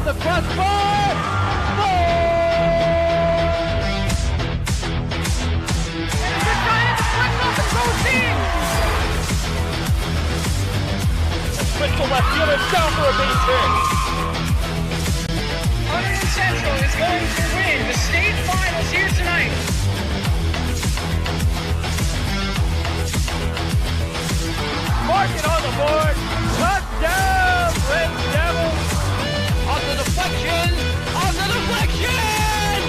the crossbar. And the Giants flips off and goes in. Switch to left field and down for a base hit. Hunterdon Central is going to win the state finals here tonight. Mark it on the board. Touchdown, Red Devils. On the deflection. On the deflection.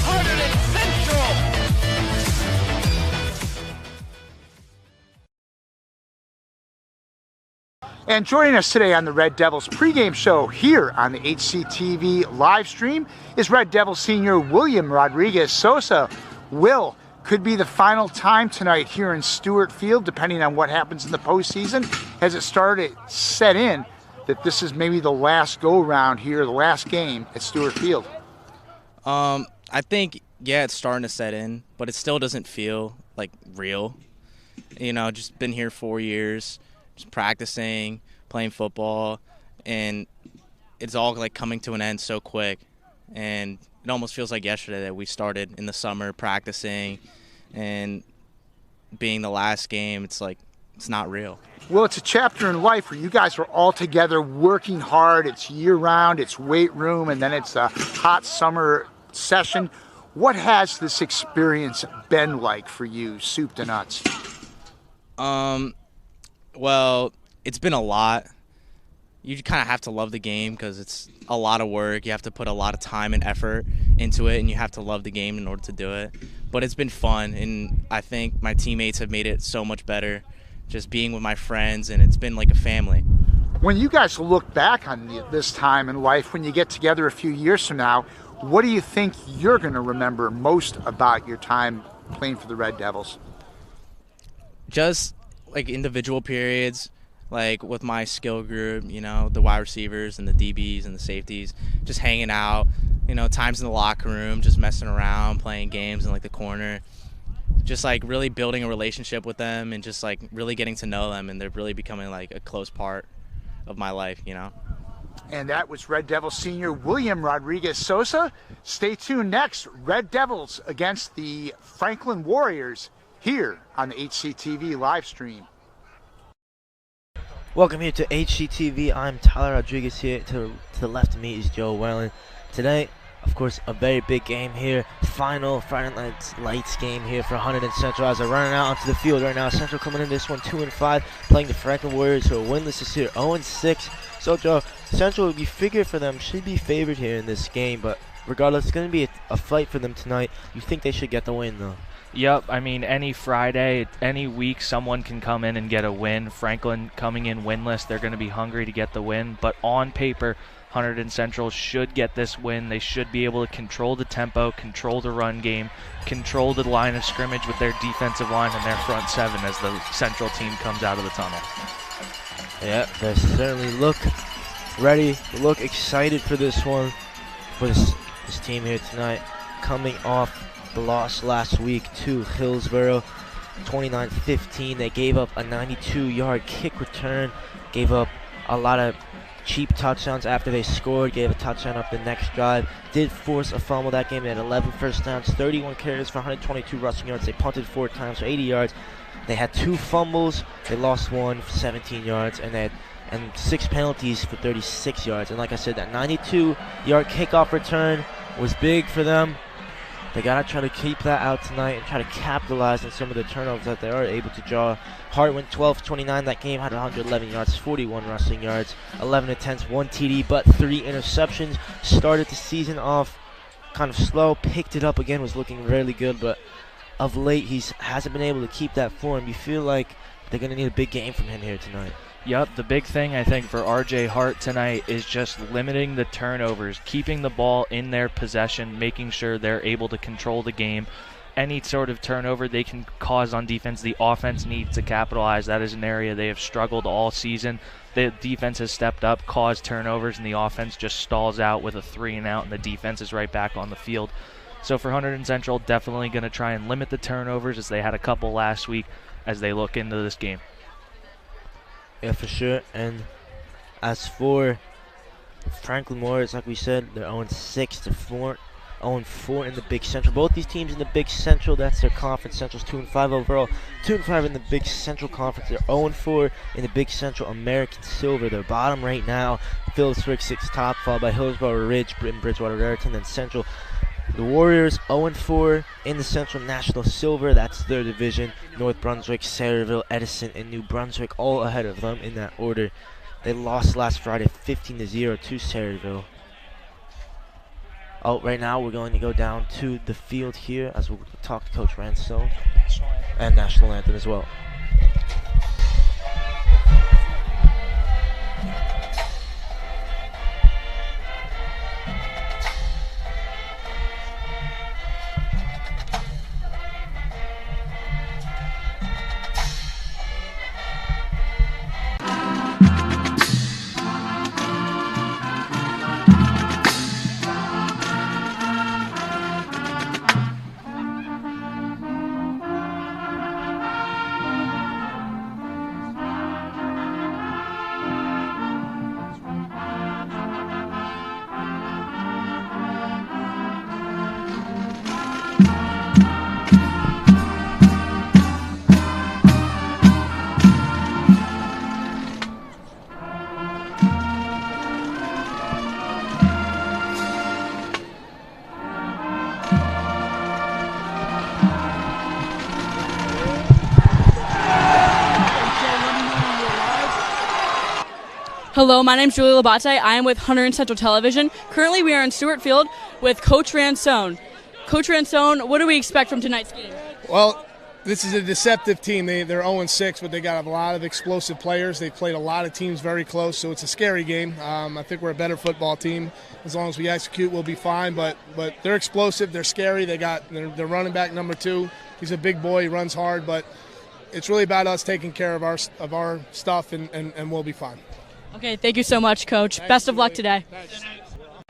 Hunterdon Central. And joining us today on the Red Devils pregame show here on the HCTV live stream is Red Devils senior William Rodriguez Sosa. Will, could be the final time tonight here in Stewart Field, depending on what happens in the postseason. Has it started set in that this is maybe the last go-round here, the last game at Stewart Field? I think, yeah, it's starting to set in, but it still doesn't feel like real. You know, just been here 4 years, just practicing, playing football, and it's all like coming to an end so quick. And it almost feels like yesterday that we started in the summer practicing, and being the last game, it's like it's not real. Well, it's a chapter in life where you guys are all together working hard. It's year-round, it's weight room, and then it's a hot summer session. What has this experience been like for you, soup to nuts? Well, it's been a lot. You kind of have to love the game because it's a lot of work. You have to put a lot of time and effort into it, and you have to love the game in order to do it. But it's been fun, and I think my teammates have made it so much better, just being with my friends, and it's been like a family. When you guys look back on this time in life, when you get together a few years from now, what do you think you're going to remember most about your time playing for the Red Devils? Just like individual periods, like with my skill group, you know, the wide receivers and the DBs and the safeties, just hanging out, you know, times in the locker room, just messing around, playing games in like the corner, just like really building a relationship with them and just like really getting to know them, and they're really becoming like a close part of my life, you know. And that was Red Devils senior William Rodriguez Sosa. Stay tuned next, Red Devils against the Franklin Warriors here on the HCTV live stream. Welcome here to HCTV. I'm Tyler Rodriguez here. To the left of me is Joe Wellen. Today, of course, a very big game here. Final Friday Night Lights game here for Hunterdon Central as they're running out onto the field right now. Central coming in this one 2-5, playing the Franklin Warriors who are winless this year, 0-6. So, Joe, Central, we figure for them, should be favored here in this game, but regardless, it's going to be a fight for them tonight. You think they should get the win, though? Yep, I mean, any Friday, any week, someone can come in and get a win. Franklin coming in winless, they're going to be hungry to get the win. But on paper, Hunterdon Central should get this win. They should be able to control the tempo, control the run game, control the line of scrimmage with their defensive line and their front seven as the Central team comes out of the tunnel. Yeah, they certainly look ready, look excited for this one, for this team here tonight, coming off the loss last week to Hillsborough, 29-15. They gave up a 92-yard kick return, gave up a lot of cheap touchdowns after they scored, gave a touchdown up the next drive, did force a fumble that game. They had 11 first downs, 31 carries for 122 rushing yards. They punted 4 times for 80 yards. They had 2 fumbles. They lost 1 for 17 yards, and they had 6 penalties for 36 yards. And like I said, that 92-yard kickoff return was big for them. They got to try to keep that out tonight and try to capitalize on some of the turnovers that they are able to draw. Hart went 12-29 that game, had 111 yards, 41 rushing yards, 11 attempts, 1 TD, but 3 interceptions. Started the season off kind of slow, picked it up again, was looking really good, but of late he hasn't been able to keep that form. You feel like they're going to need a big game from him here tonight. Yep, the big thing I think for RJ Hart tonight is just limiting the turnovers, keeping the ball in their possession, making sure they're able to control the game. Any sort of turnover they can cause on defense, the offense needs to capitalize. That is an area they have struggled all season. The defense has stepped up, caused turnovers, and the offense just stalls out with a 3-and-out, and the defense is right back on the field. So for Hunterdon Central, definitely going to try and limit the turnovers as they had a couple last week as they look into this game. Yeah, for sure. And as for Franklin Warriors, like we said, they're 0-6 to 0-4 in the Big Central. Both these teams in the Big Central, that's their conference. Central's 2-5 overall, 2-5 in the Big Central Conference. They're 0-4 in the Big Central American Silver. They're bottom right now. Phillipsburg 6 top, followed by Hillsborough Ridge, Bridgewater Raritan, then Central. The Warriors 0-4 in the Central National Silver. That's their division. North Brunswick, Sayreville, Edison, and New Brunswick all ahead of them in that order. They lost last Friday 15-0 to Sayreville. Oh, right now we're going to go down to the field here as we'll talk to Coach Ransone and National Anthem as well. Hello, my name is Julie Labate. I am with Hunterdon Central Television. Currently, we are in Stewart Field with Coach Ransone. Coach Ransone, what do we expect from tonight's game? Well, this is a deceptive team. They're 0-6, but they got a lot of explosive players. They've played a lot of teams very close, so it's a scary game. I think we're a better football team. As long as we execute, we'll be fine. But they're explosive. They're scary. They're running back number 2. He's a big boy. He runs hard, but it's really about us taking care of our stuff, and we'll be fine. Okay, thank you so much, Coach. Best of luck today.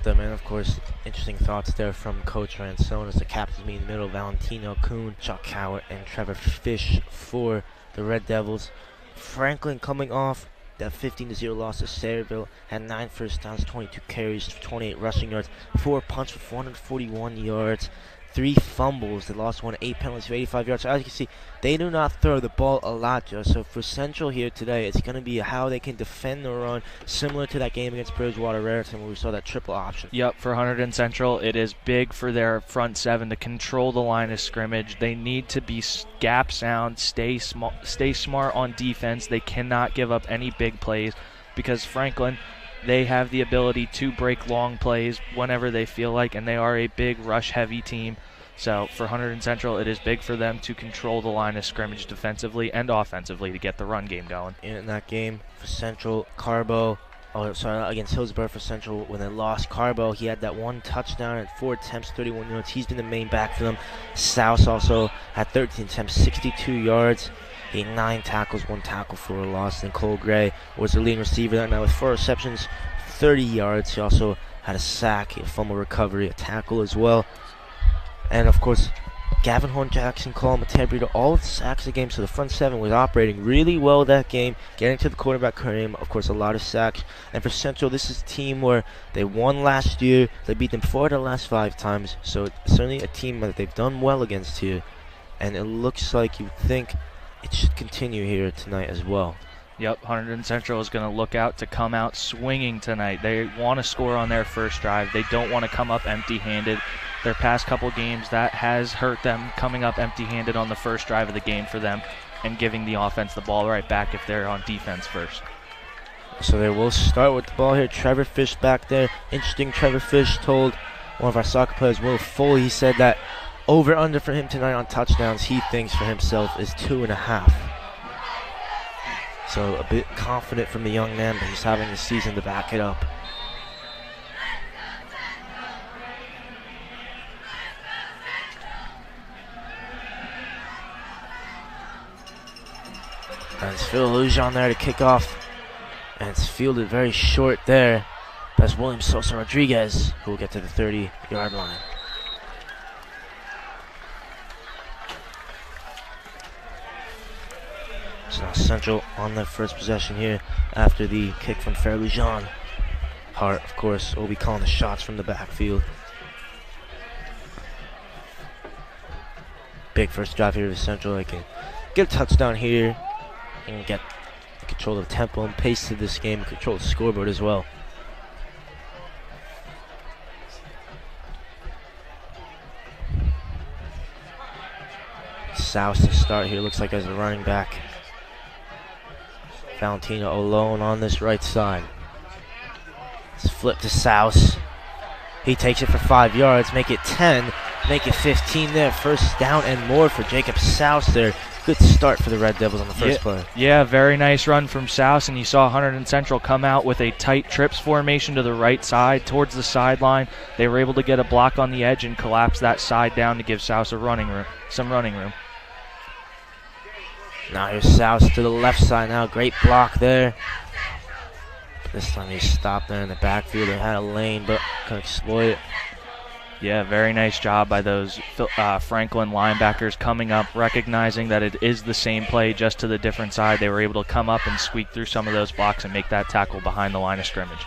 And of course, interesting thoughts there from Coach Ransone as the captains meet in the middle. Valentino Kuhn, Chuck Cowart, and Trevor Fish for the Red Devils. Franklin coming off that 15-0 loss to Sayreville, had 9 first downs, 22 carries, 28 rushing yards, 4 punts for 441 yards, 3 fumbles. They lost 1, 8 penalties for 85 yards. So as you can see, they do not throw the ball a lot, Joe. So for Central here today, it's going to be how they can defend the run, similar to that game against Bridgewater Raritan where we saw that triple option. Yep, for Hunterdon Central, it is big for their front 7 to control the line of scrimmage. They need to be gap sound, stay smart on defense. They cannot give up any big plays because Franklin, they have the ability to break long plays whenever they feel like, and they are a big rush-heavy team. So for Hunterdon Central, it is big for them to control the line of scrimmage defensively and offensively to get the run game going. In that game for Central, against Hillsborough for Central, when they lost Carbo, he had that 1 touchdown at 4 attempts, 31 yards. He's been the main back for them. Souse also had 13 attempts, 62 yards. He had 9 tackles, 1 tackle for a loss. And Cole Gray was the leading receiver that night with 4 receptions, 30 yards. He also had a sack, a fumble recovery, a tackle as well. And of course, Gavin Horn, Jackson, Colin, Matabri, all of the sacks of the game. So the front 7 was operating really well that game, getting to the quarterback Kareem. Of course, a lot of sacks. And for Central, this is a team where they won last year. They beat them 4 of the last 5 times. So certainly a team that they've done well against here. And it looks like you would think it should continue here tonight as well. Yep, Hunterdon Central is going to look out to come out swinging tonight. They want to score on their first drive. They don't want to come up empty-handed. Their past couple games, that has hurt them, coming up empty-handed on the first drive of the game for them and giving the offense the ball right back if they're on defense first. So they will start with the ball here. Trevor Fish back there. Interesting, Trevor Fish told one of our soccer players, Will Foley, he said that over-under for him tonight on touchdowns, he thinks for himself, is 2.5. So a bit confident from the young man, but he's having the season to back it up. And it's Phil Lujan there to kick off. And it's fielded very short there. That's William Sosa Rodriguez, who will get to the 30-yard line. So now Central on their first possession here after the kick from Lujan. Hart, of course, will be calling the shots from the backfield. Big first drive here to Central. They can get a touchdown here and get control of the tempo and pace to this game, control the scoreboard as well. South to start here, looks like as a running back. Valentino alone on this right side. Let's flip to South. He takes it for 5 yards, make it 10, make it 15 there. First down and more for Jacob South there. Good start for the Red Devils on the first play. Yeah, very nice run from South, and you saw Hunterdon Central come out with a tight trips formation to the right side towards the sideline. They were able to get a block on the edge and collapse that side down to give South some running room. Now here's South to the left side now. Great block there. This time he stopped there in the backfield. They had a lane, but couldn't exploit it. Yeah, very nice job by those Franklin linebackers coming up, recognizing that it is the same play, just to the different side. They were able to come up and squeak through some of those blocks and make that tackle behind the line of scrimmage.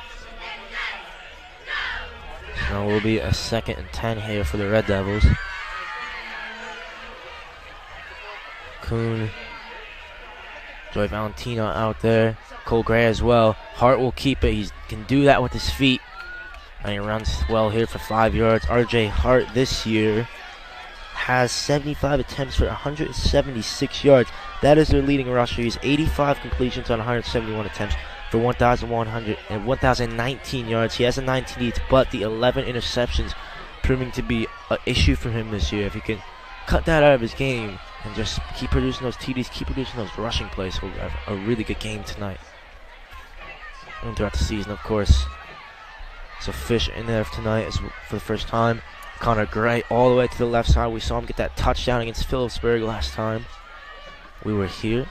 So it will be a 2nd and 10 here for the Red Devils. Kuhn, Joy Valentino out there. Cole Gray as well. Hart will keep it. He can do that with his feet. And he runs well here for 5 yards. RJ Hart this year has 75 attempts for 176 yards. That is their leading rusher. He's 85 completions on 171 attempts for 1,019 yards. He has a 19 leads, but the 11 interceptions proving to be an issue for him this year. If he can cut that out of his game and just keep producing those TDs, keep producing those rushing plays, he'll have a really good game tonight. And throughout the season, of course. So Fish in there tonight for the first time. Connor Gray all the way to the left side. We saw him get that touchdown against Phillipsburg last time we were here.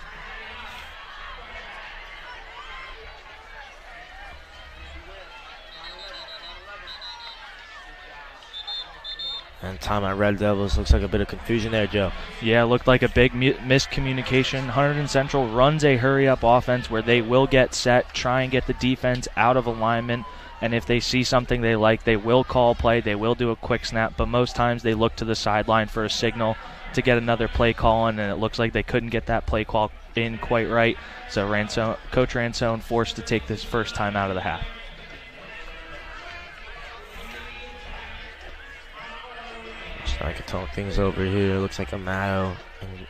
And time at Red Devils. Looks like a bit of confusion there, Joe. Yeah, it looked like a big miscommunication. Hunterdon Central runs a hurry-up offense where they will get set, try and get the defense out of alignment, and if they see something they like, they will call play, they will do a quick snap, but most times they look to the sideline for a signal to get another play call in, and it looks like they couldn't get that play call in quite right, so Coach Ransone forced to take this first time out of the half. I can talk things over here. Looks like Amato and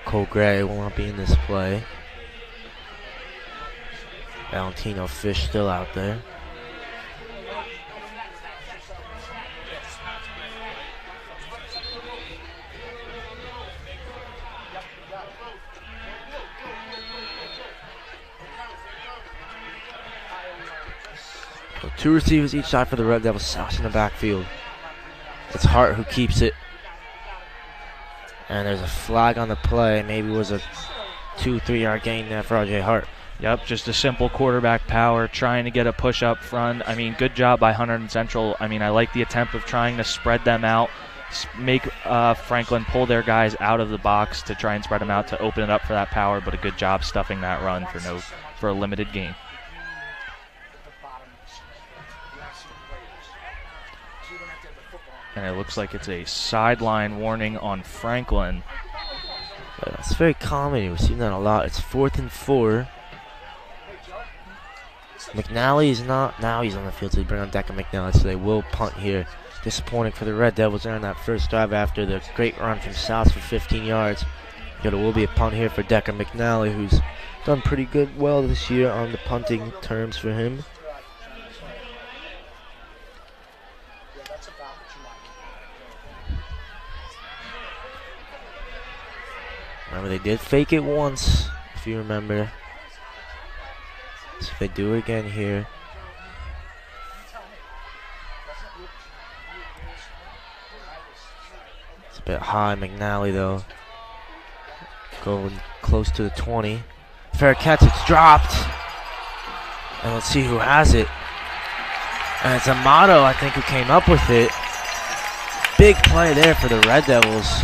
Cole Gray will not be in this play. Valentino Fish still out there. So 2 receivers each side for the Red Devils. South in the backfield. It's Hart who keeps it. And there's a flag on the play. Maybe it was a 2-3 yard gain there for RJ Hart. Yep, just a simple quarterback power, trying to get a push up front. I mean, good job by Hunterdon Central. I mean, I like the attempt of trying to spread them out, make Franklin pull their guys out of the box to try and spread them out to open it up for that power, but a good job stuffing that run for a limited gain. And it looks like it's a sideline warning on Franklin. It's very common. We've seen that a lot. It's 4th and 4. McNally is not. Now he's on the field, so they bring on Declan McNally, so they will punt here. Disappointing for the Red Devils there on that first drive after the great run from South for 15 yards. But it will be a punt here for Declan McNally, who's done pretty well this year on the punting terms for him. Remember, they did fake it once, if you remember. So they do it again here. It's a bit high, McNally, though. Going close to the 20. Fair catch, it's dropped. And let's see who has it. And it's Amato, I think, who came up with it. Big play there for the Red Devils.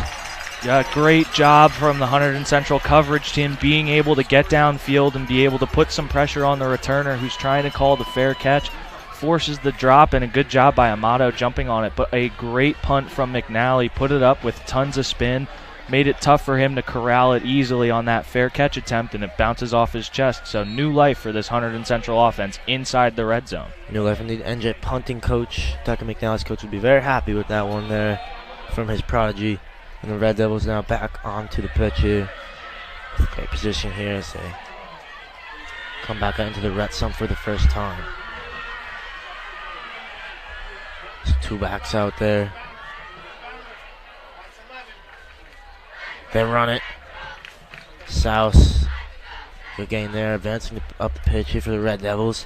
Great job from the Hunterdon Central coverage team being able to get downfield and be able to put some pressure on the returner who's trying to call the fair catch. Forces the drop, and a good job by Amato jumping on it. But a great punt from McNally, put it up with tons of spin, made it tough for him to corral it easily on that fair catch attempt, and it bounces off his chest. So new life for this Hunterdon Central offense inside the red zone. New life indeed. NJ punting coach, Dr. McNally's coach, would be very happy with that one there from his prodigy. And the Red Devils now back onto the pitch here. Great position here as they come back out into the red zone for the first time. There's two backs out there. They run it. South. Good gain there, advancing up the pitch here for the Red Devils.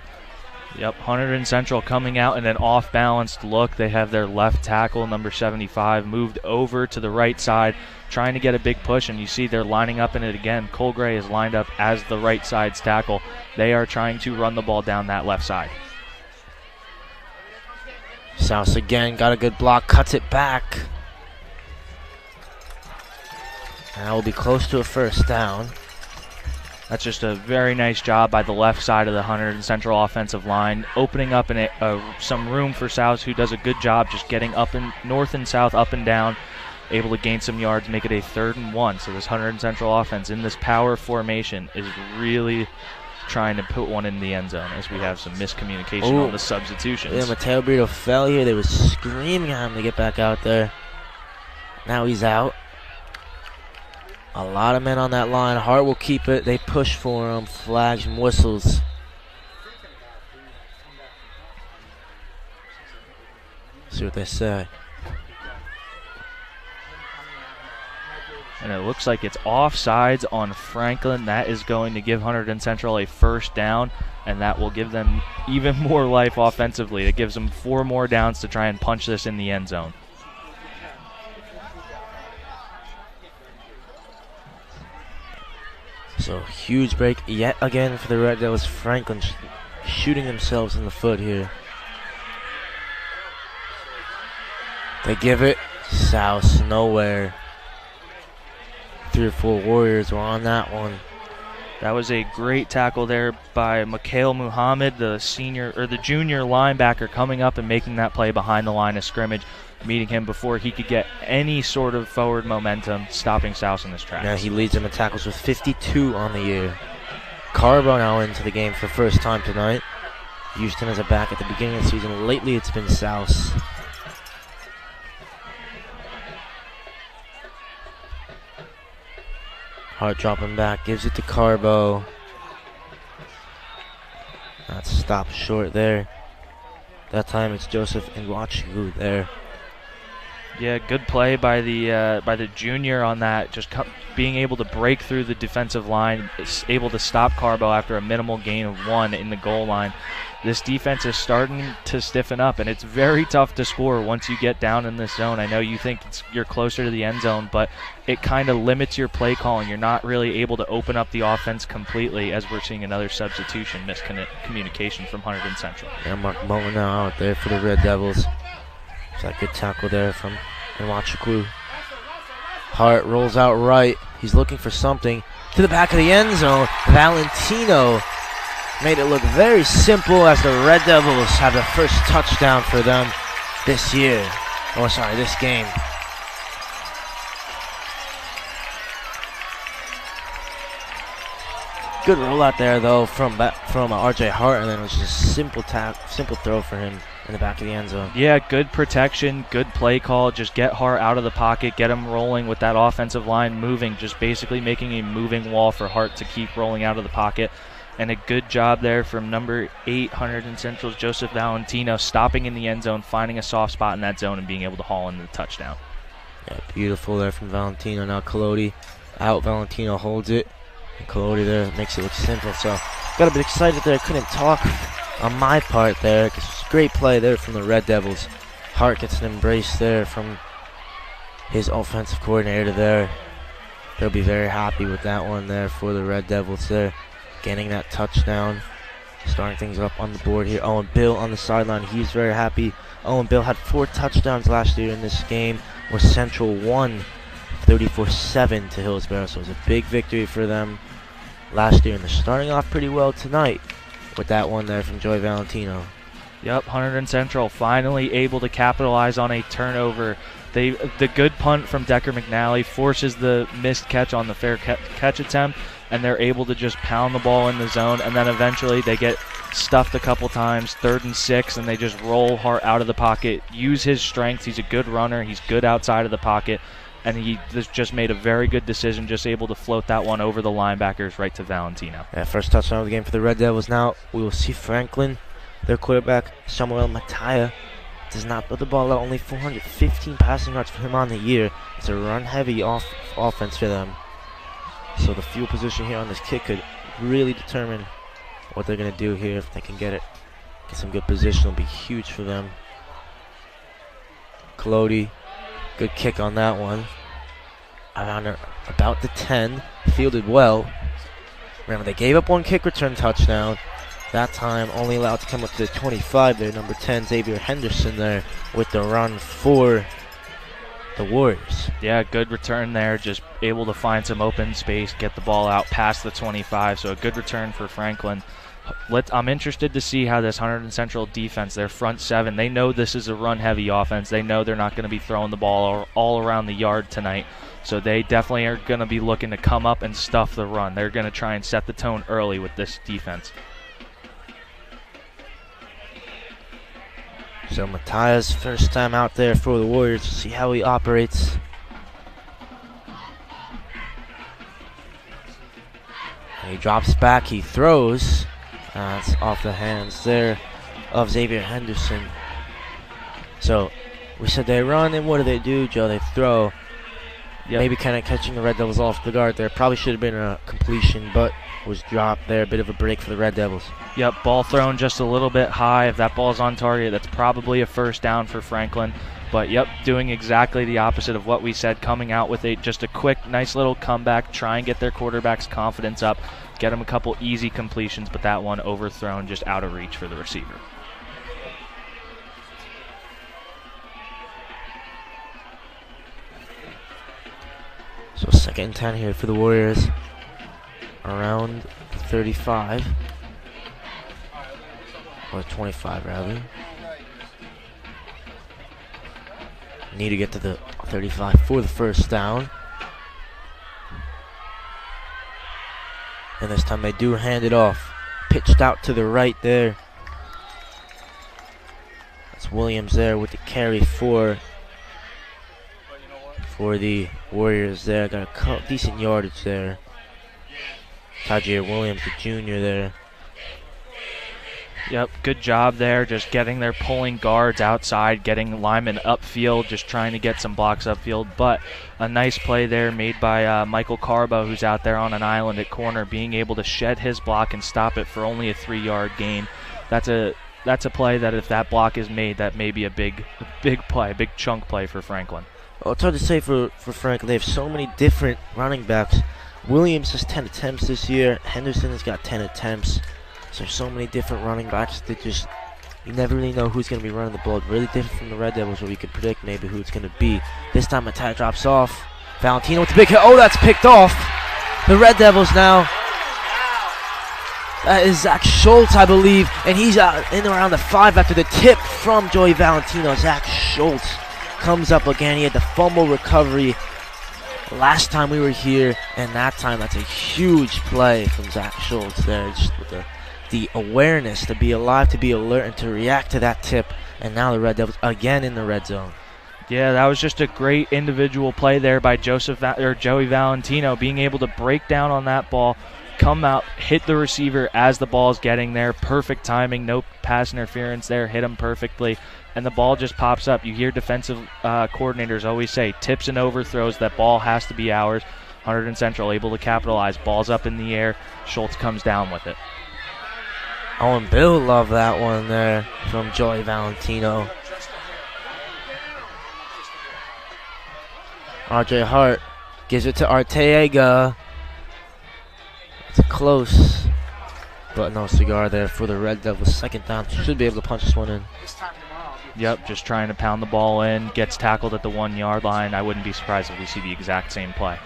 Yep, Hunterdon Central coming out in an off-balanced look. They have their left tackle, number 75, moved over to the right side, trying to get a big push, and you see they're lining up in it again. Cole Gray is lined up as the right side's tackle. They are trying to run the ball down that left side. South again, got a good block, cuts it back. And that will be close to a first down. That's just a very nice job by the left side of the Hunterdon Central offensive line, opening up some room for South, who does a good job just getting up and north and south, up and down, able to gain some yards, make it a 3rd and 1. So this Hunterdon Central offense in this power formation is really trying to put one in the end zone, as we have some miscommunication on the substitutions. Yeah, Mateo Brito fell here. They were screaming at him to get back out there. Now he's out. A lot of men on that line. Hart will keep it. They push for him. Flags and whistles. See what they say. And it looks like it's offsides on Franklin. That is going to give Hunterdon Central a first down, and that will give them even more life offensively. It gives them 4 more downs to try and punch this in the end zone. So huge break yet again for the Red Devils. Franklin shooting themselves in the foot here. They give it. South nowhere. 3 or 4 Warriors were on that one. That was a great tackle there by Mikhail Muhammad, the junior linebacker, coming up and making that play behind the line of scrimmage, meeting him before he could get any sort of forward momentum, stopping South in his tracks. Now he leads them in tackles with 52 on the year. Carbo now into the game for the first time tonight. Used him as a back at the beginning of the season. Lately it's been South. Hart dropping back, gives it to Carbo. That's stopped short there. That time it's Joseph Nwachukwu there. Yeah, good play by the junior on that, just being able to break through the defensive line, able to stop Carbo after a minimal gain of 1 in the goal line. This defense is starting to stiffen up, and it's very tough to score once you get down in this zone. I know you think you're closer to the end zone, but it kind of limits your play calling. You're not really able to open up the offense completely, as we're seeing another substitution miscommunication from Hunterdon Central. Yeah, Mark Mullen now out there for the Red Devils. It's that good tackle there from Nwachukwu. Hart rolls out right. He's looking for something. To the back of the end zone. Valentino made it look very simple as the Red Devils have the first touchdown for them this year. Oh, sorry, this game. Good roll out there, though, from R.J. Hart, and then it was just a simple throw for him in the back of the end zone. Yeah, good protection, good play call. Just get Hart out of the pocket, get him rolling with that offensive line moving, just basically making a moving wall for Hart to keep rolling out of the pocket. And a good job there from number 8, Hunterdon Central's Joseph Valentino, stopping in the end zone, finding a soft spot in that zone, and being able to haul in the touchdown. Yeah, beautiful there from Valentino. Now Colodi out. Valentino holds it. And Colodi there makes it look simple. So got a bit excited there. Couldn't talk on my part there because it's a great play there from the Red Devils. Hart gets an embrace there from his offensive coordinator there. They'll be very happy with that one there for the Red Devils there. Getting that touchdown, starting things up on the board here. Owen Bill on the sideline, he's very happy. Owen Bill had 4 touchdowns last year in this game, where Central won 34-7 to Hillsborough. So it was a big victory for them last year, and they're starting off pretty well tonight with that one there from Joey Valentino. Yep, Hunterdon Central finally able to capitalize on a turnover. The good punt from Decker McNally forces the missed catch on the fair catch attempt, and they're able to just pound the ball in the zone, and then eventually they get stuffed a couple times, 3rd and 6, and they just roll Hart out of the pocket, use his strength. He's a good runner. He's good outside of the pocket, and he just made a very good decision, just able to float that one over the linebackers right to Valentino. Yeah, first touchdown of the game for the Red Devils. Now we will see Franklin, their quarterback, Samuel Mataya, does not put the ball out. Only 415 passing yards for him on the year. It's a run-heavy offense for them. So the field position here on this kick could really determine what they're going to do here. If they can get some good position, it'll be huge for them. Colodi, good kick on that one. Around about the 10, fielded well. Remember, they gave up one kick return touchdown. That time only allowed to come up to the 25 there. Number 10, Xavier Henderson there with the run for the Warriors. Yeah, good return there. Just able to find some open space, get the ball out past the 25. So a good return for Franklin. I'm interested to see how this Hunterdon Central defense, their front seven, they know this is a run-heavy offense. They know they're not going to be throwing the ball all around the yard tonight. So they definitely are going to be looking to come up and stuff the run. They're going to try and set the tone early with this defense. So Mataya's first time out there for the Warriors. We'll see how he operates. And he drops back, he throws. It's off the hands there of Xavier Henderson. So we said they run, and what do, Joe? They throw. Yep. Maybe kind of catching the Red Devils off the guard there. Probably should have been a completion, but was dropped there. A bit of a break for the Red Devils. Yep, ball thrown just a little bit high. If that ball's on target, that's probably a first down for Franklin. But, yep, doing exactly the opposite of what we said, coming out with just a quick, nice little comeback, try and get their quarterback's confidence up, get them a couple easy completions, but that one overthrown just out of reach for the receiver. So 2nd and 10 here for the Warriors. Around 35. Or 25, rather. Need to get to the 35 for the first down. And this time they do hand it off. Pitched out to the right there. That's Williams there with the carry for the Warriors there. Got a decent yardage there. Tajir Williams, the junior there. Yep, good job there, just getting their pulling guards outside, getting linemen upfield, just trying to get some blocks upfield. But a nice play there made by Michael Carbo, who's out there on an island at corner, being able to shed his block and stop it for only a 3-yard gain. That's a play that if that block is made, that may be a big play, a big chunk play for Franklin. Well, it's hard to say for Franklin. They have so many different running backs. Williams has 10 attempts this year. Henderson has got 10 attempts. So there's so many different running backs that you never really know who's going to be running the ball. Really different from the Red Devils, where we could predict maybe who it's going to be. This time attack drops off. Valentino with the big hit. Oh, that's picked off. The Red Devils now. That is Zach Schultz, I believe. And he's out in around the 5 after the tip from Joey Valentino. Zach Schultz comes up again. He had the fumble recovery last time we were here, and that time that's a huge play from Zach Schultz there. Just with the awareness to be alive, to be alert, and to react to that tip. And now the Red Devils again in the red zone. Yeah, that was just a great individual play there by Joey Valentino, being able to break down on that ball, come out, hit the receiver as the ball's getting there. Perfect timing, no pass interference there, hit him perfectly, and the ball just pops up. You hear defensive coordinators always say, tips and overthrows, that ball has to be ours. Hunterdon Central able to capitalize. Ball's up in the air. Schultz comes down with it. Oh, and Bill loved that one there from Joey Valentino. RJ Hart gives it to Arteaga. It's close, but no cigar there for the Red Devils. 2nd down. Should be able to punch this one in. This time tomorrow I'll Yep, just trying to pound the ball in, gets tackled at the 1-yard line. I wouldn't be surprised if we see the exact same play.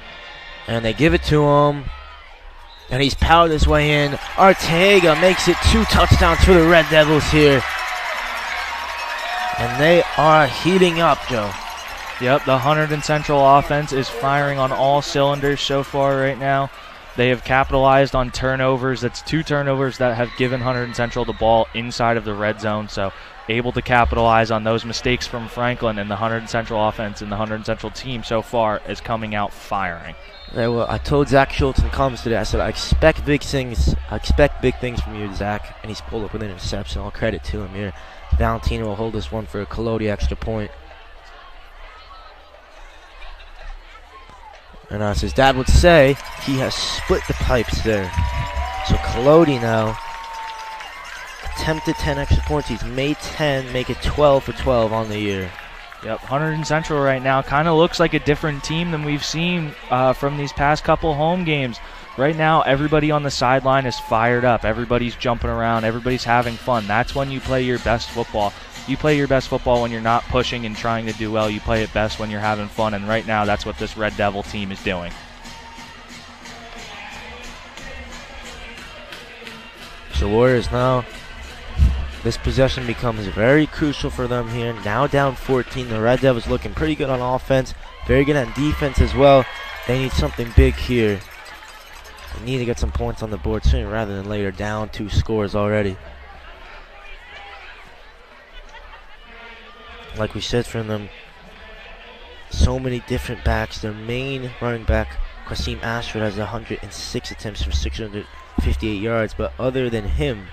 And they give it to him. And he's powered his way in. Ortega makes it 2 touchdowns for the Red Devils here. And they are heating up, Joe. Yep, the Hunterdon Central offense is firing on all cylinders so far right now. They have capitalized on turnovers. That's 2 turnovers that have given Hunterdon Central the ball inside of the red zone. So able to capitalize on those mistakes from Franklin, and the Hunterdon Central offense and the Hunterdon Central team so far is coming out firing. Yeah, well, I told Zach Schultz in the comments today, I said, I expect big things from you, Zach. And he's pulled up with an interception. All credit to him here. Valentino will hold this one for a Collodi extra point. And as his dad would say, he has split the pipes there. So Collodi now attempted 10 extra points. He's made 10, make it 12 for 12 on the year. Yep, Hunterdon Central right now kind of looks like a different team than we've seen from these past couple home games. Right now, everybody on the sideline is fired up. Everybody's jumping around. Everybody's having fun. That's when you play your best football. You play your best football when you're not pushing and trying to do well. You play it best when you're having fun, and right now that's what this Red Devil team is doing. So Warriors now, this possession becomes very crucial for them here. Now down 14. The Red Devils looking pretty good on offense. Very good on defense as well. They need something big here. They need to get some points on the board sooner rather than later. Down 2 scores already. Like we said from them, so many different backs. Their main running back, Qasim Ashford, has 106 attempts for 658 yards. But other than him,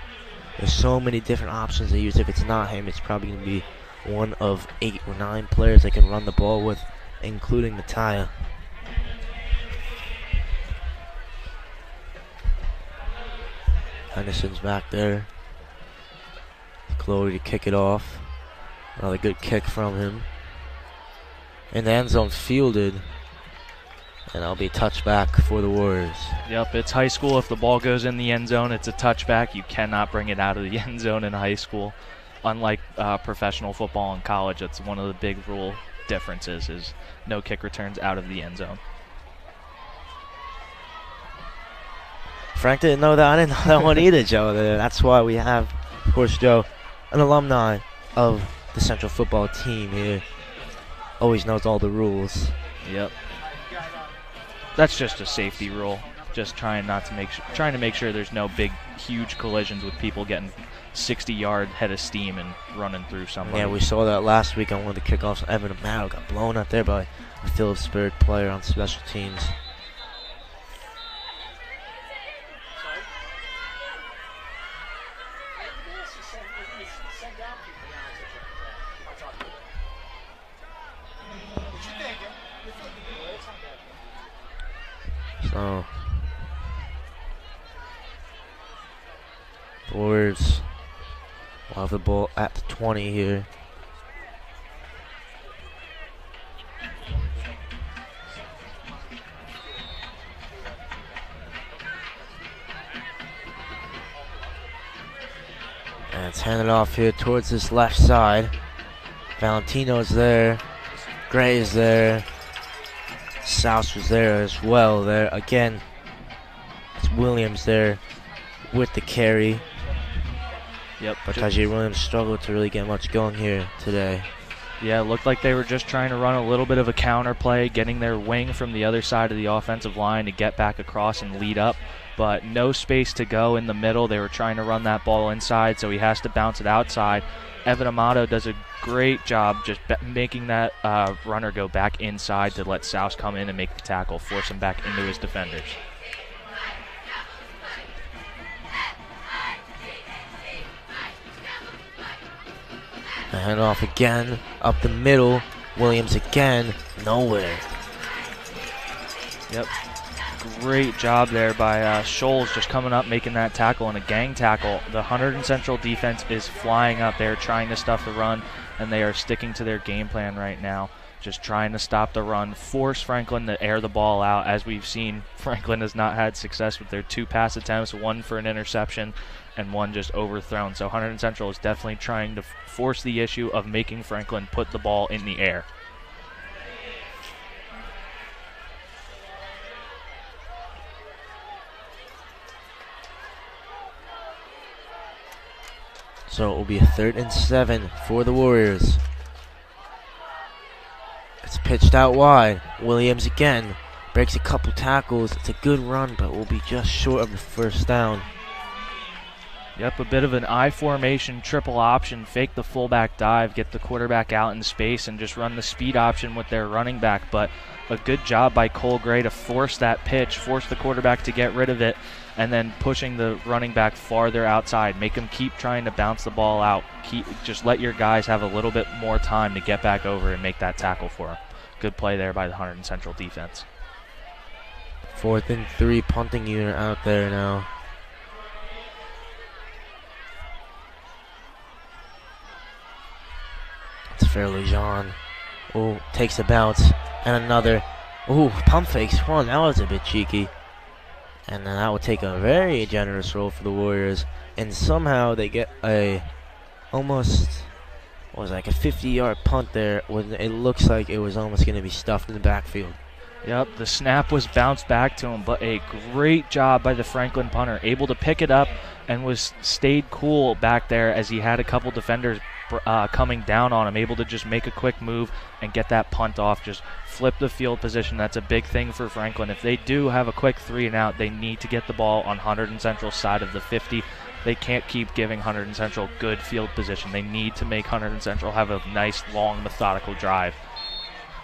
there's so many different options they use. If it's not him, it's probably going to be one of 8 or 9 players they can run the ball with, including Mattia. Henderson's back there. Chloe to kick it off. Another good kick from him. In the end zone, fielded. And that'll be a touchback for the Warriors. Yep, it's high school. If the ball goes in the end zone, it's a touchback. You cannot bring it out of the end zone in high school. Unlike professional football and college, that's one of the big rule differences is no kick returns out of the end zone. Frank didn't know that. I didn't know that one either, Joe. That's why we have, of course, Joe, an alumni of the Central football team here. Always knows all the rules. Yep. That's just a safety rule. Just trying to make sure there's no big, huge collisions with people getting 60-yard head of steam and running through somebody. Yeah, we saw that last week on one of the kickoffs. Evan Amaro got blown up there by a Phillipsburg player on special teams. So, the Warriors will have the ball at the 20 here. And it's handed off here towards this left side. Valentino's there. Gray is there. Souse was there as well. There again, it's Williams there with the carry. Yep. But Tajir Williams struggled to really get much going here today. Yeah, it looked like they were just trying to run a little bit of a counter play, getting their wing from the other side of the offensive line to get back across and lead up. But no space to go in the middle. They were trying to run that ball inside, so he has to bounce it outside. Evan Amato does a great job just making that runner go back inside to let Souse come in and make the tackle, force him back into his defenders. A handoff again, up the middle. Williams again, nowhere. Yep. Great job there by Scholes just coming up, making that tackle, and a gang tackle. The Hunterdon Central defense is flying up. They're trying to stuff the run, and they are sticking to their game plan right now. just trying to stop the run, force Franklin to air the ball out. As we've seen, Franklin has not had success with their 2 pass attempts, 1 for an interception and 1 just overthrown. So Hunterdon Central is definitely trying to force the issue of making Franklin put the ball in the air. So it will be a 3rd and 7 for the Warriors. It's pitched out wide. Williams again breaks a couple tackles. It's a good run, but will be just short of the first down. Yep, a bit of an I formation, triple option, fake the fullback dive, get the quarterback out in space, and just run the speed option with their running back. But a good job by Cole Gray to force that pitch, force the quarterback to get rid of it, and then pushing the running back farther outside. Make him keep trying to bounce the ball out. Just let your guys have a little bit more time to get back over and make that tackle for him. Good play there by the Hunterdon Central defense. 4th and 3 punting unit out there now. It's fairly Jean. Oh, takes a bounce. And another. Oh, pump fakes. One, that was a bit cheeky. And then that would take a very generous roll for the Warriors. And somehow they get a almost, what was it, like a 50-yard punt there when it looks like it was almost going to be stuffed in the backfield. Yep, the snap was bounced back to him, but a great job by the Franklin punter, able to pick it up and stayed cool back there as he had a couple defenders coming down on him, able to just make a quick move and get that punt off, just flip the field position. That's a big thing for Franklin. If they do have a quick 3 and out, they need to get the ball on Hunterdon Central's side of the 50. They can't keep giving Hunterdon Central good field position. They need to make Hunterdon Central have a nice, long, methodical drive.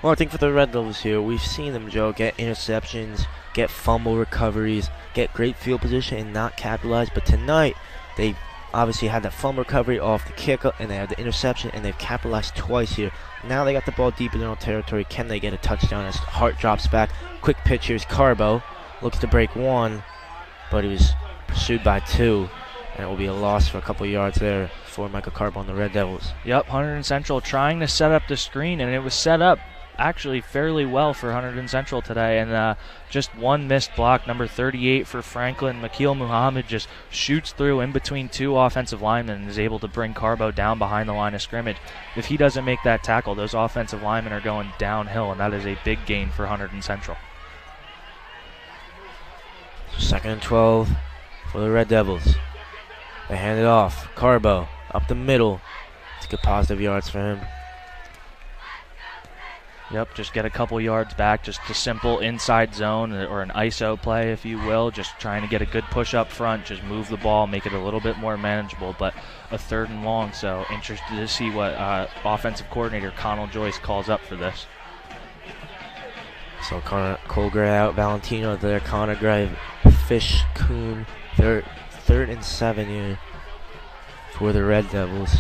Well, I think for the Red Devils here, we've seen them, Joe, get interceptions, get fumble recoveries, get great field position and not capitalize. But tonight, they obviously had that fumble recovery off the kick, and they had the interception, and they've capitalized twice here. Now they got the ball deep in their own territory. Can they get a touchdown as Hart drops back? Quick pitch, here's Carbo. Looks to break 1, but he was pursued by 2. And it will be a loss for a couple yards there for Michael Carbo on the Red Devils. Yep, Hunterdon Central trying to set up the screen, and it was set up actually fairly well for Hunterdon Central today, and just 1 missed block. Number 38 for Franklin, Makil Muhammad, just shoots through in between 2 offensive linemen and is able to bring Carbo down behind the line of scrimmage. If he doesn't make that tackle, those offensive linemen are going downhill, and that is a big gain for Hunterdon Central. 2nd and 12 for the Red Devils. They hand it off. Carbo up the middle. It's good positive yards for him. Yep, just get a couple yards back, just a simple inside zone or an ISO play, if you will, just trying to get a good push up front, just move the ball, make it a little bit more manageable, but a 3rd and long, so interested to see what offensive coordinator Connell Joyce calls up for this. So Cole Gray out, Valentino there, Connor Gray, Fish, Kuhn, 3rd and 7 here for the Red Devils.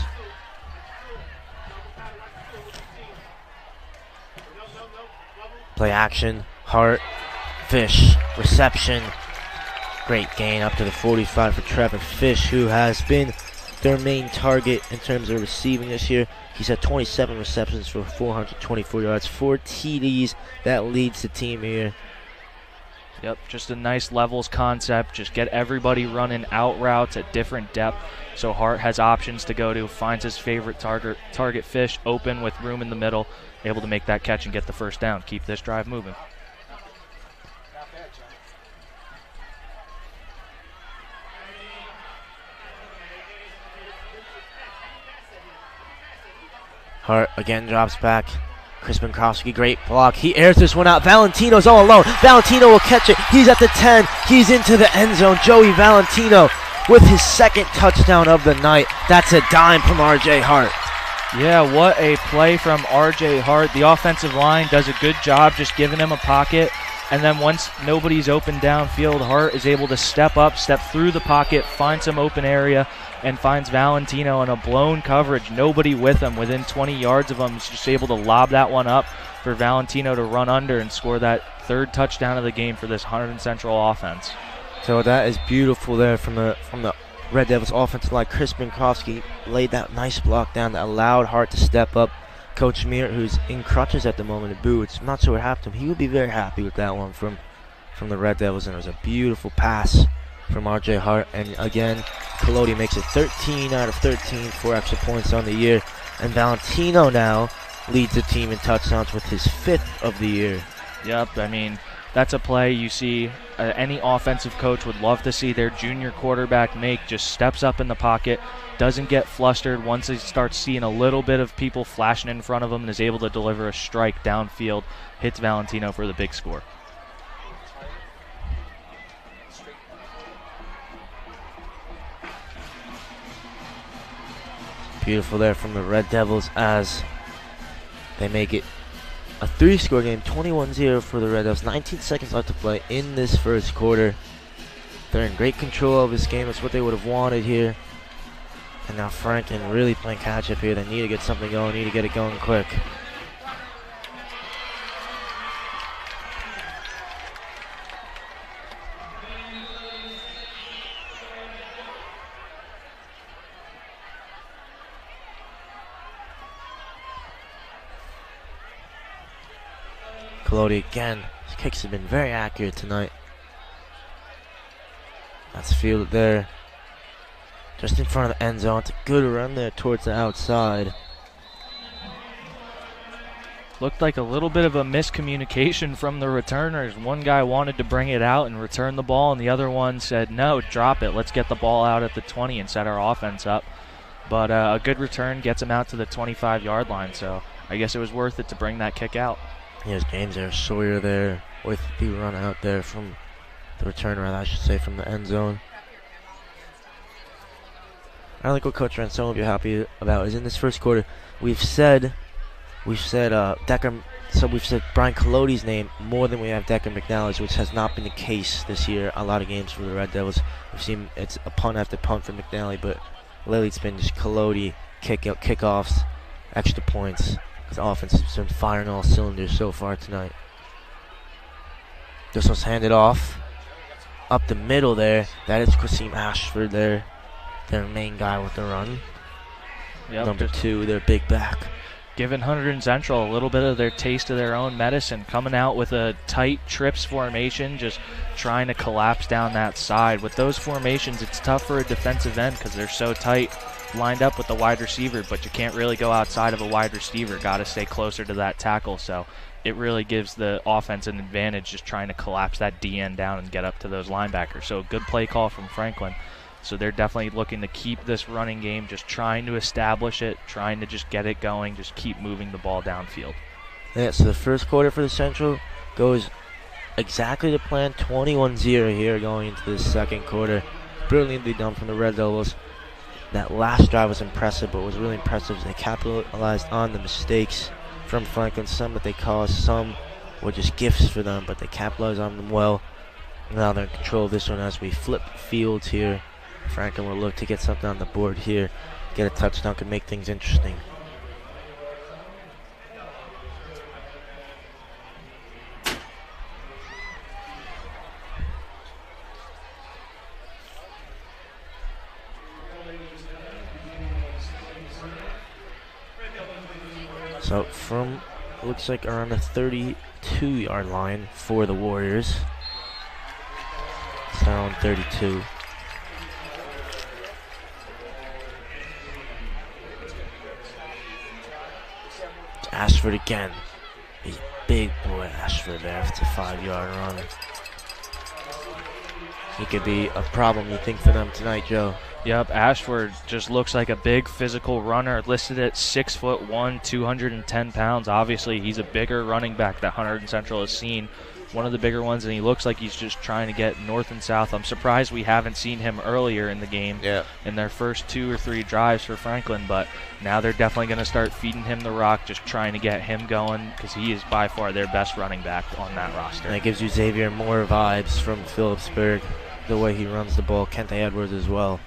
Play action, Hart, Fish, reception. Great gain up to the 45 for Trevor Fish, who has been their main target in terms of receiving this year. He's had 27 receptions for 424 yards, 4 TDs. That leads the team here. Yep, just a nice levels concept. Just get everybody running out routes at different depth. So Hart has options to go to, finds his favorite target Fish open with room in the middle, able to make that catch and get the first down. Keep this drive moving. Hart again drops back. Chris Binkowski, great block. He airs this one out. Valentino's all alone. Valentino will catch it. He's at the 10. He's into the end zone. Joey Valentino with his 2nd touchdown of the night. That's a dime from R.J. Hart. Yeah, what a play from R.J. Hart. The offensive line does a good job just giving him a pocket. And then once nobody's open downfield, Hart is able to step up, step through the pocket, find some open area, and finds Valentino in a blown coverage. Nobody with him. Within 20 yards of him, he's just able to lob that one up for Valentino to run under and score that 3rd touchdown of the game for this Hunterdon Central offense. So that is beautiful there from the Red Devils offensive line. Chris Binkowski laid that nice block down that allowed Hart to step up, Coach Mir, who's in crutches at the moment in boots, I'm not sure what happened to him. He would be very happy with that one from the Red Devils, and it was a beautiful pass from RJ Hart. And again, Collodi makes it 13 out of 13, 4 extra points on the year. And Valentino now leads the team in touchdowns with his 5th of the year. Yep, I mean, that's a play you see any offensive coach would love to see their junior quarterback make. Just steps up in the pocket, doesn't get flustered once he starts seeing a little bit of people flashing in front of him, and is able to deliver a strike downfield, hits Valentino for the big score. Beautiful there from the Red Devils as they make it a 3-score game, 21-0 for the Red Devils. 19 seconds left to play in this first quarter. They're in great control of this game. It's what they would have wanted here. And now Franklin really playing catch-up here. They need to get something going, need to get it going quick. Collodi again. His kicks have been very accurate tonight. That's fielded there. Just in front of the end zone. It's a good run there towards the outside. Looked like a little bit of a miscommunication from the returners. One guy wanted to bring it out and return the ball, and the other one said, no, drop it. Let's get the ball out at the 20 and set our offense up. But a good return gets him out to the 25-yard line, so I guess it was worth it to bring that kick out. Here's James there, Sawyer there, with the run out there from the returner, I should say, from the end zone. I think what Coach Ransone will be happy about is in this first quarter, we've said Decker, so we've said Brian Collodi's name more than we have Decker McNally's, which has not been the case this year. A lot of games for the Red Devils, we've seen it's a punt after punt for McNally, but lately it's been just Collodi, kickoffs, extra points. His offense has been firing all cylinders so far tonight. This was handed off up the middle there. That is Qasim Ashford there, their main guy with the run. Yep, Number 2, their big back. Giving Hunterdon Central a little bit of their taste of their own medicine, coming out with a tight trips formation, just trying to collapse down that side. With those formations, it's tough for a defensive end because they're so tight, lined up with the wide receiver, but you can't really go outside of a wide receiver. Got to stay closer to that tackle, so it really gives the offense an advantage just trying to collapse that DN down and get up to those linebackers. So a good play call from Franklin. So they're definitely looking to keep this running game, just trying to establish it, trying to just get it going, just keep moving the ball downfield. Yeah, so the first quarter for the Central goes exactly to plan, 21-0 here going into the second quarter. Brilliantly done from the Red Devils. That last drive was impressive, but what was really impressive is they capitalized on the mistakes from Franklin. Some that they caused, some were just gifts for them, but they capitalized on them well. Now they're in control of this one as we flip fields here. Franklin will look to get something on the board here, get a touchdown, can make things interesting. So from, looks like around the 32-yard line for the Warriors. It's now on 32. Ashford again. A big boy Ashford there after a 5-yard run. He could be a problem, you think, for them tonight, Joe. Yep, Ashford just looks like a big physical runner, listed at 6'1", 210 pounds. Obviously, he's a bigger running back that Hunterdon Central has seen. One of the bigger ones, and he looks like he's just trying to get north and south. I'm surprised we haven't seen him earlier in the game in their first 2 or 3 drives for Franklin, but now they're definitely going to start feeding him the rock, just trying to get him going because he is by far their best running back on that roster. And it gives you Xavier Moore vibes from Phillipsburg, the way he runs the ball. Kente Edwards as well.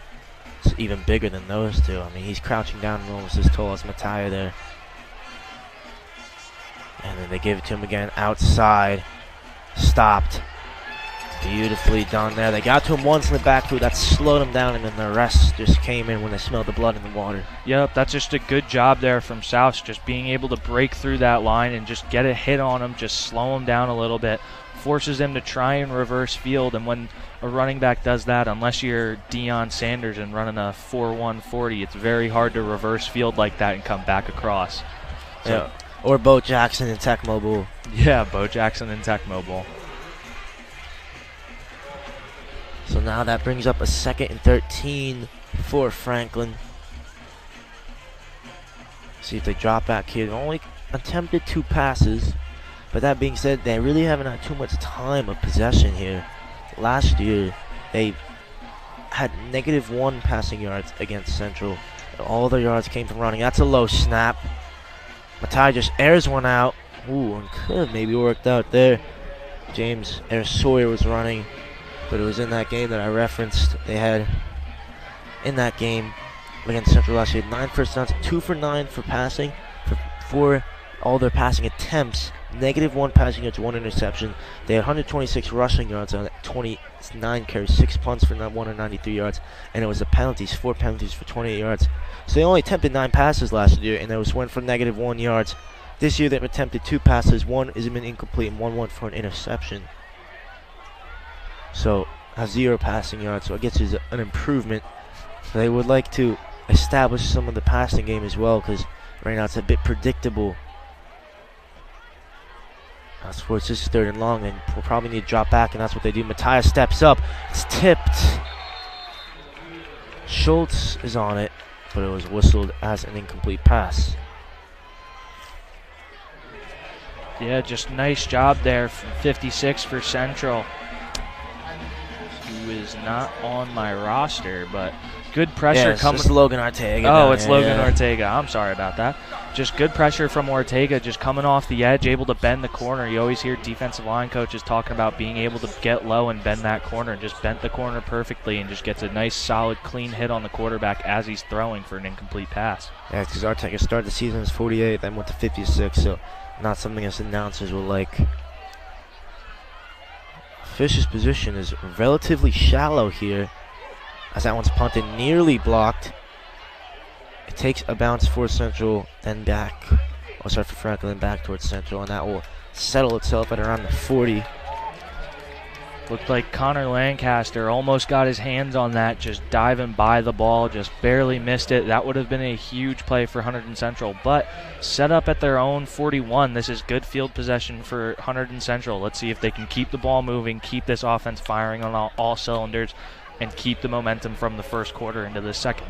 It's even bigger than those two. I mean, he's crouching down and almost as tall as Mattia there. And then they give it to him again outside. Stopped. Beautifully done there. They got to him once in the backfield. That slowed him down, and then the rest just came in when they smelled the blood in the water. Yep, that's just a good job there from South, just being able to break through that line and just get a hit on him, just slow him down a little bit, forces him to try and reverse field. And when a running back does that, unless you're Deion Sanders and running a 4.1 40, it's very hard to reverse field like that and come back across. So, Yeah. Or Bo Jackson and Tecmo Bowl. Yeah, Bo Jackson and Tecmo Bowl. So now that brings up a 2nd and 13 for Franklin. See if they drop back here. They only attempted 2 passes, but that being said, they really haven't had too much time of possession here. Last year, they had -1 passing yards against Central. All their yards came from running. That's a low snap. Matai just airs one out. Ooh, and could have maybe worked out there. James Sawyer was running, but it was in that game that I referenced. They had in that game against Central last year 9 first downs, 2 for 9 for passing, for all their passing attempts, -1 passing yards, 1 interception. They had 126 rushing yards on 29 carries, 6 punts for 193 yards, and it was the penalties, 4 penalties for 28 yards. So they only attempted 9 passes last year, and there was 1 for -1 yards. This year they've attempted 2 passes, 1 has been incomplete, and 1 went for an interception. So have 0 passing yards, so I guess it's an improvement. They would like to establish some of the passing game as well, because right now it's a bit predictable. That's where it's just 3rd and long, and we'll probably need to drop back, and that's what they do. Matthias steps up. It's tipped. Schultz is on it, but it was whistled as an incomplete pass. Yeah, just nice job there from 56 for Central, who is not on my roster, but good pressure coming. It's Logan Ortega. Oh, it's Logan Ortega. I'm sorry about that. Just good pressure from Ortega, just coming off the edge, able to bend the corner. You always hear defensive line coaches talking about being able to get low and bend that corner. Just bent the corner perfectly and just gets a nice, solid, clean hit on the quarterback as he's throwing for an incomplete pass. Yeah, because Ortega started the season as 48, then went to 56, so not something us announcers will like. Fish's position is relatively shallow here, as that one's punted, nearly blocked. It takes a bounce for Central, then back. Oh, sorry, for Franklin, back towards Central, and that will settle itself at around the 40. Looked like Connor Lancaster almost got his hands on that, just diving by the ball, just barely missed it. That would have been a huge play for Hunterdon Central, but set up at their own 41. This is good field possession for Hunterdon Central. Let's see if they can keep the ball moving, keep this offense firing on all cylinders, and keep the momentum from the first quarter into the second.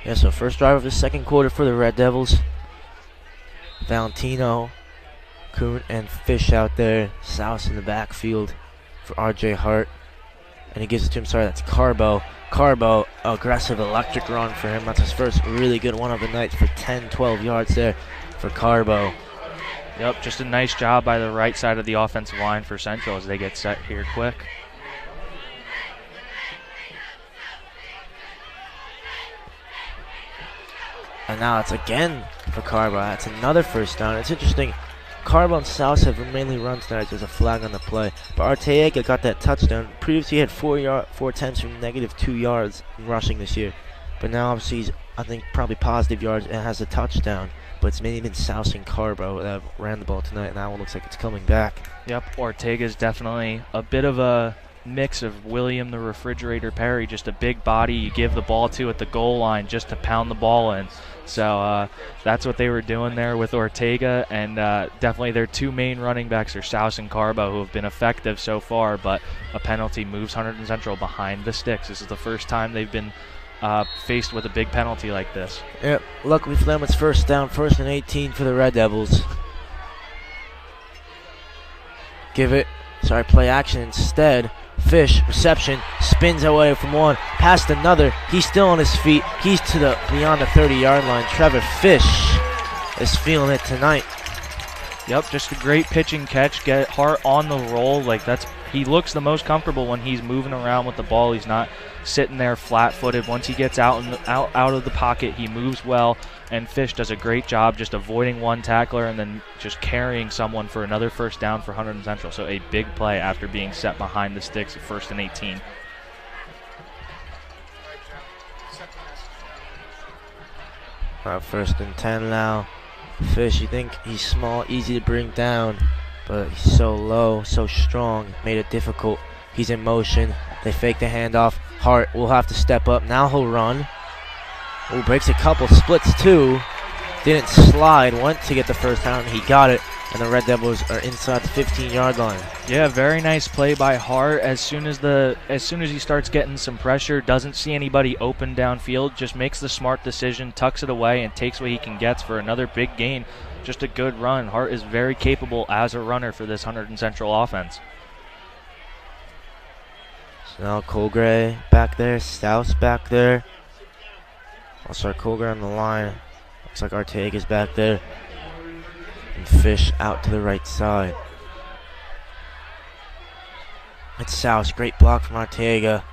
Yeah, so first drive of the second quarter for the Red Devils. Valentino, Kuhn, and Fish out there. Souse in the backfield for RJ Hart. And he gives it to him, sorry, that's Carbo. Carbo, aggressive electric run for him. That's his first really good one of the night for 10, 12 yards there for Carbo. Yep, just a nice job by the right side of the offensive line for Central as they get set here quick. And now it's again for Carbo. That's another first down. It's interesting. Carbo and South have mainly run tonight. There's a flag on the play. But Ortega got that touchdown. Previously he had 4 attempts from -2 yards in rushing this year. But now obviously he's, I think, probably positive yards and has a touchdown. But it's mainly been South and Carbo that ran the ball tonight, and that one looks like it's coming back. Yep, Ortega's definitely a bit of a mix of William the Refrigerator Perry, just a big body you give the ball to at the goal line just to pound the ball in. So that's what they were doing there with Ortega, and definitely their 2 main running backs are Souse and Carbo, who have been effective so far, but a penalty moves Hunterdon Central behind the sticks. This is the first time they've been faced with a big penalty like this. Yep, luckily for them it's first down, 1st and 18 for the Red Devils. Play action instead. Fish, reception, spins away from one, past another. He's still on his feet. He's to beyond the 30-yard line. Trevor Fish is feeling it tonight. Yep, just a great pitching catch. Get Hart on the roll. Like, that's he looks the most comfortable when he's moving around with the ball. He's not sitting there flat-footed. Once he gets out of the pocket, he moves well, and Fish does a great job just avoiding one tackler and then just carrying someone for another first down for Hunterdon Central. So a big play after being set behind the sticks at 1st and 18. First and 10 now. Fish, you think he's small, easy to bring down, but he's so low, so strong, made it difficult. He's in motion. They fake the handoff. Hart will have to step up. Now he'll run. Oh, breaks a couple, splits two. Didn't slide, went to get the first down, and he got it. And the Red Devils are inside the 15-yard line. Yeah, very nice play by Hart. As soon as he starts getting some pressure, doesn't see anybody open downfield, just makes the smart decision, tucks it away, and takes what he can get for another big gain. Just a good run. Hart is very capable as a runner for this Hunterdon Central offense. So now Colgray back there, Stouse back there. I'll start Colgray on the line. Looks like Arteaga's back there. And Fish out to the right side. It's Souse. Great block from Arteaga.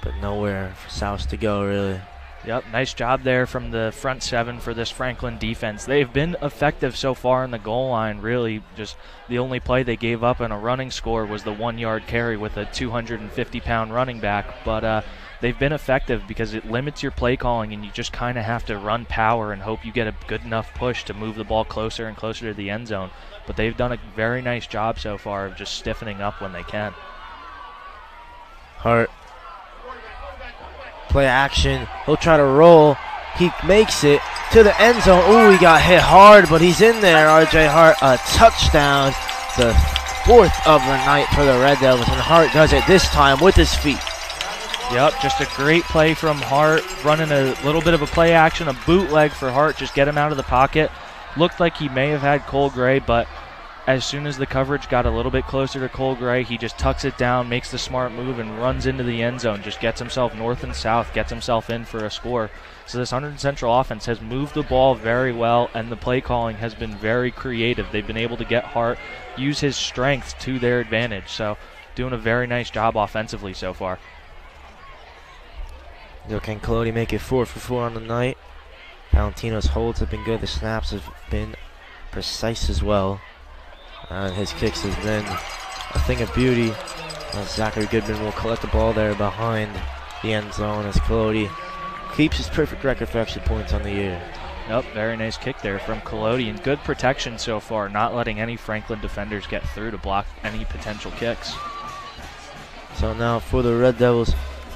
But nowhere for Souse to go, really. Yep, nice job there from the front seven for this Franklin defense. They've been effective so far in the goal line, really. Just the only play they gave up in a running score was the 1-yard carry with a 250-pound running back. But they've been effective because it limits your play calling, and you just kind of have to run power and hope you get a good enough push to move the ball closer and closer to the end zone. But they've done a very nice job so far of just stiffening up when they can. Hart. Play action. He'll try to roll. He makes it to the end zone. Ooh, he got hit hard, but he's in there. R.J. Hart, a touchdown. The 4th of the night for the Red Devils, and Hart does it this time with his feet. Yep, just a great play from Hart, running a little bit of a play action, a bootleg for Hart, just get him out of the pocket. Looked like he may have had Cole Gray, but as soon as the coverage got a little bit closer to Cole Gray, he just tucks it down, makes the smart move, and runs into the end zone. Just gets himself north and south, gets himself in for a score. So this Hunterdon Central offense has moved the ball very well, and the play calling has been very creative. They've been able to get Hart, use his strength to their advantage. So doing a very nice job offensively so far. Can Colody make it 4 for 4 on the night? Valentino's holds have been good. The snaps have been precise as well. And his kicks has been a thing of beauty. Zachary Goodman will collect the ball there behind the end zone as Colody keeps his perfect record for extra points on the year. Yep, very nice kick there from Colody, and good protection so far, not letting any Franklin defenders get through to block any potential kicks. So now for the Red Devils,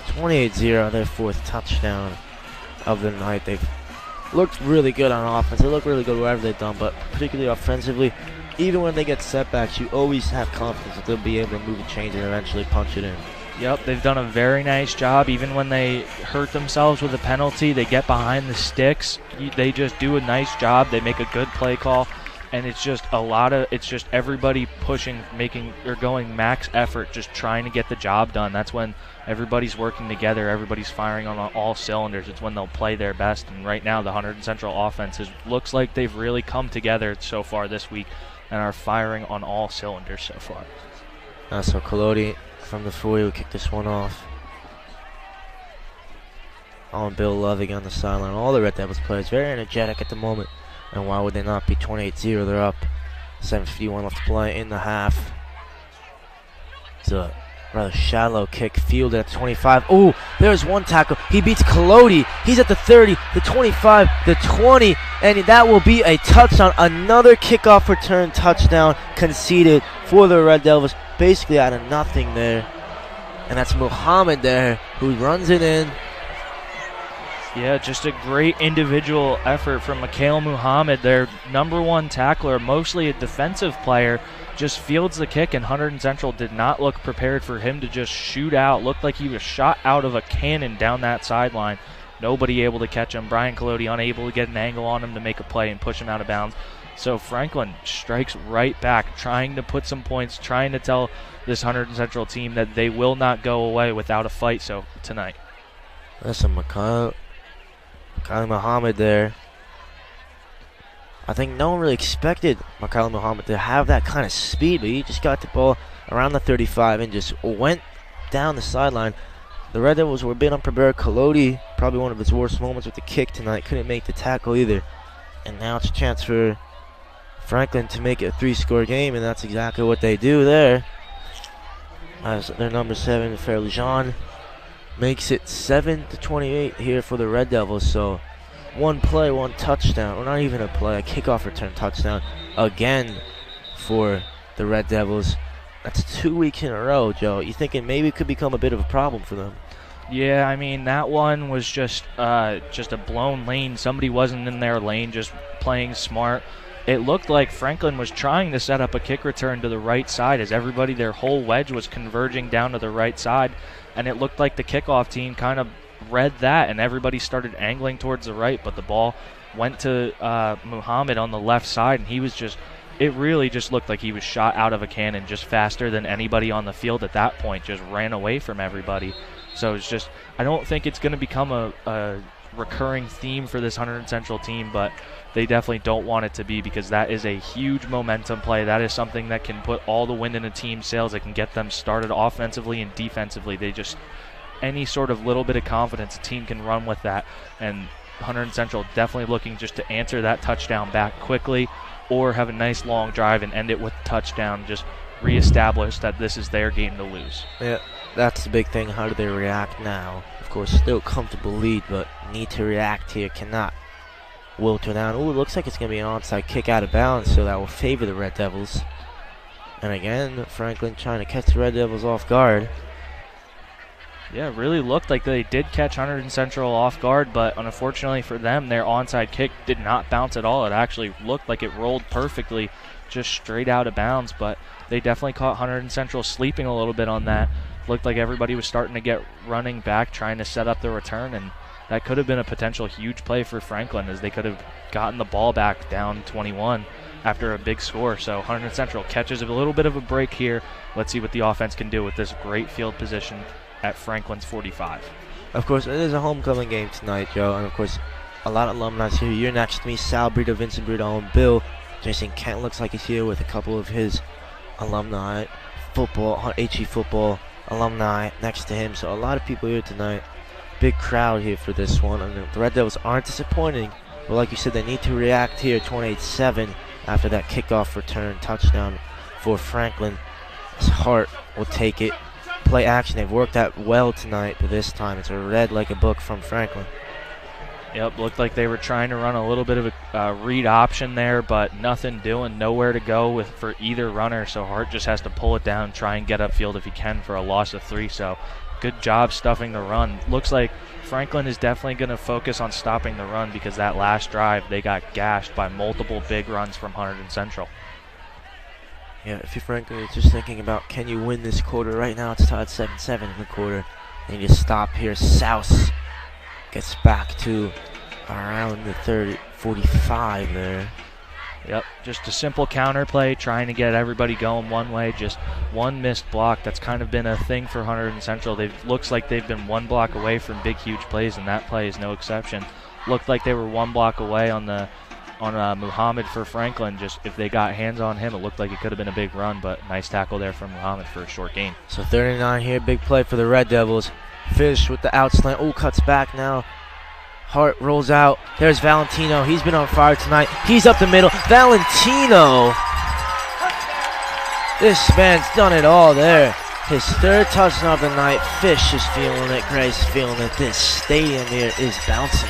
28-0, their 4th touchdown of the night. They've looked really good on offense. They look really good wherever they've done, but particularly offensively, even when they get setbacks, you always have confidence that they'll be able to move and change and eventually punch it in. Yep, they've done a very nice job. Even when they hurt themselves with a penalty, they get behind the sticks. They just do a nice job. They make a good play call, and it's just everybody pushing, going max effort, just trying to get the job done. That's when everybody's working together, everybody's firing on all cylinders. It's when they'll play their best, and right now the Hunterdon Central offense looks like they've really come together so far this week and are firing on all cylinders so far. So Colody from the 40 will kick this one off. Bill Loving on the sideline. All the Red Devils players very energetic at the moment. And why would they not be 28-0? They're up. 7:51 left to play in the half. It's a rather shallow kick, fielded at 25. Oh, there's one tackle. He beats Colody. He's at the 30, the 25, the 20, and that will be a touchdown. Another kickoff return touchdown conceded for the Red Devils, basically out of nothing there. And that's Muhammad there, who runs it in. Yeah, just a great individual effort from Mikhail Muhammad, their #1 tackler, mostly a defensive player, just fields the kick, and Hunterdon Central did not look prepared for him to just shoot out. Looked like he was shot out of a cannon down that sideline. Nobody able to catch him. Brian Colody unable to get an angle on him to make a play and push him out of bounds. So Franklin strikes right back, trying to put some points, trying to tell this Hunterdon Central team that they will not go away without a fight tonight. That's a Mikhail Muhammad there. I think no one really expected Makala Muhammad to have that kind of speed, but he just got the ball around the 35 and just went down the sideline. The Red Devils were a bit unprepared. Kalodi, probably one of his worst moments with the kick tonight, couldn't make the tackle either. And now it's a chance for Franklin to make it a 3-score game, and that's exactly what they do there. As their number 7, Fairley Jean, makes it 7-28 here for the Red Devils. So one play, one touchdown, or not even a play, a kickoff return touchdown again for the Red Devils. That's 2 weeks in a row, Joe. You thinking maybe it could become a bit of a problem for them? Yeah, I mean, that one was just a blown lane. Somebody wasn't in their lane, just playing smart. It looked like Franklin was trying to set up a kick return to the right side as everybody, their whole wedge was converging down to the right side, and it looked like the kickoff team kind of read that, and everybody started angling towards the right, but the ball went to Muhammad on the left side, and he was just, it really just looked like he was shot out of a cannon, just faster than anybody on the field at that point, just ran away from everybody. So it's just, I don't think it's going to become a recurring theme for this Hunterdon Central team, but they definitely don't want it to be, because that is a huge momentum play. That is something that can put all the wind in a team's sails. It can get them started offensively and defensively. They just, any sort of little bit of confidence, a team can run with that. And Hunterdon Central definitely looking just to answer that touchdown back quickly, or have a nice long drive and end it with a touchdown, just reestablish that this is their game to lose. Yeah, that's the big thing. How do they react now? Of course, still comfortable lead, but need to react here. Cannot wilter down. Ooh, it looks like it's going to be an onside kick out of bounds, so that will favor the Red Devils. And again, Franklin trying to catch the Red Devils off guard. Yeah, it really looked like they did catch Hunterdon Central off guard, but unfortunately for them, their onside kick did not bounce at all. It actually looked like it rolled perfectly, just straight out of bounds, but they definitely caught Hunterdon Central sleeping a little bit on that. Looked like everybody was starting to get running back, trying to set up the return, and that could have been a potential huge play for Franklin, as they could have gotten the ball back down 21 after a big score. So Hunterdon Central catches a little bit of a break here. Let's see what the offense can do with this great field position at Franklin's 45. Of course, it is a homecoming game tonight, Joe, and of course, a lot of alumni here. You're next to me, Sal Brito, Vincent Brito, and Bill. Jason Kent looks like he's here with a couple of his alumni, football, HE football alumni next to him. So a lot of people here tonight. Big crowd here for this one. And the Red Devils aren't disappointing, but like you said, they need to react here. 28-7 after that kickoff return touchdown for Franklin. His Hart will take it. Play action. They've worked that well tonight, but this time it's a read like a book from Franklin. Yep, looked like they were trying to run a little bit of a read option there, but nothing doing, nowhere to go for either runner, so Hart just has to pull it down, try and get upfield if he can for a loss of 3. So good job stuffing the run. Looks like Franklin is definitely going to focus on stopping the run, because that last drive they got gashed by multiple big runs from Hunterdon Central. Yeah, if you're Franklin, you're just thinking about, can you win this quarter? Right now it's tied 7-7 in the quarter. And you just stop here. Souse gets back to around the 45 there. Yep, just a simple counter play, trying to get everybody going one way. Just one missed block. That's kind of been a thing for Hunterdon Central. Looks like they've been one block away from big, huge plays, and that play is no exception. Looked like they were one block away on Muhammad for Franklin. Just if they got hands on him, it looked like it could have been a big run, but nice tackle there from Muhammad for a short gain. So 39 here, big play for the Red Devils. Fish with the out slant. Ooh, cuts back now. Hart rolls out. There's Valentino. He's been on fire tonight. He's up the middle. Valentino. This man's done it all there. His third touchdown of the night. Fish is feeling it. Gray's feeling it. This stadium here is bouncing.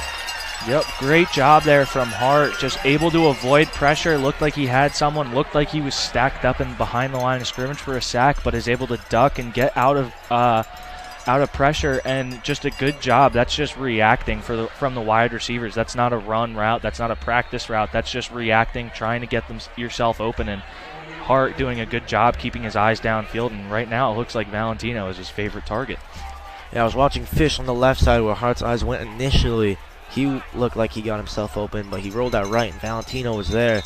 Yep, great job there from Hart. Just able to avoid pressure. Looked like he had someone. Looked like he was stacked up and behind the line of scrimmage for a sack, but is able to duck and get out of pressure, and just a good job. That's just reacting from the wide receivers. That's not a run route. That's not a practice route. That's just reacting, trying to get yourself open, and Hart doing a good job keeping his eyes downfield, and right now it looks like Valentino is his favorite target. Yeah, I was watching Fish on the left side where Hart's eyes went initially. He looked like he got himself open, but he rolled out right, and Valentino was there.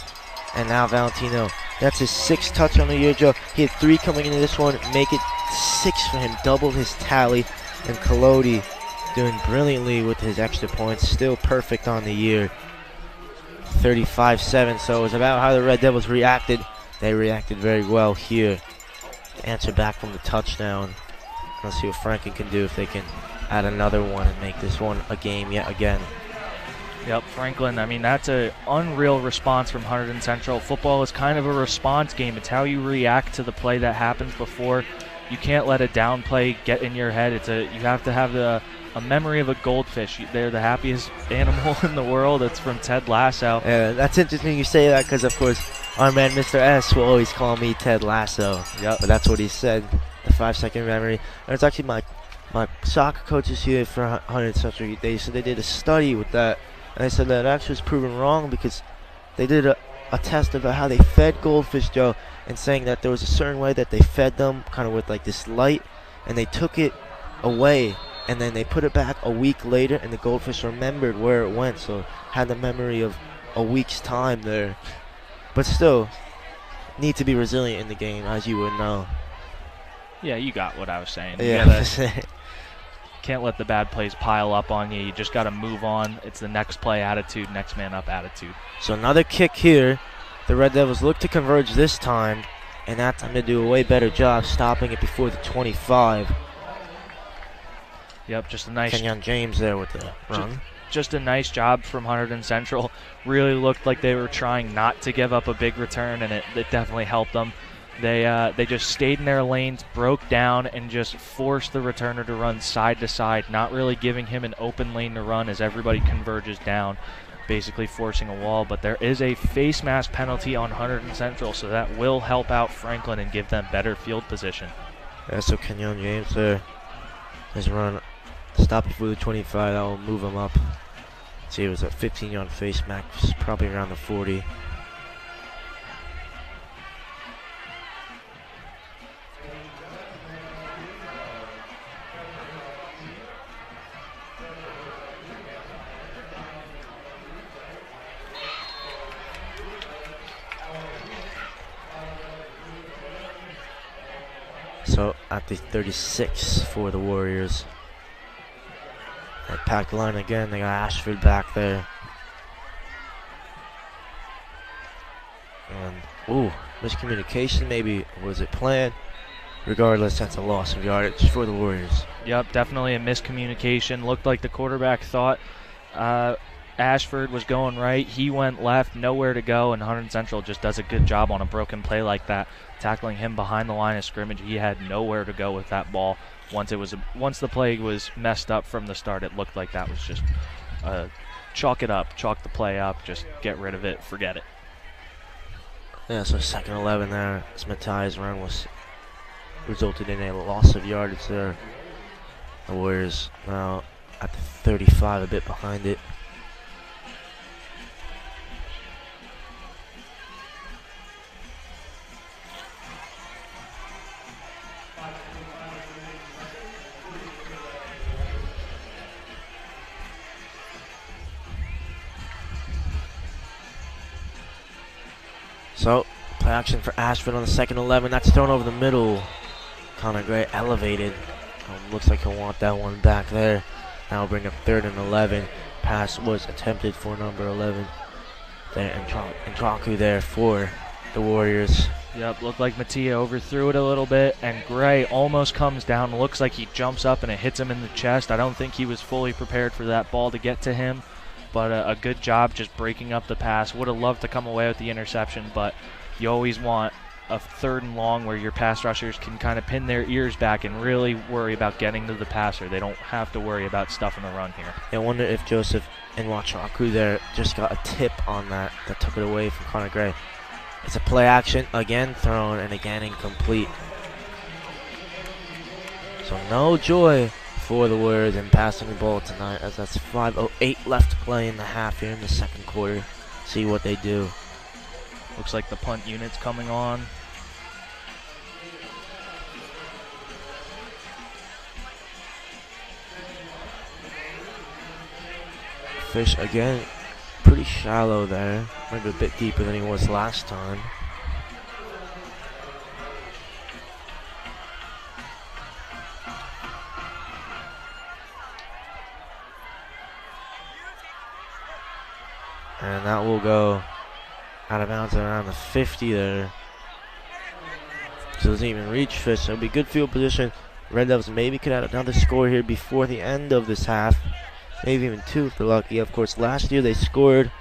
And now Valentino, that's his 6th touch on the year, Joe. He had 3 coming into this one, make it 6 for him, double his tally. And Kalodi doing brilliantly with his extra points, still perfect on the year. 35-7. So it was about how the Red Devils reacted. They reacted very well here. Answer back from the touchdown. Let's see what Franklin can do if they can add another one and make this one a game yet again. Yep, Franklin, I mean, that's an unreal response from Hunterdon Central. Football is kind of a response game. It's how you react to the play that happens before. You can't let a down play get in your head. You have to have a memory of a goldfish. They're the happiest animal in the world. It's from Ted Lasso. Yeah, that's interesting you say that because, of course, our man Mr. S will always call me Ted Lasso. Yep. But that's what he said, the 5-second memory. And it's actually my soccer coaches here for Hunterdon Central. They said they did a study with that. And they said that actually was proven wrong because they did a test about how they fed goldfish, Joe, and saying that there was a certain way that they fed them, kind of with like this light, and they took it away, and then they put it back a week later, and the goldfish remembered where it went, so had the memory of a week's time there. But still, need to be resilient in the game, as you would know. Yeah, you got what I was saying. Yeah. Can't let the bad plays pile up on you. You just got to move on. It's the next play attitude, next man up attitude. So another kick here. The Red Devils look to converge this time, and that time they do a way better job stopping it before the 25. Yep, just a nice... Kenyon James there with the run. Just a nice job from Hunterdon Central. Really looked like they were trying not to give up a big return, and it definitely helped them. They just stayed in their lanes, broke down, and just forced the returner to run side to side, not really giving him an open lane to run as everybody converges down, basically forcing a wall. But there is a face mask penalty on Hunterdon Central, so that will help out Franklin and give them better field position. Yeah, so Kenyon James there, his run, stop before the 25, that will move him up. See, it was a 15-yard face mask, probably around the 40. So at the 36 for the Warriors. They packed line again. They got Ashford back there. And, ooh, miscommunication maybe. Was it planned? Regardless, that's a loss of yardage for the Warriors. Yep, definitely a miscommunication. Looked like the quarterback thought Ashford was going right. He went left, nowhere to go, and Hunterdon Central just does a good job on a broken play like that, tackling him behind the line of scrimmage. He had nowhere to go with that ball. Once the play was messed up from the start, it looked like that was just chalk it up, chalk the play up, just get rid of it, forget it. Yeah, so 2nd and 11 there. Matai's run resulted in a loss of yardage there. The Warriors now at the 35, a bit behind it. So, play action for Ashford on the 2nd 11. That's thrown over the middle. Connor Gray elevated. Looks like he'll want that one back there. Now we'll bring up 3rd and 11. Pass was attempted for number 11. There, and Ntraku there for the Warriors. Yep, looked like Mattia overthrew it a little bit, and Gray almost comes down. Looks like he jumps up and it hits him in the chest. I don't think he was fully prepared for that ball to get to him. But a good job just breaking up the pass. Would have loved to come away with the interception, but you always want a 3rd and long where your pass rushers can kind of pin their ears back and really worry about getting to the passer. They don't have to worry about stuffing the run here. I wonder if Joseph and Ntraku there just got a tip on that took it away from Connor Gray. It's a play action, again thrown and again incomplete. So no joy for the Warriors in passing the ball tonight, as that's 5:08 left to play in the half here in the 2nd quarter. See what they do. Looks like the punt unit's coming on. Fish again, pretty shallow there. Maybe a bit deeper than he was last time. And that will go out of bounds around the 50 there. So doesn't even reach Fish. So it'll be good field position. Red Devils maybe could add another score here before the end of this half. Maybe even two if they're lucky. Of course, last year they scored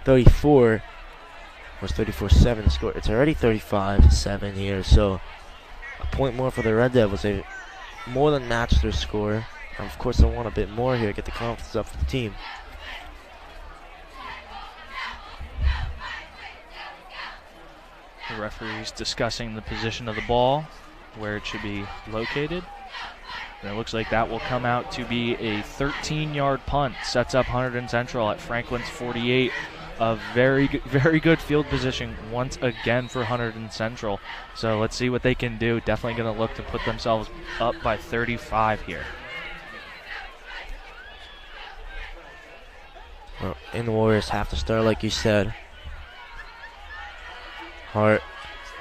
34. It was 34-7 score. It's already 35-7 here. So a point more for the Red Devils. They more than matched their score. And of course, they want a bit more here. Get the confidence up for the team. The referee's discussing the position of the ball, where it should be located. And it looks like that will come out to be a 13-yard punt. Sets up Hunterdon Central at Franklin's 48. A very good field position once again for Hunterdon Central. So let's see what they can do. Definitely going to look to put themselves up by 35 here. Well, and the Warriors have to start like you said. Hart,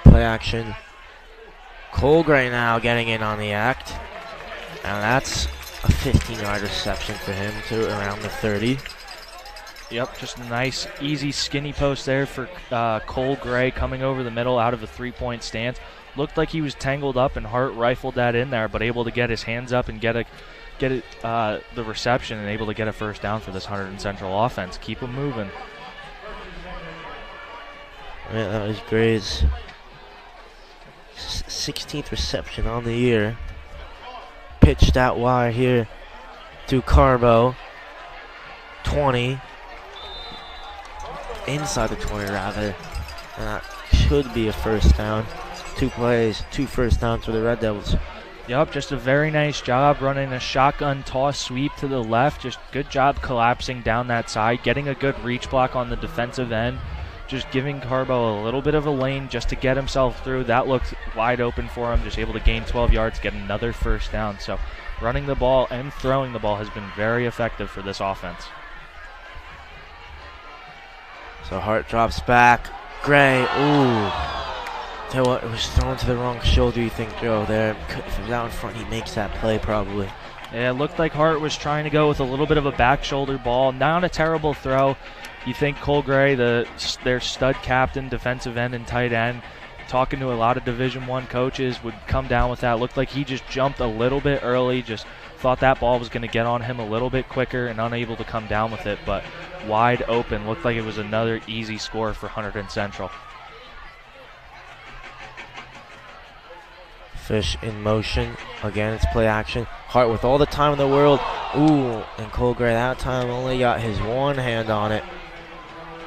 play action. Colgray now getting in on the act. And that's a 15-yard reception for him to around the 30. Yep, just a nice, easy, skinny post there for Cole Gray coming over the middle out of a three-point stance. Looked like he was tangled up, and Hart rifled that in there, but able to get his hands up and get the reception and able to get a first down for this Hunterdon Central offense. Keep them moving. Yeah, that was Gray's 16th reception on the year. Pitched out wide here to Carbo. 20. Inside the 20 rather. And that should be a first down. 2 plays, 2 first downs for the Red Devils. Yep, just a very nice job running a shotgun toss sweep to the left. Just good job collapsing down that side, getting a good reach block on the defensive end. Just giving Carbo a little bit of a lane just to get himself through. That looked wide open for him, just able to gain 12 yards, get another first down. So running the ball and throwing the ball has been very effective for this offense. So Hart drops back. Gray, ooh. Tell you what, it was thrown to the wrong shoulder, you think, Joe, there. If it was out in front, he makes that play probably. Yeah, it looked like Hart was trying to go with a little bit of a back shoulder ball. Not a terrible throw. You think Cole Gray, their stud captain, defensive end, and tight end, talking to a lot of Division I coaches, would come down with that. Looked like he just jumped a little bit early, just thought that ball was going to get on him a little bit quicker and unable to come down with it, but wide open. Looked like it was another easy score for Hunterdon Central. Fish in motion. Again, it's play action. Hart with all the time in the world. Ooh, and Cole Gray that time only got his one hand on it.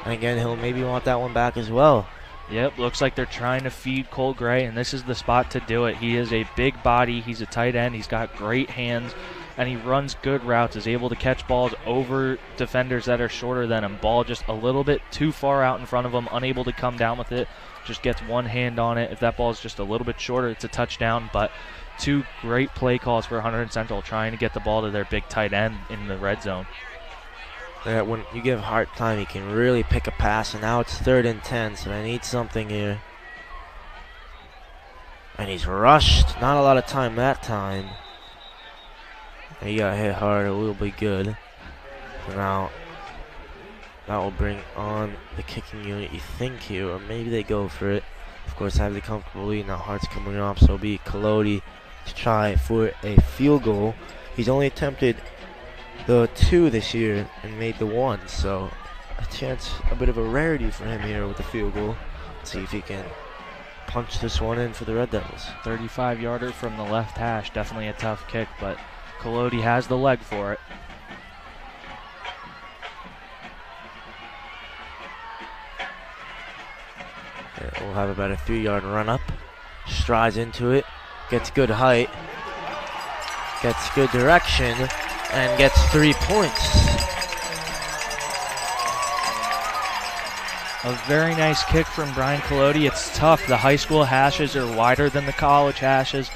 And again, he'll maybe want that one back as well. Yep, looks like they're trying to feed Cole Gray, and this is the spot to do it. He is a big body. He's a tight end. He's got great hands, and he runs good routes, is able to catch balls over defenders that are shorter than him. Ball just a little bit too far out in front of him, unable to come down with it. Just gets one hand on it. If that ball is just a little bit shorter, it's a touchdown. But 2 great play calls for Hunterdon Central, trying to get the ball to their big tight end in the red zone. Yeah, when you give Hart time, he can really pick a pass, and now it's 3rd and 10, so they need something here. And he's rushed. Not a lot of time that time. He got hit hard. It will be good. So now that will bring on the kicking unit, you think, here, or maybe they go for it. Of course, have the comfortable lead. Now Hart's coming off, so it'll be Colodi to try for a field goal. He's only attempted the 2 this year and made the 1, so a bit of a rarity for him here with the field goal. Let's see if he can punch this one in for the Red Devils. 35-yarder from the left hash, definitely a tough kick, but Colodi has the leg for it. We'll have about a 3-yard run up. Strides into it, gets good height, gets good direction, and gets 3 points. A very nice kick from Brian Colodi. It's tough. The high school hashes are wider than the college hashes,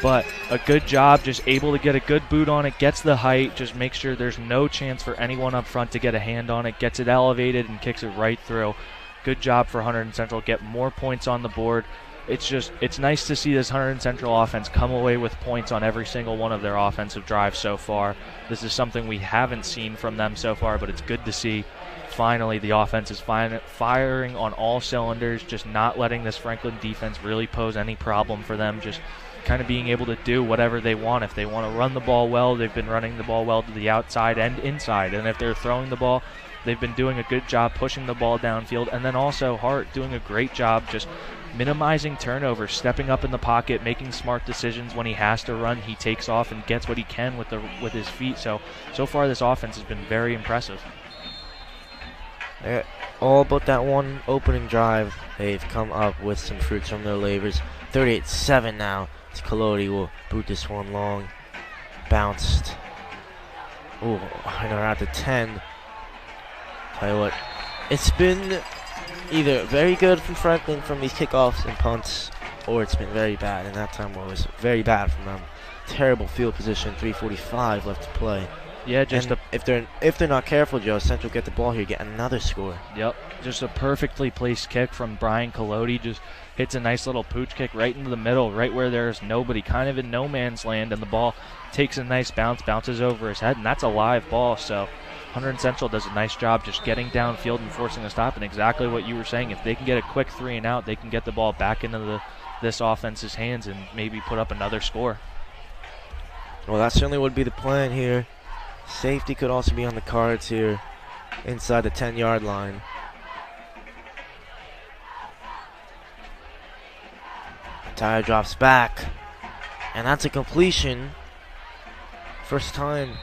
but a good job, just able to get a good boot on it, gets the height, just makes sure there's no chance for anyone up front to get a hand on it, gets it elevated and kicks it right through. Good job for Hunterdon Central. Get more points on the board. it's nice to see this Hunterdon Central offense come away with points on every single one of their offensive drives so far. This is something we haven't seen from them so far, but it's good to see. Finally, the offense is firing on all cylinders, just not letting this Franklin defense really pose any problem for them, just kind of being able to do whatever they want. If they want to run the ball well, they've been running the ball well to the outside and inside. And if they're throwing the ball, they've been doing a good job pushing the ball downfield. And then also Hart doing a great job just minimizing turnovers, stepping up in the pocket, making smart decisions. When he has to run, he takes off and gets what he can with his feet. So far this offense has been very impressive. All but that one opening drive, they've come up with some fruits from their labors. 38-7 now. Colodi will boot this one long. Bounced. Oh, and they're at the 10. Tell you what, it's been either very good from Franklin from these kickoffs and punts, or it's been very bad, and that time it was very bad from them. Terrible field position, 3:45 left to play. Yeah, just if they're not careful, Joe, Central get the ball here, get another score. Yep, just a perfectly placed kick from Brian Colodi. Just hits a nice little pooch kick right into the middle, right where there's nobody, kind of in no man's land, and the ball takes a nice bounce, bounces over his head, and that's a live ball. So Hunterdon Central does a nice job just getting downfield and forcing a stop, and exactly what you were saying. If they can get a quick 3 and out, they can get the ball back into this offense's hands and maybe put up another score. Well, that certainly would be the plan here. Safety could also be on the cards here inside the 10-yard line. Tire drops back, and that's a completion. First time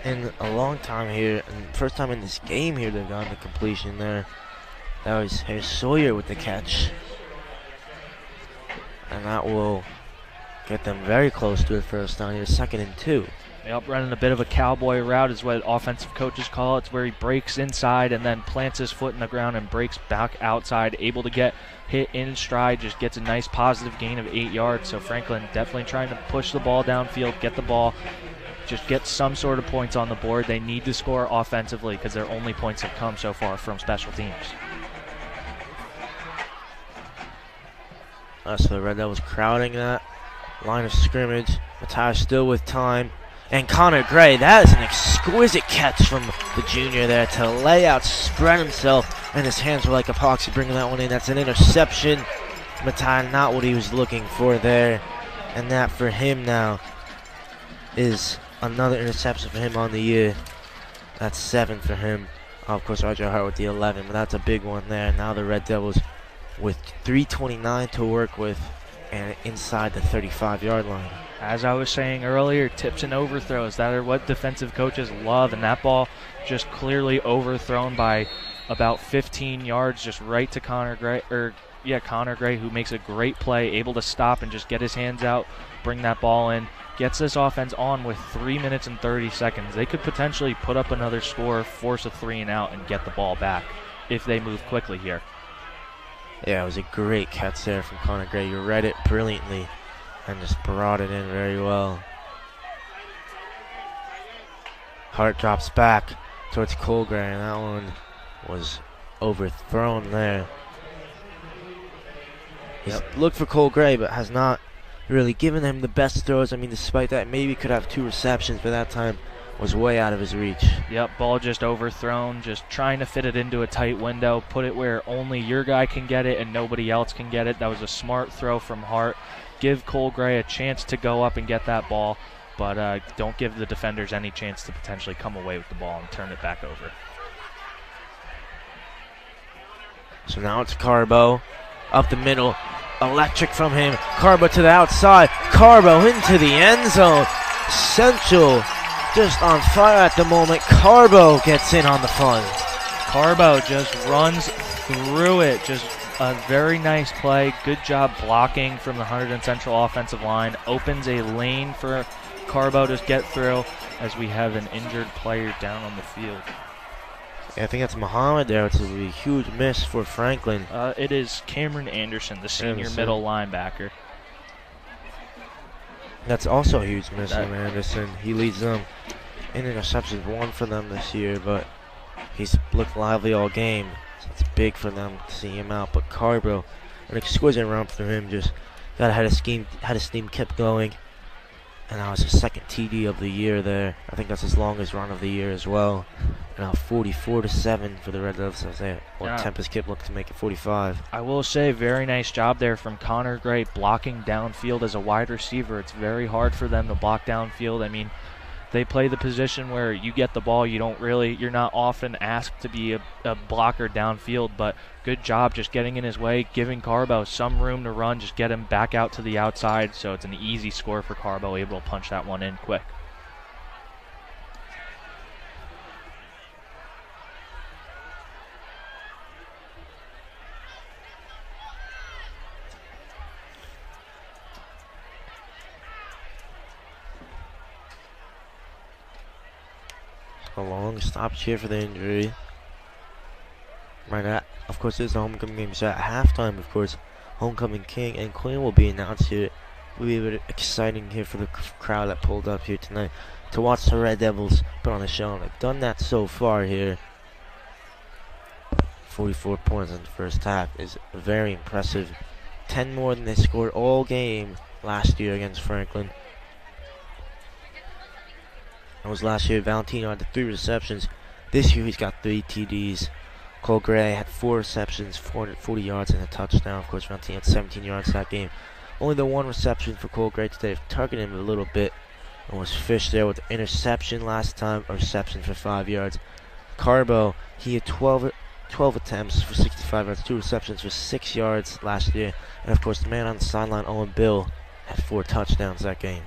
in a long time here, and first time in this game here they've gotten a completion there. That was Sawyer with the catch, and that will get them very close to a first down here, 2nd and 2. Yep, running a bit of a cowboy route is what offensive coaches call it. It's where he breaks inside and then plants his foot in the ground and breaks back outside, able to get hit in stride, just gets a nice positive gain of 8 yards. So Franklin definitely trying to push the ball downfield, get the ball, just get some sort of points on the board. They need to score offensively because their only points have come so far from special teams. So the Red Devils crowding that line of scrimmage. Matthias still with time. And Connor Gray, that is an exquisite catch from the junior there to lay out, spread himself, and his hands were like epoxy bringing that one in. That's an interception. Matthias, not what he was looking for there. And that for him now is another interception for him on the year. That's 7 for him. Of course, RJ Hart with the 11, but that's a big one there. Now the Red Devils with 3:29 to work with and inside the 35-yard line. As I was saying earlier, tips and overthrows, that are what defensive coaches love, and that ball just clearly overthrown by about 15 yards just right to Connor Gray, who makes a great play, able to stop and just get his hands out, bring that ball in, gets this offense on with 3 minutes and 30 seconds. They could potentially put up another score, force a 3 and out, and get the ball back if they move quickly here. Yeah, it was a great catch there from Connor Gray. You read it brilliantly and just brought it in very well. Hart drops back towards Cole Gray, and that one was overthrown there. He's looked for Cole Gray, but has not really given him the best throws. I mean, despite that, maybe could have 2 receptions, but that time was way out of his reach. Yep, ball just overthrown, just trying to fit it into a tight window, put it where only your guy can get it and nobody else can get it. That was a smart throw from Hart. Give Cole Gray a chance to go up and get that ball, but don't give the defenders any chance to potentially come away with the ball and turn it back over. So now it's Carbo up the middle. Electric from him. Carbo to the outside. Carbo into the end zone. Central just on fire at the moment. Carbo gets in on the fun. Carbo just runs through it. Just a very nice play. Good job blocking from the Hunterdon Central offensive line. Opens a lane for Carbo to get through as we have an injured player down on the field. Yeah, I think that's Muhammad there. It's a huge miss for Franklin. It is Cameron Anderson, the senior middle linebacker. That's also a huge miss from Anderson. He leads them in interceptions, 1 for them this year, but he's looked lively all game. So it's big for them to see him out. But Carbo an exquisite run from him. Just got ahead of steam, kept going. And that was his second TD of the year there. I think that's his longest run of the year as well. Now 44-7 for the Red Devils. Tempest Kip looking to make it 45. I will say, very nice job there from Connor Gray blocking downfield as a wide receiver. It's very hard for them to block downfield. I mean, they play the position where you get the ball, you're not often asked to be a blocker downfield, but good job just getting in his way, giving Carbo some room to run, just get him back out to the outside, so it's an easy score for Carbo, able to punch that one in quick. A long stoppage here for the injury. Of course, this is the homecoming game, so at halftime, of course, homecoming king and queen will be announced here. It will be a bit exciting here for the crowd that pulled up here tonight to watch the Red Devils put on a show, and they've done that so far here. 44 points in the first half is very impressive. 10 more than they scored all game last year against Franklin. That was last year. Valentino had the 3 receptions. This year he's got 3 TDs. Cole Gray had 4 receptions, 440 yards and a touchdown. Of course, Valentino had 17 yards that game. Only the 1 reception for Cole Gray today. Targeted him a little bit and was fished there with the interception last time. A reception for 5 yards. Carbo, he had 12 attempts for 65 yards, 2 receptions for 6 yards last year. And of course, the man on the sideline, Owen Bill, had 4 touchdowns that game.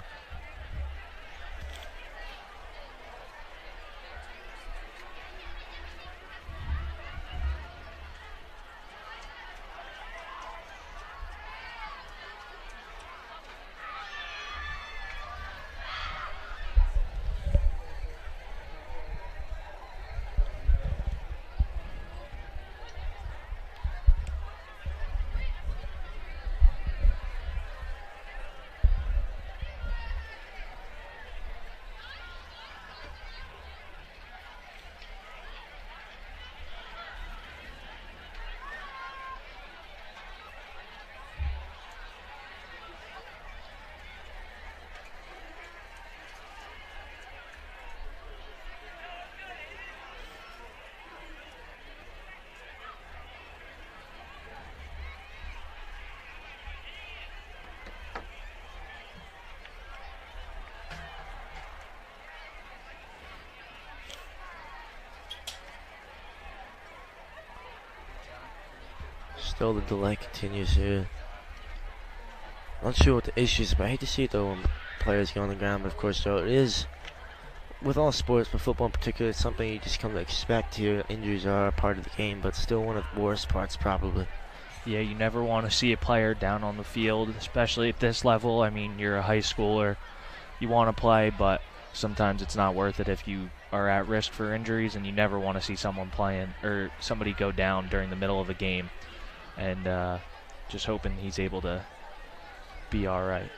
Still the delay continues here. Not sure what the issue is, but I hate to see it though when players get on the ground. But of course, though, it is, with all sports, but football in particular, it's something you just come to expect here. Injuries are a part of the game, but still one of the worst parts probably. Yeah, you never want to see a player down on the field, especially at this level. I mean, you're a high schooler, you want to play, but sometimes it's not worth it if you are at risk for injuries, and you never want to see someone playing or somebody go down during the middle of a game. And just hoping he's able to be all right.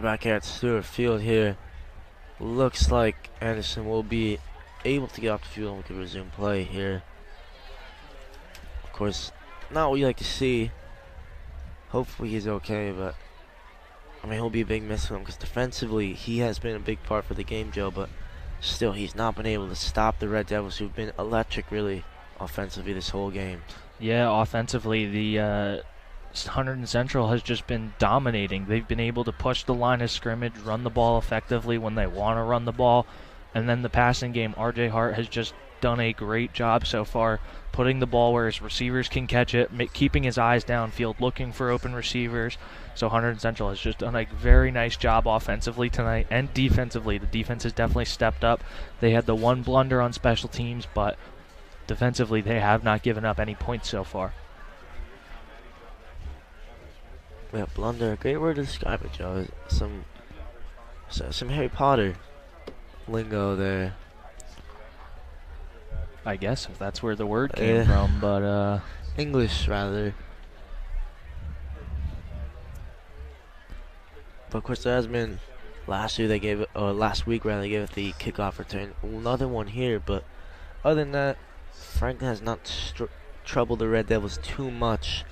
back here at Stewart Field here. Looks like Anderson will be able to get off the field and we can resume play here. Of course, not what you like to see. Hopefully he's okay, but I mean, he'll be a big miss for him because defensively he has been a big part for the game, Joe, but still he's not been able to stop the Red Devils, who've been electric really offensively this whole game. Yeah, offensively, the Hunterdon Central has just been dominating. They've been able to push the line of scrimmage, run the ball effectively when they want to run the ball, and then the passing game, RJ Hart has just done a great job so far, putting the ball where his receivers can catch it, keeping his eyes downfield, looking for open receivers. So Hunterdon Central has just done a very nice job offensively tonight and defensively. The defense has definitely stepped up. They had the one blunder on special teams, but defensively they have not given up any points so far. Yeah, blunder, great word to describe it, Joe. Some Harry Potter lingo there. I guess, if that's where the word came from, but English rather. But of course there has been last week they gave it the kickoff return. Another one here, but other than that, Franklin has not troubled the Red Devils too much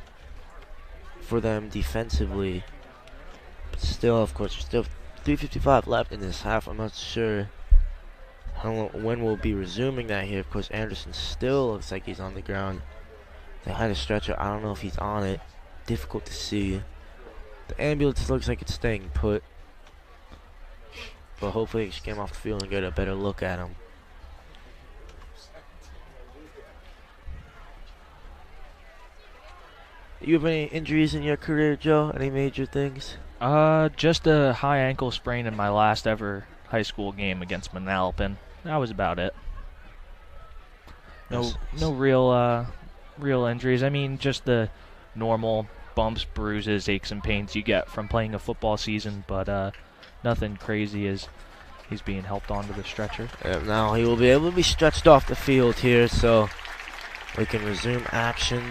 for them defensively. But still, of course, there's still 3:55 left in this half. I'm not sure when we'll be resuming that here. Of course, Anderson still looks like he's on the ground. They had a stretcher. I don't know if he's on it. Difficult to see. The ambulance looks like it's staying put. But hopefully he can get him off the field and get a better look at him. You have any injuries in your career, Joe? Any major things? Just a high ankle sprain in my last ever high school game against Manalapan. That was about it. No real injuries. I mean, just the normal bumps, bruises, aches, and pains you get from playing a football season, but nothing crazy as he's being helped onto the stretcher. Now he will be able to be stretched off the field here, so we can resume action.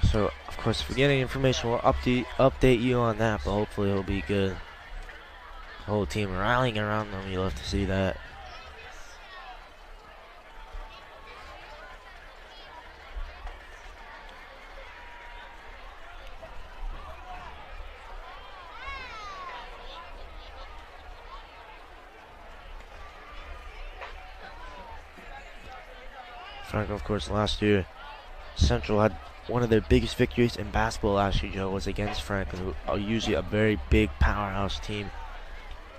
So, of course, if we get any information, we'll update you on that, but hopefully it'll be good. The whole team rallying around them, you'll have to see that. Frank, of course, last year, Central had one of their biggest victories in basketball last year, Joe, was against Franklin, who are usually a very big powerhouse team.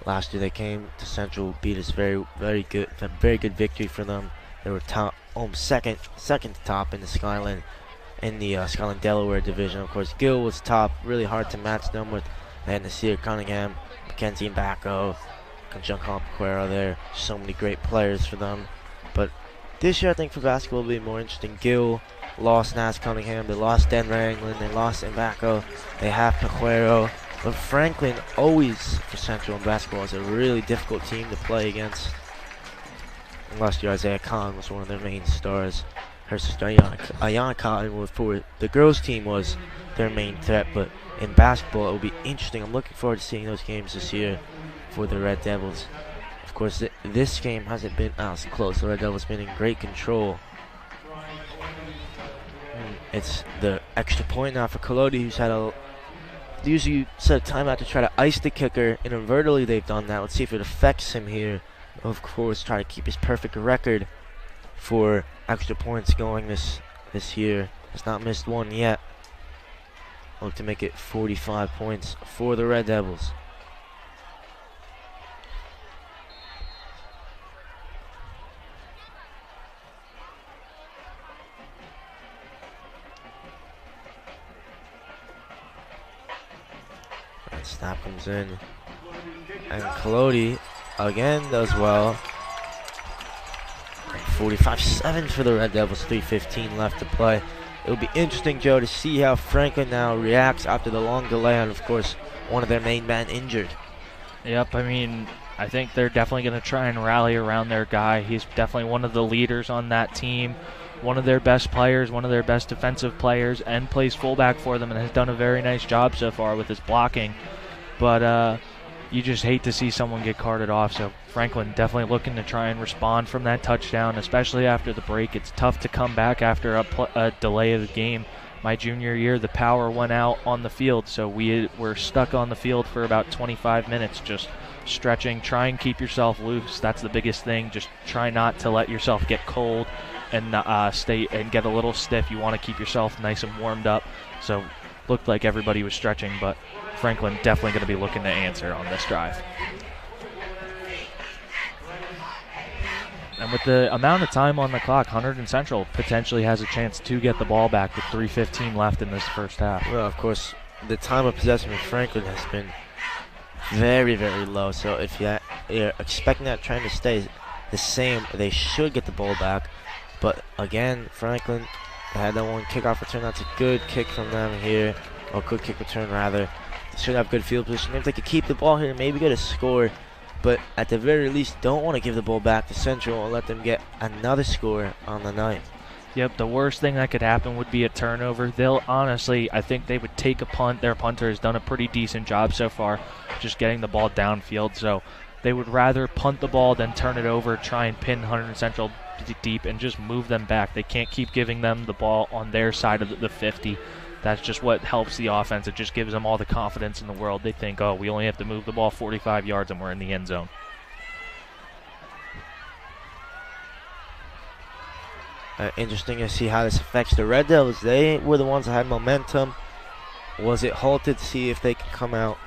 Last year they came to Central, beat us very good victory for them. They were second to top in the Skyline Delaware division. Of course, Gill was top, really hard to match them with. They had Nasir Cunningham, Mackenzie Mbacco, Conjunction Paquero there. So many great players for them. But this year I think for basketball will be more interesting. Gill lost Nas Cunningham, they lost Den Wrangling, they lost Mbacco, they have Paquero. But Franklin always, for Central in basketball, is a really difficult team to play against. And last year Isaiah Khan was one of their main stars. Her sister Ayana Khan for the girls team was their main threat, but in basketball it will be interesting. I'm looking forward to seeing those games this year for the Red Devils. Of course, this game hasn't been as close. The Red Devils been in great control. It's the extra point now for Collodi, who's had usually set a timeout to try to ice the kicker. Inadvertently, they've done that. Let's see if it affects him here. Of course, try to keep his perfect record for extra points going this year. Has not missed one yet. Look to make it 45 points for the Red Devils. Snap comes in, and Collodi again does well. 45-7 for the Red Devils, 3:15 left to play. It'll be interesting, Joe, to see how Franklin now reacts after the long delay, and of course, one of their main men injured. Yep, I mean, I think they're definitely going to try and rally around their guy. He's definitely one of the leaders on that team, one of their best players, one of their best defensive players, and plays fullback for them and has done a very nice job so far with his blocking. But you just hate to see someone get carted off, so Franklin definitely looking to try and respond from that touchdown, especially after the break. It's tough to come back after a delay of the game. My junior year, the power went out on the field, so we were stuck on the field for about 25 minutes just stretching. Try and keep yourself loose. That's the biggest thing. Just try not to let yourself get cold and stay and get a little stiff. You want to keep yourself nice and warmed up. So looked like everybody was stretching, but Franklin definitely going to be looking to answer on this drive. And with the amount of time on the clock, Hunterdon Central potentially has a chance to get the ball back with 3:15 left in this first half. Well, of course, the time of possession with Franklin has been very, very low. So if you're expecting that trend to stay the same, they should get the ball back. But again, Franklin had that one kickoff return. That's a good kick from them here, or good kick return rather. They should have good field position. If they could keep the ball here, maybe get a score. But at the very least, don't want to give the ball back to Central and let them get another score on the night. Yep, the worst thing that could happen would be a turnover. They'll honestly, I think they would take a punt. Their punter has done a pretty decent job so far just getting the ball downfield. So they would rather punt the ball than turn it over, try and pin Hunterdon Central deep and just move them back. They can't keep giving them the ball on their side of the 50. That's just what helps the offense. It just gives them all the confidence in the world. They think, oh, we only have to move the ball 45 yards and we're in the end zone. Interesting to see how this affects the Red Devils. They were the ones that had momentum. Was it halted to see if they can come out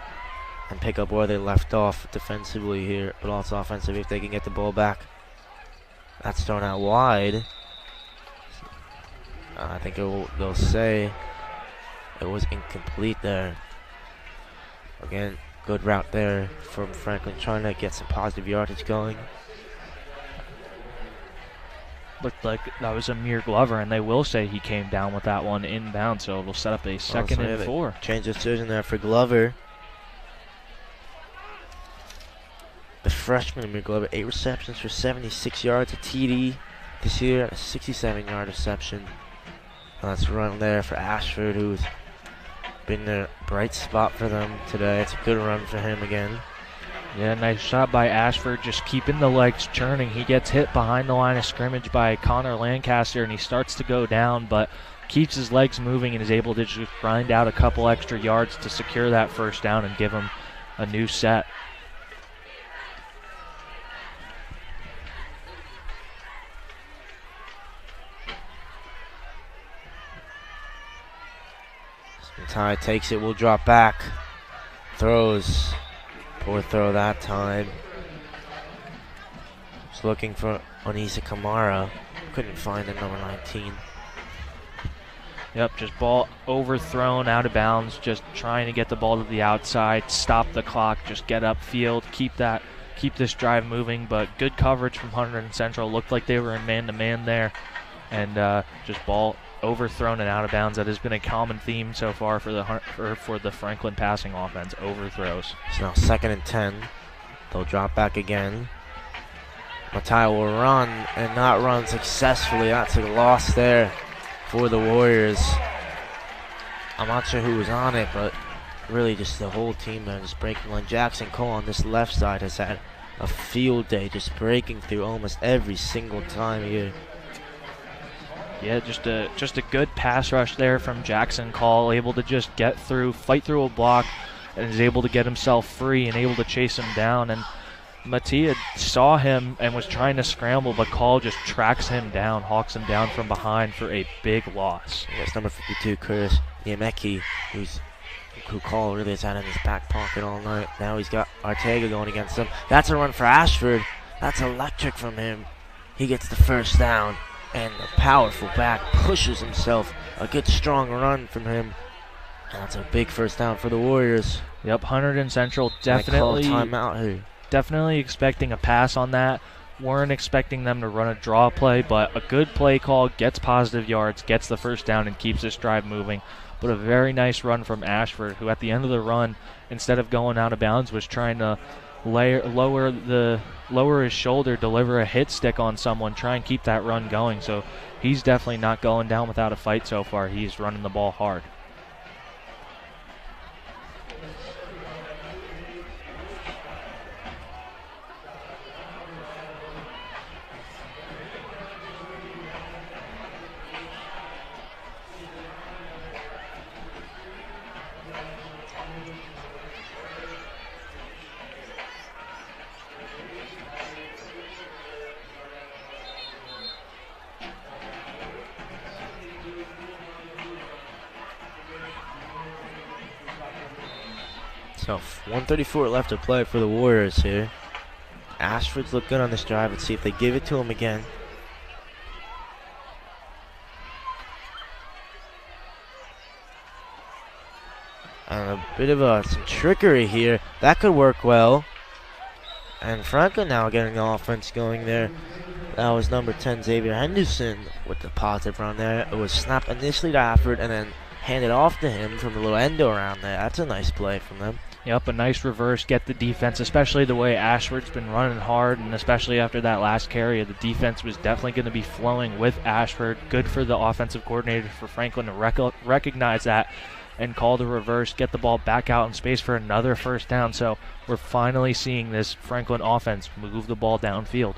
and pick up where they left off defensively here, but also offensively if they can get the ball back? That's thrown out wide. I think they'll say it was incomplete there. Again, good route there from Franklin, trying to get some positive yardage going. Looked like that was Amir Glover, and they will say he came down with that one inbound, so it'll set up a second and 4. Change of decision there for Glover. The freshman Amir Glover, 8 receptions for 76 yards, a TD this year, a 67-yard reception. That's a run there for Ashford, who's been a bright spot for them today. It's a good run for him again. Yeah, nice shot by Ashford, just keeping the legs churning. He gets hit behind the line of scrimmage by Connor Lancaster, and he starts to go down, but keeps his legs moving and is able to just grind out a couple extra yards to secure that first down and give him a new set. Ty takes it, will drop back, throws, poor throw that time. Just looking for Onisa Kamara, couldn't find the number 19. Yep, just ball overthrown, out of bounds, just trying to get the ball to the outside, stop the clock, just get upfield, keep this drive moving, but good coverage from Hunterdon Central. Looked like they were in man-to-man there, and just ball overthrown and out of bounds. That has been a common theme so far for the Franklin passing offense, overthrows. So now 2nd and 10. They'll drop back again. Matai will run and not run successfully. That's a loss there for the Warriors. I'm not sure who was on it, but really just the whole team there just breaking line. Jackson Cole on this left side has had a field day, just breaking through almost every single time here. Yeah, just a good pass rush there from Jackson Call, able to just get through, fight through a block, and is able to get himself free and able to chase him down. And Mattia saw him and was trying to scramble, but Call just tracks him down, hawks him down from behind for a big loss. That's number 52, Curtis Niemeki, who Call really has had in his back pocket all night. Now he's got Ortega going against him. That's a run for Ashford. That's electric from him. He gets the first down. And the powerful back pushes himself. A good strong run from him. And that's a big first down for the Warriors. Yep, Hunterdon Central definitely timeout here. Definitely expecting a pass on that. Weren't expecting them to run a draw play, but a good play call, gets positive yards, gets the first down, and keeps this drive moving. But a very nice run from Ashford, who at the end of the run, instead of going out of bounds, was trying to lower his shoulder, deliver a hit stick on someone, try and keep that run going. So he's definitely not going down without a fight so far. He's running the ball hard. So 134 left to play for the Warriors here. Ashford's look good on this drive. Let's see if they give it to him again. And a bit of some trickery here. That could work well. And Franklin now getting the offense going there. That was number 10, Xavier Henderson, with the positive run there. It was snapped initially to Ashford and then handed off to him from a little endo around there. That's a nice play from them. Yep, a nice reverse, get the defense, especially the way Ashford's been running hard, and especially after that last carry, the defense was definitely going to be flowing with Ashford. Good for the offensive coordinator for Franklin to recognize that and call the reverse, get the ball back out in space for another first down. So we're finally seeing this Franklin offense move the ball downfield.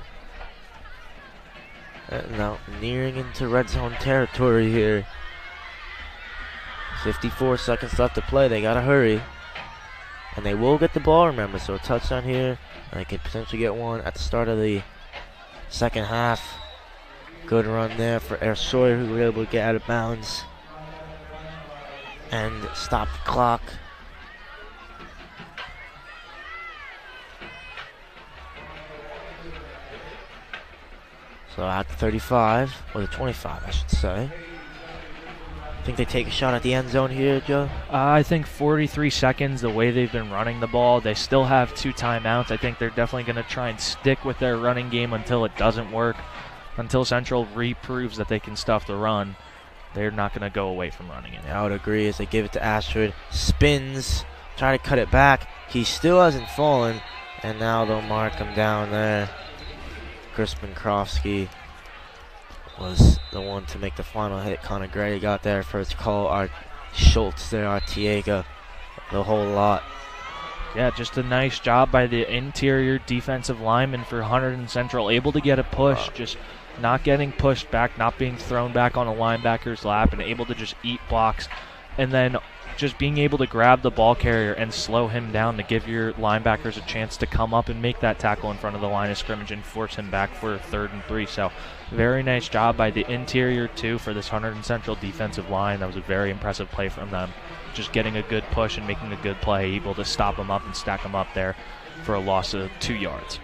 Now nearing into red zone territory here. 54 seconds left to play. They got to hurry. And they will get the ball, remember, so a touchdown here. And they could potentially get one at the start of the second half. Good run there for Air Sawyer, who was able to get out of bounds and stop the clock. So at the 35, or the 25, I should say. Think they take a shot at the end zone here, Joe? I think 43 seconds, the way they've been running the ball. They still have 2 timeouts. I think they're definitely going to try and stick with their running game until it doesn't work. Until Central reproves that they can stuff the run, they're not going to go away from running it. Yeah, I would agree as they give it to Ashford. Spins, try to cut it back. He still hasn't fallen, and now they'll mark him down there. Chris Binkrovsky was the one to make the final hit. Connor Gray got there first call. Schultz there, Artiega, the whole lot. Yeah, just a nice job by the interior defensive lineman for Hunterdon Central. Able to get a push, just not getting pushed back, not being thrown back on a linebacker's lap, and able to just eat blocks. And then just being able to grab the ball carrier and slow him down to give your linebackers a chance to come up and make that tackle in front of the line of scrimmage and force him back for 3rd and 3. So very nice job by the interior, too, for this Hunterdon Central defensive line. That was a very impressive play from them. Just getting a good push and making a good play, able to stop him up and stack him up there for a loss of 2 yards.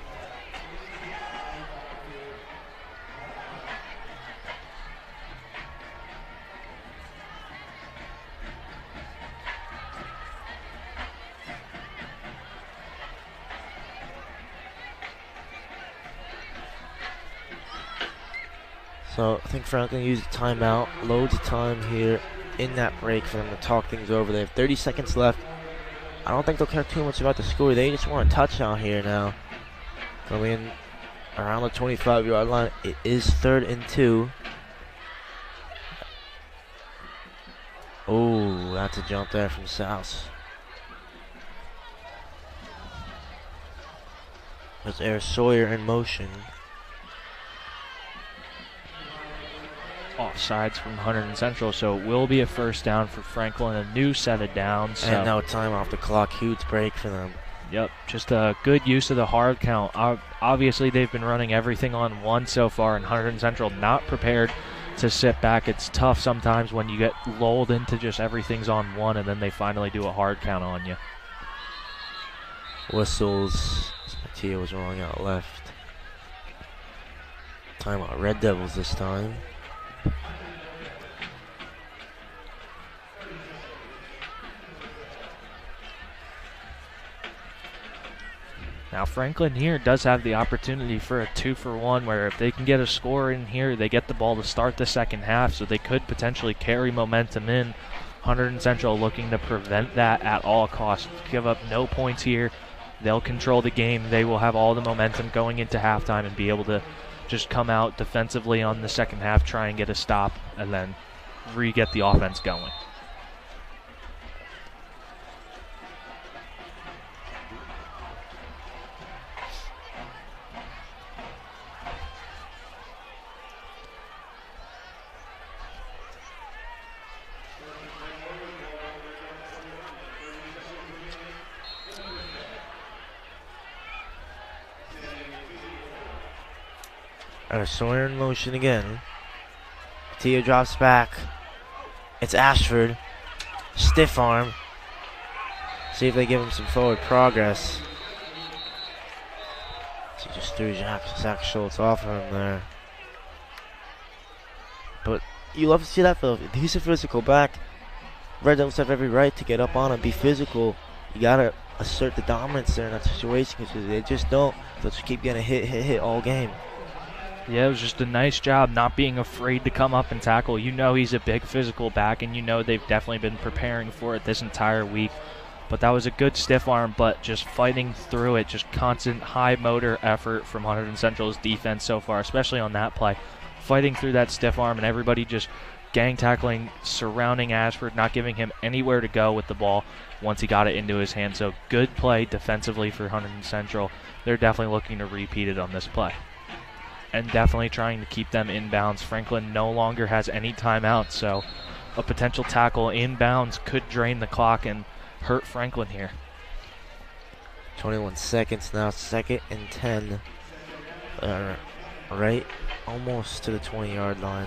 So I think Franklin used a timeout. Loads of time here in that break for them to talk things over. They have 30 seconds left. I don't think they'll care too much about the score. They just want a touchdown here now. Coming in around the 25-yard line. It is 3rd and 2. Oh, that's a jump there from South. There's Air Sawyer in motion. Offsides from Hunterdon Central, so it will be a first down for Franklin, a new set of downs. So. And no time off the clock, huge break for them. Yep, just a good use of the hard count. Obviously, they've been running everything on 1 so far, and Hunterdon Central not prepared to sit back. It's tough sometimes when you get lulled into just everything's on 1, and then they finally do a hard count on you. Whistles. Mattia was rolling out left. Timeout, Red Devils this time. Now Franklin here does have the opportunity for a 2-for-1, where if they can get a score in here, they get the ball to start the second half, so they could potentially carry momentum in. Hunterdon Central looking to prevent that at all costs. Give up no points here. They'll control the game. They will have all the momentum going into halftime and be able to just come out defensively on the second half, try and get a stop, and then re-get the offense going. Sawyer in motion again. Tia drops back. It's Ashford. Stiff arm. See if they give him some forward progress. He just threw Zach Schultz off of him there. But you love to see that, Phil. He's a physical back. Red Devils have every right to get up on him, be physical. You gotta assert the dominance there in that situation because they just don't. They'll just keep getting hit all game. Yeah, it was just a nice job not being afraid to come up and tackle. You know he's a big physical back, and you know they've definitely been preparing for it this entire week. But that was a good stiff arm, but just fighting through it, just constant high motor effort from Hunterdon Central's defense so far, especially on that play. Fighting through that stiff arm and everybody just gang tackling, surrounding Ashford, not giving him anywhere to go with the ball once he got it into his hand. So good play defensively for Hunterdon Central. They're definitely looking to repeat it on this play. And definitely trying to keep them inbounds. Franklin no longer has any timeouts, so a potential tackle inbounds could drain the clock and hurt Franklin here. 21 seconds now, 2nd and 10. Right almost to the 20-yard line.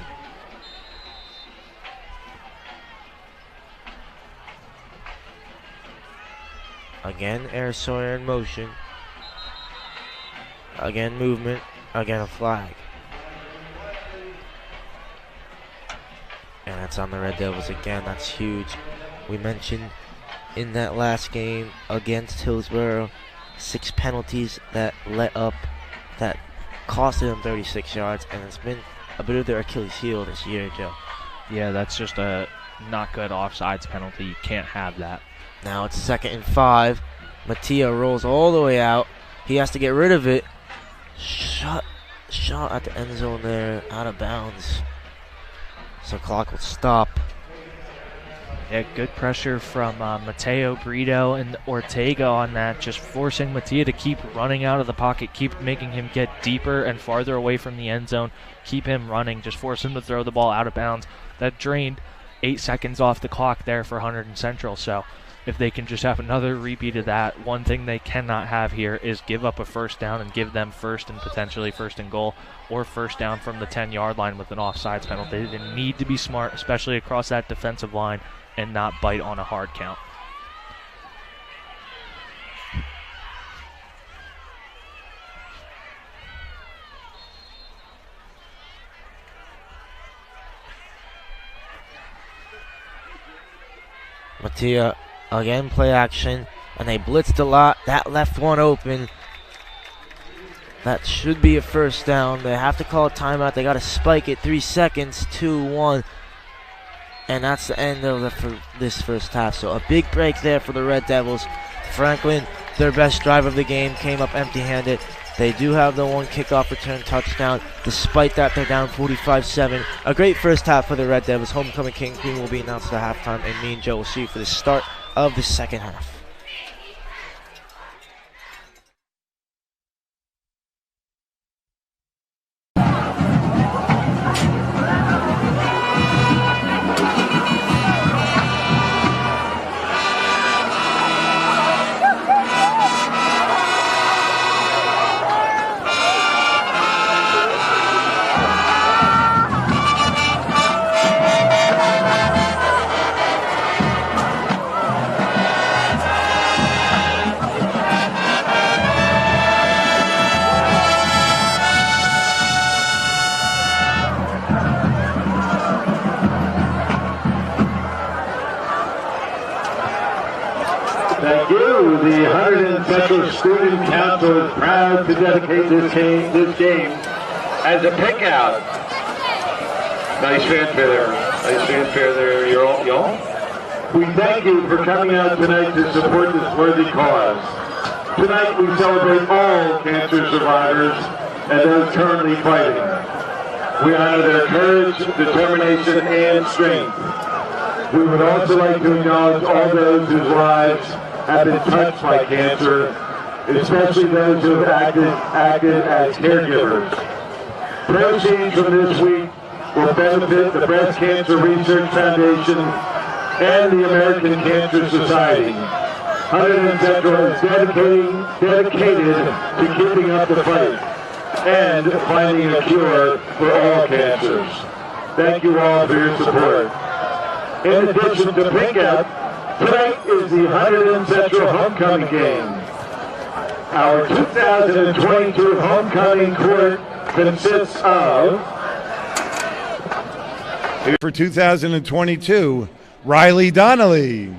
Again, Air Sawyer in motion. Again, movement. Again, a flag. And that's on the Red Devils again. That's huge. We mentioned in that last game against Hillsborough, 6 penalties that let up, that costed them 36 yards, and it's been a bit of their Achilles heel this year, Joe. Yeah, that's just a not good offsides penalty. You can't have that. Now it's 2nd and 5. Mattia rolls all the way out. He has to get rid of it. Shot at the end zone there, out of bounds. So clock will stop. Yeah, good pressure from Mateo Brito and Ortega on that, just forcing Mattia to keep running out of the pocket, keep making him get deeper and farther away from the end zone, keep him running, just force him to throw the ball out of bounds. That drained 8 seconds off the clock there for Hunterdon Central, so if they can just have another repeat of that, one thing they cannot have here is give up a first down and give them first and potentially first and goal or first down from the 10-yard line with an offsides penalty. They need to be smart, especially across that defensive line, and not bite on a hard count. Mattia again, play action, and they blitzed a lot. That left one open. That should be a first down. They have to call a timeout. They got to spike it. 3 seconds, 2-1. And that's the end of this first half. So a big break there for the Red Devils. Franklin, their best drive of the game, came up empty-handed. They do have the 1 kickoff return touchdown. Despite that, they're down 45-7. A great first half for the Red Devils. Homecoming King Queen will be announced at halftime, and me and Joe will see you for the start of the second half. Thank you. The Hunterdon Central Student Council is proud to dedicate this game as a pickout. Nice fanfare there. Nice fanfare there, y'all. We thank you for coming out tonight to support this worthy cause. Tonight we celebrate all cancer survivors and those currently fighting. We honor their courage, determination, and strength. We would also like to acknowledge all those whose lives have been touched by cancer, especially those who have acted as caregivers. Proceeds from this week will benefit the Breast Cancer Research Foundation and the American Cancer Society. Hunterdon Central is dedicated to keeping up the fight and finding a cure for all cancers. Thank you all for your support. In addition to Pink Out, tonight is the Hunterdon Central Homecoming Game. Our 2022 homecoming court consists of... For 2022, Riley Donnelly.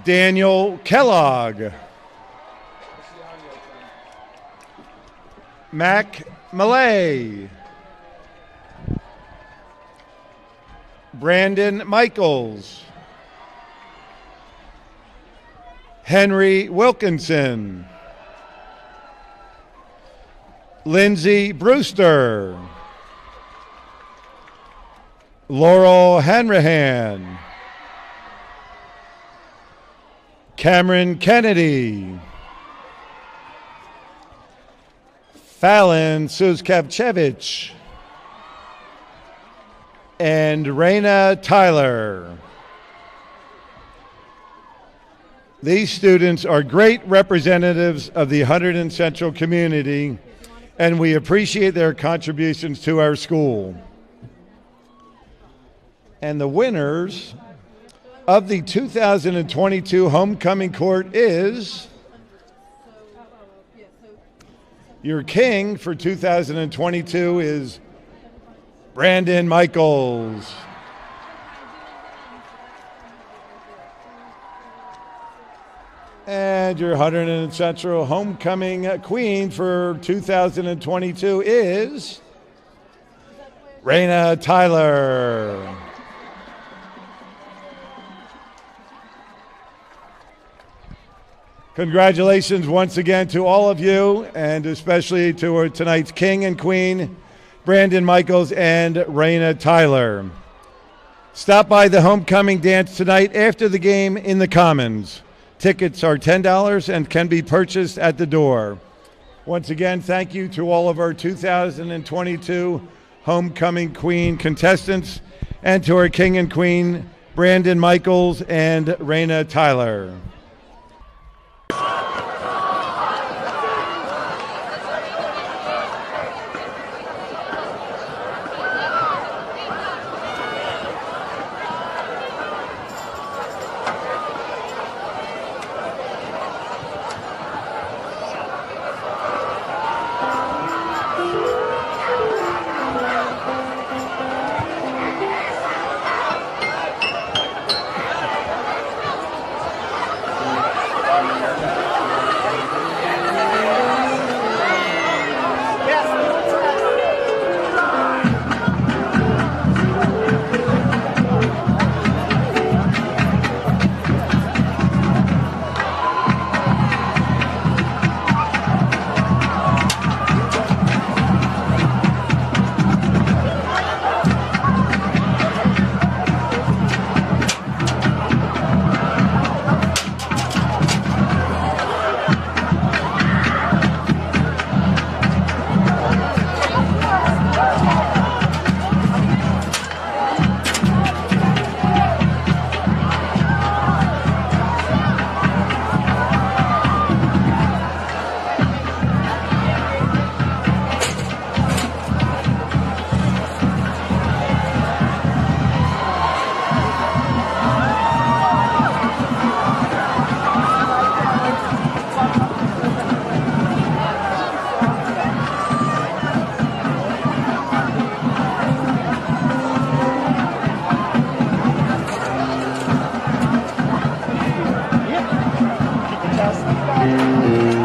Daniel Kellogg. Mac Malay. Brandon Michaels. Henry Wilkinson. Lindsay Brewster. Laurel Hanrahan. Cameron Kennedy. Fallon Suskavchevich. And Raina Tyler. These students are great representatives of the Hunterdon Central community, and we appreciate their contributions to our school. And the winners of the 2022 homecoming court is your king for 2022 is Brandon Michaels. And your Hunterdon Central homecoming queen for 2022 is Raina Tyler. Congratulations once again to all of you, and especially to tonight's king and queen, Brandon Michaels and Raina Tyler. Stop by the homecoming dance tonight after the game in the Commons. Tickets are $10 and can be purchased at the door. Once again, thank you to all of our 2022 homecoming queen contestants and to our king and queen, Brandon Michaels and Raina Tyler.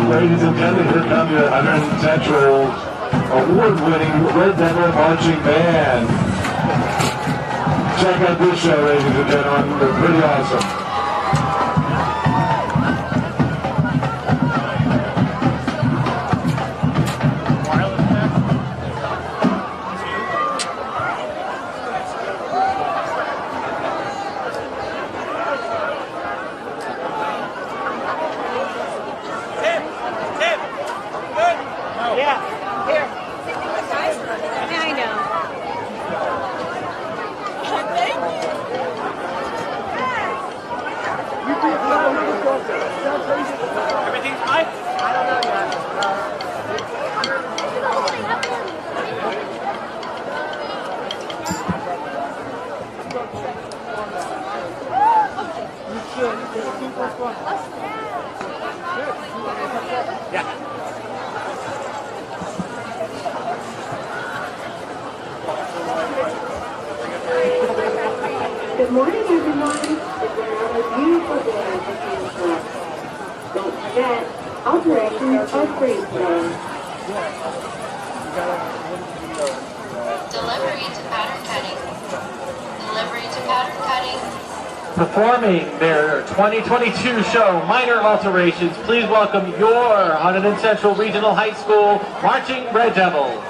Ladies and gentlemen, here comes the Hunterdon Central's award-winning Red Devil Marching Band. Check out this show, ladies and gentlemen. They're pretty awesome. Good morning, everyone. It's another beautiful day for Kansas. Don't forget, operations are free today. Delivery to pattern cutting. Delivery to pattern cutting. Performing their 2022 show, Minor Alterations, please welcome your Hunterdon Central Regional High School Marching Red Devils.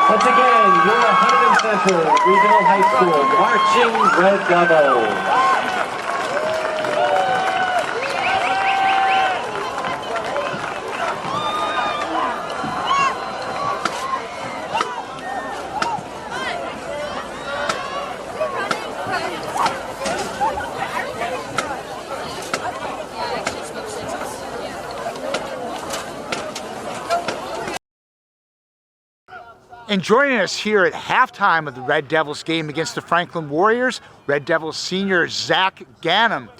Once again, your Hunterdon Central Regional High School marching Red Devils. And joining us here at halftime of the Red Devils game against the Franklin Warriors, Red Devils senior Zach Ganem.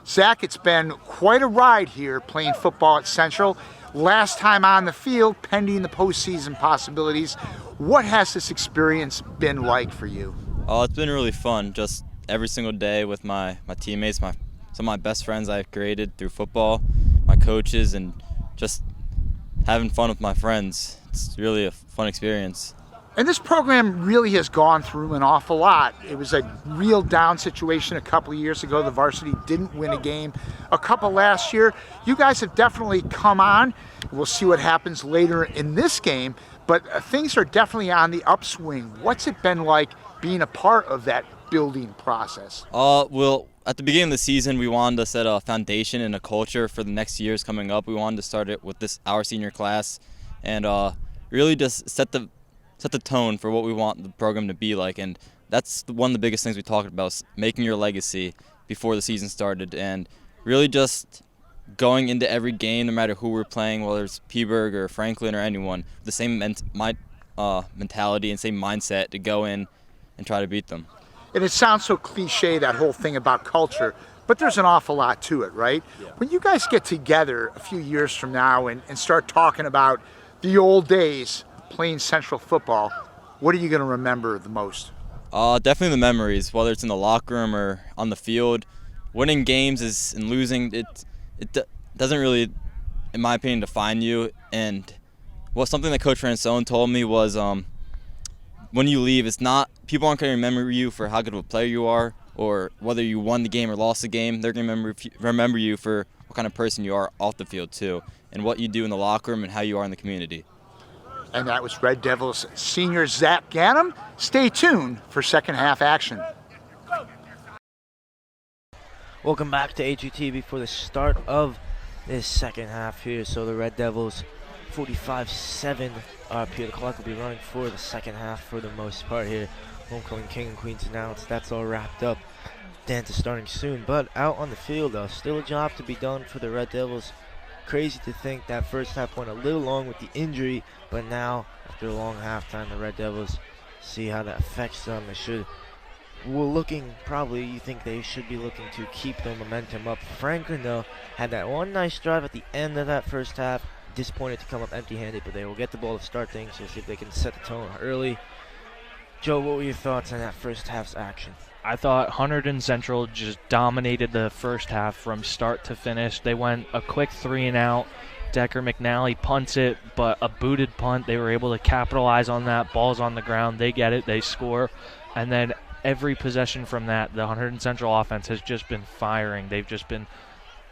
Zach, it's been quite a ride here playing football at Central. Last time on the field, pending the postseason possibilities. What has this experience been like for you? Oh, it's been really fun. Just every single day with my teammates, some of my best friends I've created through football, my coaches, and just having fun with my friends. It's really a fun experience. And this program really has gone through an awful lot. It was a real down situation a couple of years ago. The varsity didn't win a game. A couple last year. You guys have definitely come on. We'll see what happens later in this game, but things are definitely on the upswing. What's it been like being a part of that building process? Well, at the beginning of the season, we wanted to set a foundation and a culture for the next years coming up. We wanted to start it with our senior class and really just set the tone for what we want the program to be like, and that's one of the biggest things we talked about, making your legacy before the season started, and really just going into every game, no matter who we're playing, whether it's Peaburg or Franklin or anyone, the same mentality and same mindset to go in and try to beat them. And it sounds so cliche, that whole thing about culture, but there's an awful lot to it, right? Yeah. When you guys get together a few years from now and start talking about the old days playing Central football, what are you going to remember the most? Definitely the memories, whether it's in the locker room or on the field. Winning games and losing, it doesn't really, in my opinion, define you. And something that Coach Ransone told me was when you leave, it's not, people aren't going to remember you for how good of a player you are or whether you won the game or lost the game. They're going to remember you for what kind of person you are off the field too, and what you do in the locker room and how you are in the community. And that was Red Devils senior Zach Ganem. Stay tuned for second half action. Welcome back to HUT for the start of this second half here. So the Red Devils 45-7 are up here. The clock will be running for the second half for the most part here. Homecoming King and Queens announced. That's all wrapped up. Dance is starting soon, but out on the field though, still a job to be done for the Red Devils. Crazy to think that first half went a little long with the injury, but now after a long halftime, the Red Devils see how that affects them. You think they should be looking to keep the momentum up. Franklin though had that one nice drive at the end of that first half. Disappointed to come up empty-handed, but they will get the ball to start things. So see if they can set the tone early. Joe, what were your thoughts on that first half's action? I thought Hunterdon Central just dominated the first half from start to finish. They went a quick 3-and-out. Decker McNally punts it, but a booted punt. They were able to capitalize on that. Ball's on the ground. They get it. They score. And then every possession from that, the Hunterdon Central offense has just been firing. They've just been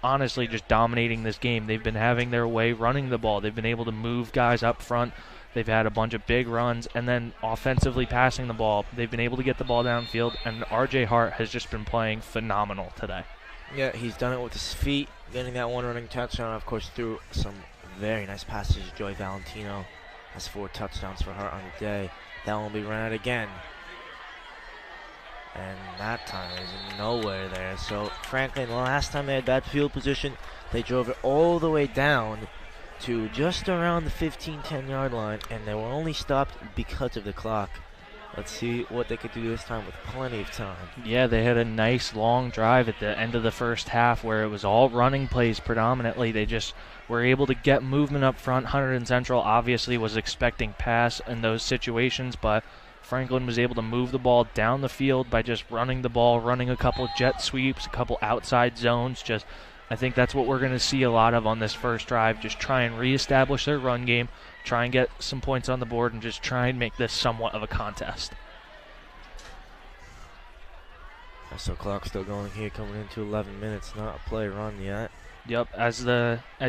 honestly just dominating this game. They've been having their way running the ball. They've been able to move guys up front. They've had a bunch of big runs, and then offensively passing the ball. They've been able to get the ball downfield, and R.J. Hart has just been playing phenomenal today. Yeah, he's done it with his feet, getting that one running touchdown, of course, through some very nice passes. Joey Valentino has 4 touchdowns for Hart on the day. That one will be run out again. And that time is nowhere there. So Franklin, the last time they had bad field position, they drove it all the way down to just around the 15-10 yard line, and they were only stopped because of the clock. Let's see what they could do this time with plenty of time. Yeah, they had a nice long drive at the end of the first half where it was all running plays predominantly. They just were able to get movement up front. Hunterdon Central obviously was expecting pass in those situations, but Franklin was able to move the ball down the field by just running the ball, running a couple jet sweeps, a couple outside zones. I think that's what we're going to see a lot of on this first drive. Just try and reestablish their run game, try and get some points on the board, and just try and make this somewhat of a contest. So clock still going here, coming into 11 minutes, not a play run yet. Yep, as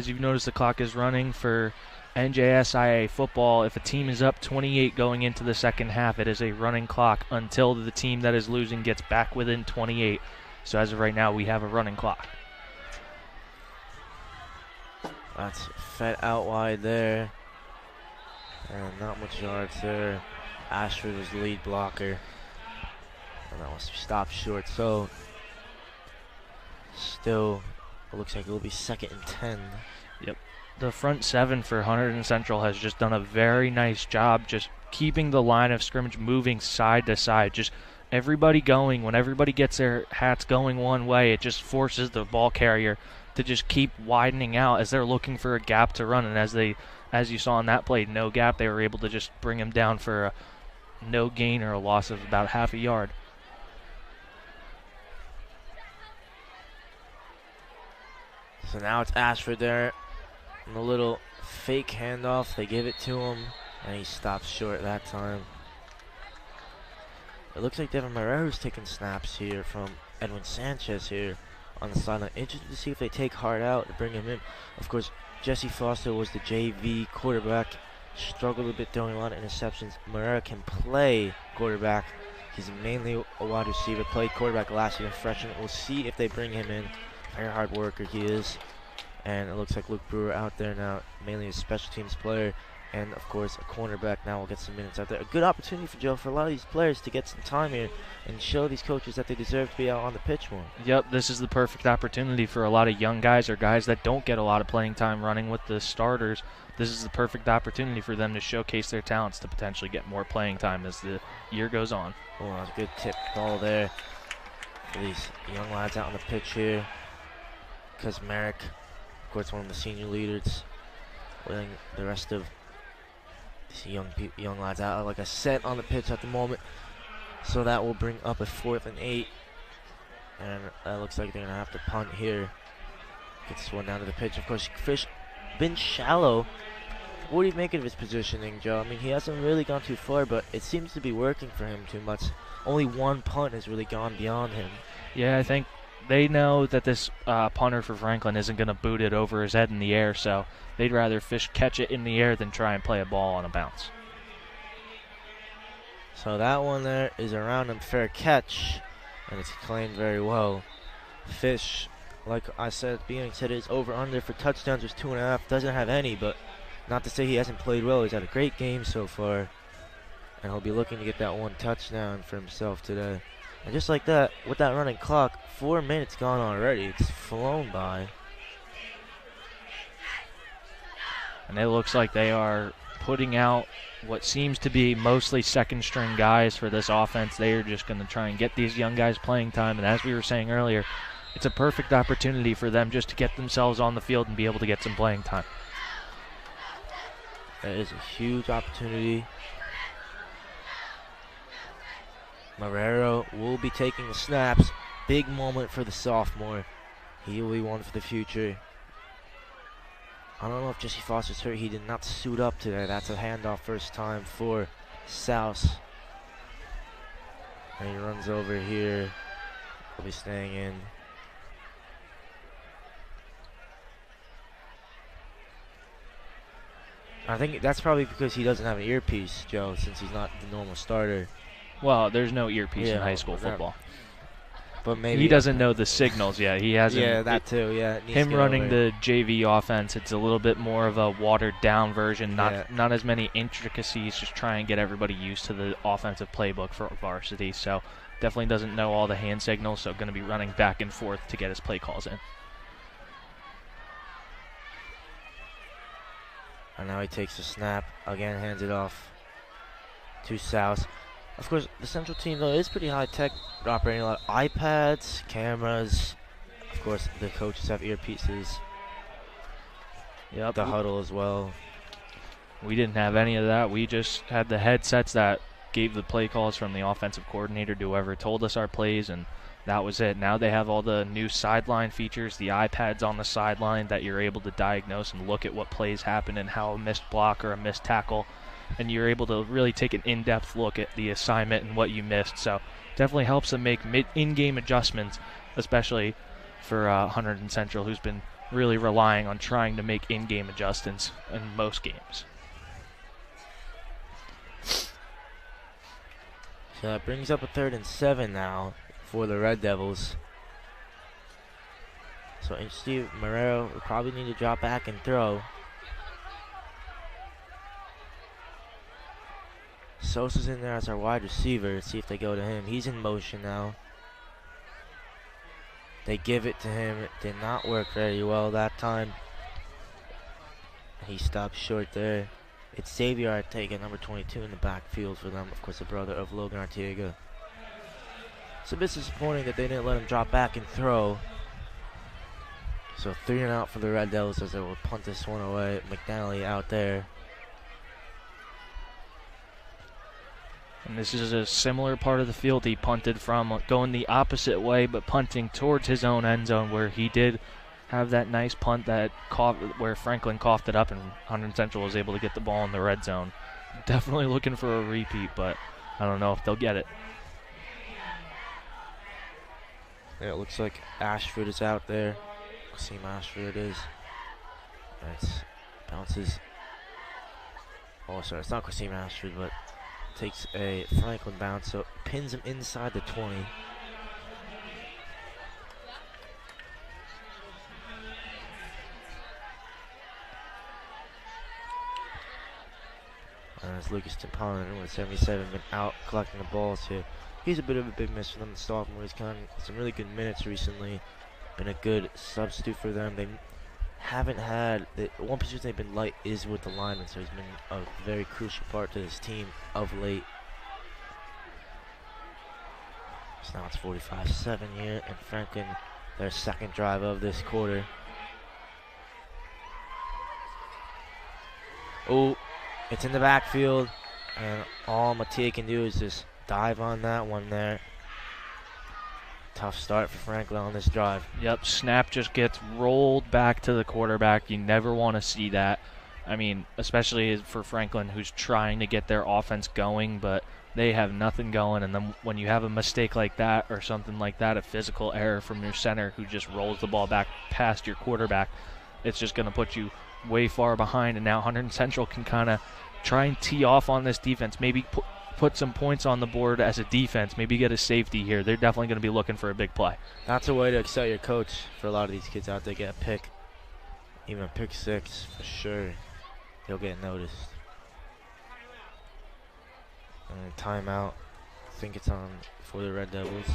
you've noticed, the clock is running for NJSIA football, if a team is up 28 going into the second half, it is a running clock until the team that is losing gets back within 28. So as of right now, we have a running clock. That's fed out wide there. And not much yards there. Ashford was the lead blocker. And that was stopped short. So still, it looks like it will be 2nd and 10. Yep. The front seven for Hunterdon Central has just done a very nice job just keeping the line of scrimmage moving side to side. Just everybody going. When everybody gets their hats going one way, it just forces the ball carrier to just keep widening out as they're looking for a gap to run. And as you saw in that play, no gap, they were able to just bring him down for a no gain or a loss of about half a yard. So now it's Ashford there. And a little fake handoff. They give it to him, and he stops short that time. It looks like Devin Marrero's taking snaps here from Edwin Sanchez here on the sideline. Interested to see if they take Hart out to bring him in. Of course, Jesse Foster was the JV quarterback. Struggled a bit throwing a lot of interceptions. Marrero can play quarterback. He's mainly a wide receiver. Played quarterback last year in freshman. We'll see if they bring him in. Very hard worker he is. And it looks like Luke Brewer out there now, mainly a special teams player. And, of course, a cornerback now will get some minutes out there. A good opportunity for Joe, for a lot of these players to get some time here and show these coaches that they deserve to be out on the pitch more. Yep, this is the perfect opportunity for a lot of young guys or guys that don't get a lot of playing time running with the starters. This is the perfect opportunity for them to showcase their talents to potentially get more playing time as the year goes on. Oh, that was a good tip ball there for these young lads out on the pitch here. Because Merrick, of course, one of the senior leaders, letting the rest of these young lads out like a set on the pitch at the moment. So that will bring up a 4th and 8. And that looks like they're going to have to punt here. Get this one down to the pitch. Of course, Fish been shallow. What do you make of his positioning, Joe? I mean, he hasn't really gone too far, but it seems to be working for him too much. Only one punt has really gone beyond him. Yeah, I think they know that this punter for Franklin isn't going to boot it over his head in the air, so they'd rather Fish catch it in the air than try and play a ball on a bounce. So that one there is around and fair catch, and it's claimed very well. Fish, like I said at the beginning, said his over-under for touchdowns was 2.5. Doesn't have any, but not to say he hasn't played well. He's had a great game so far, and he'll be looking to get that one touchdown for himself today. And just like that, with that running clock, 4 minutes gone already. It's flown by. And it looks like they are putting out what seems to be mostly second-string guys for this offense. They are just going to try and get these young guys playing time. And as we were saying earlier, it's a perfect opportunity for them just to get themselves on the field and be able to get some playing time. That is a huge opportunity. Marrero will be taking the snaps. Big moment for the sophomore. He will be one for the future. I don't know if Jesse Foster's hurt. He did not suit up today. That's a handoff first time for Souse. And he runs over here. He'll be staying in. I think that's probably because he doesn't have an earpiece, Joe, since he's not the normal starter. Well, there's no earpiece in high school football. But maybe he doesn't know the signals yet. He hasn't. Yeah, that too. Yeah, him running the JV offense, it's a little bit more of a watered down version. Not as many intricacies. Just try and get everybody used to the offensive playbook for varsity. So definitely doesn't know all the hand signals. So going to be running back and forth to get his play calls in. And now he takes the snap again, hands it off to South. Of course, the Central team, though, is pretty high-tech. They're operating a lot of iPads, cameras. Of course, the coaches have earpieces. Yep. The huddle as well. We didn't have any of that. We just had the headsets that gave the play calls from the offensive coordinator to whoever told us our plays, and that was it. Now they have all the new sideline features, the iPads on the sideline that you're able to diagnose and look at what plays happen and how a missed block or a missed tackle, and you're able to really take an in-depth look at the assignment and what you missed. So definitely helps them make in-game adjustments, especially for Hunterdon Central, who's been really relying on trying to make in-game adjustments in most games. So that brings up a 3rd and 7 now for the Red Devils. So Steve Marrero will probably need to drop back and throw. Sosa's in there as our wide receiver. Let's see if they go to him. He's in motion now. They give it to him. It did not work very well that time. He stopped short there. It's Xavier Arteaga, number 22 in the backfield for them. Of course, the brother of Logan Arteaga. It's a bit disappointing that they didn't let him drop back and throw. So 3 and out for the Red Devils as they will punt this one away. McNally out there. And this is a similar part of the field he punted from, going the opposite way, but punting towards his own end zone, where he did have that nice punt that where Franklin coughed it up, and Hunterdon Central was able to get the ball in the red zone. Definitely looking for a repeat, but I don't know if they'll get it. Yeah, it looks like Ashford is out there. Kasim Ashford is. It bounces. Oh, sorry, it's not Kasim Ashford, but takes a Franklin bounce, so pins him inside the 20. As Lucas Timpano, number 77, been out collecting the balls here. He's a bit of a big miss for them, the sophomore. He's gotten some really good minutes recently. Been a good substitute for them. They haven't had the one position they've been light is with the linemen, so he's been a very crucial part to this team of late. So now it's 45-7 here, and Franklin, their second drive of this quarter. Oh, it's in the backfield, and all Mattia can do is just dive on that one there. Tough start for Franklin on this drive. Yep, snap just gets rolled back to the quarterback. You never want to see that. I mean, especially for Franklin, who's trying to get their offense going, but they have nothing going. And then when you have a mistake like that or something like that, a physical error from your center who just rolls the ball back past your quarterback, it's just going to put you way far behind. And now Hunterdon Central can kind of try and tee off on this defense, maybe put some points on the board as a defense, maybe get a safety here. They're definitely going to be looking for a big play. That's a way to excel your coach for a lot of these kids out there. Get a pick, even a pick 6 for sure. They'll get noticed. And timeout. I think it's on for the Red Devils.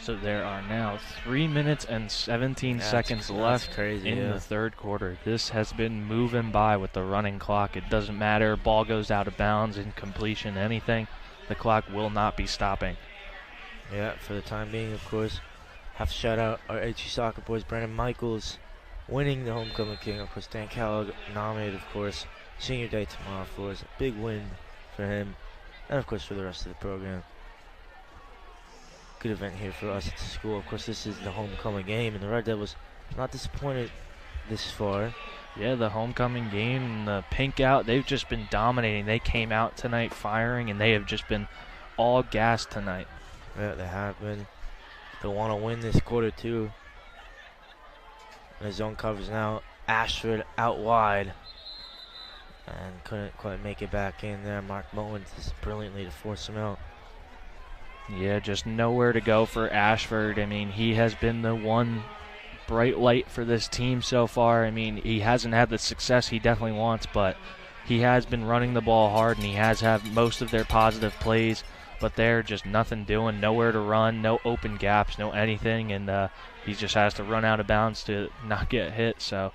So there are now 3 minutes and 17 seconds left in the third quarter. This has been moving by with the running clock. It doesn't matter. Ball goes out of bounds, incompletion, anything. The clock will not be stopping. Yeah, for the time being, of course. Have to shout out our HE soccer boys, Brandon Michaels, winning the Homecoming King. Of course, Dan Kellogg nominated, of course. Senior day tomorrow for us. A big win for him. And, of course, for the rest of the program. Good event here for us at the school. Of course, this is the homecoming game, and the Red Devils not disappointed this far. Yeah, the homecoming game, the pink out, they've just been dominating. They came out tonight firing, and they have just been all gas tonight. Yeah, they have been. They want to win this quarter, too. And the zone covers now. Ashford out wide. And couldn't quite make it back in there. Mark Mullins just brilliantly to force him out. Yeah, just nowhere to go for Ashford. I mean, he has been the one bright light for this team so far. I mean, he hasn't had the success he definitely wants, but he has been running the ball hard, and he has had most of their positive plays, but they're just nothing doing, nowhere to run, no open gaps, no anything, and he just has to run out of bounds to not get hit, so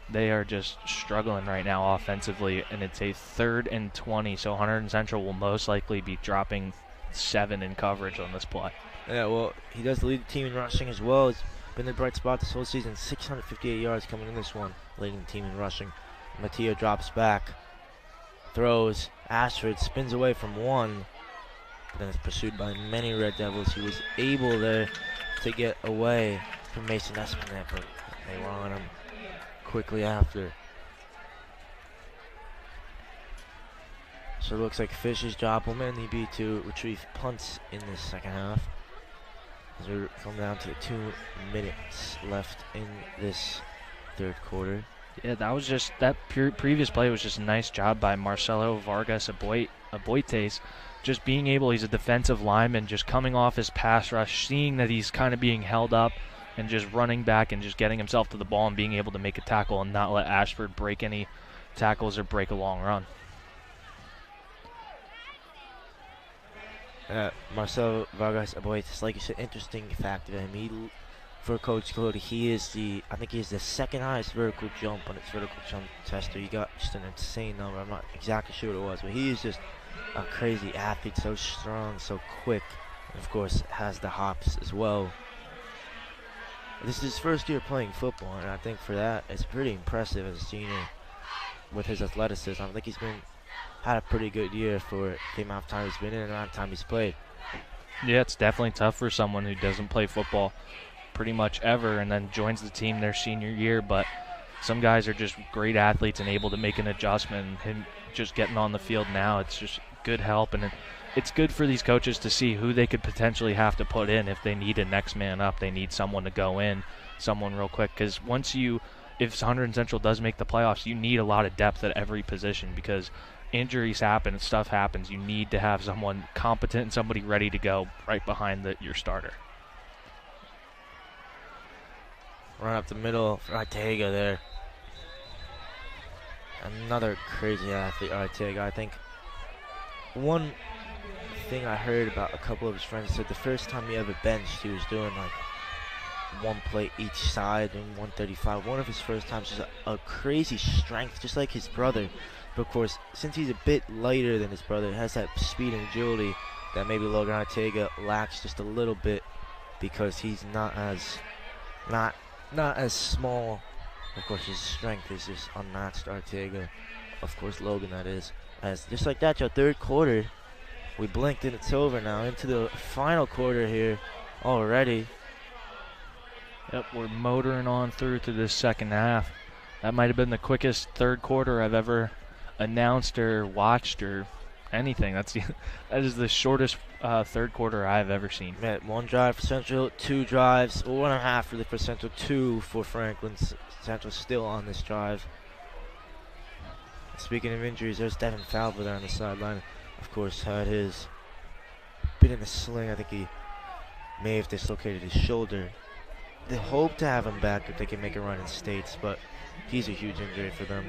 they are just struggling right now offensively, and it's a 3rd and 20, so Hunterdon Central will most likely be dropping 7 in coverage on this play. Yeah, well, he does lead the team in rushing as well. been the bright spot this whole season. 658 yards coming in this one, leading the team in rushing. Mattia drops back, throws. Ashford spins away from one, but then is pursued by many Red Devils. He was able there to get away from Mason Espinette, but they were on him quickly after. So it looks like Fish's job will mainly be to retrieve punts in this second half, as we come down to 2 minutes left in this third quarter. Yeah, that was just that previous play was just a nice job by Marcelo Vargas Aboites, just being able. He's a defensive lineman, just coming off his pass rush, seeing that he's kind of being held up, and just running back and just getting himself to the ball and being able to make a tackle and not let Ashford break any tackles or break a long run. Marcelo Vargas Aboites, like you said, interesting fact of him. For Coach Cody, I think he is the second highest vertical jump on its vertical jump tester. He got just an insane number. I'm not exactly sure what it was, but he is just a crazy athlete, so strong, so quick, and of course has the hops as well. This is his first year playing football, and I think for that, it's pretty impressive as a senior with his athleticism. I think he's had a pretty good year for the amount of time he's been in and the amount of time he's played. Yeah, it's definitely tough for someone who doesn't play football pretty much ever and then joins the team their senior year, but some guys are just great athletes and able to make an adjustment. And him just getting on the field now, it's just good help, and it's good for these coaches to see who they could potentially have to put in if they need a next man up. They need someone to go in, someone real quick, because if Hunterdon Central does make the playoffs, you need a lot of depth at every position because injuries happen and stuff happens. You need to have someone competent and somebody ready to go right behind your starter. Run up the middle for Ortega there. Another crazy athlete, Ortega. I think one thing I heard about a couple of his friends said the first time he ever benched, he was doing like one plate each side and 135. One of his first times, just a crazy strength, just like his brother. But of course, since he's a bit lighter than his brother, has that speed and agility that maybe Logan Ortega lacks just a little bit because he's not as small. Of course, his strength is just unmatched. Ortega, of course, Logan, that is. As just like that, your third quarter, we blinked and it's over now. Into the final quarter here already. Yep, we're motoring on through to this second half. That might have been the quickest third quarter I've ever announced or watched or anything. That is the shortest third quarter I've ever seen. Yeah, 1 drive for Central, 2 drives, 1.5 really for Central, 2 for Franklin. Central still on this drive. Speaking of injuries, there's Devin Falva there on the sideline. Of course, had his been in the sling. I think he may have dislocated his shoulder. They hope to have him back if they can make a run in states, but he's a huge injury for them.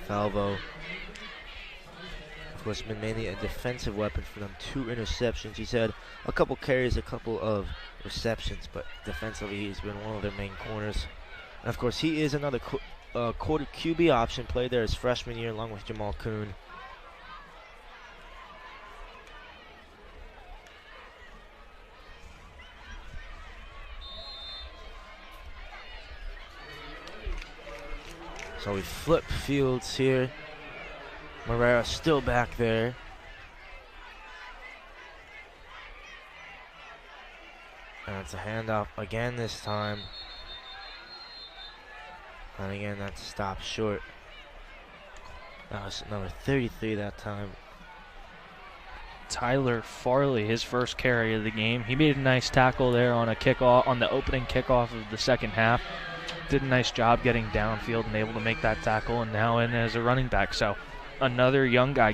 Falvo, of course, been mainly a defensive weapon for them. 2 interceptions. He's had a couple carries, a couple of receptions, but defensively he's been one of their main corners. And of course, he is another quarter QB option. Played there his freshman year along with Jamal Kuhn. So we flip fields here. Morera still back there. And it's a handoff again this time. And again, that's stopped short. That was number 33 that time. Tyler Farley, his first carry of the game. He made a nice tackle there on a kickoff, on the opening kickoff of the second half. Did a nice job getting downfield and able to make that tackle, and now in as a running back. So another young guy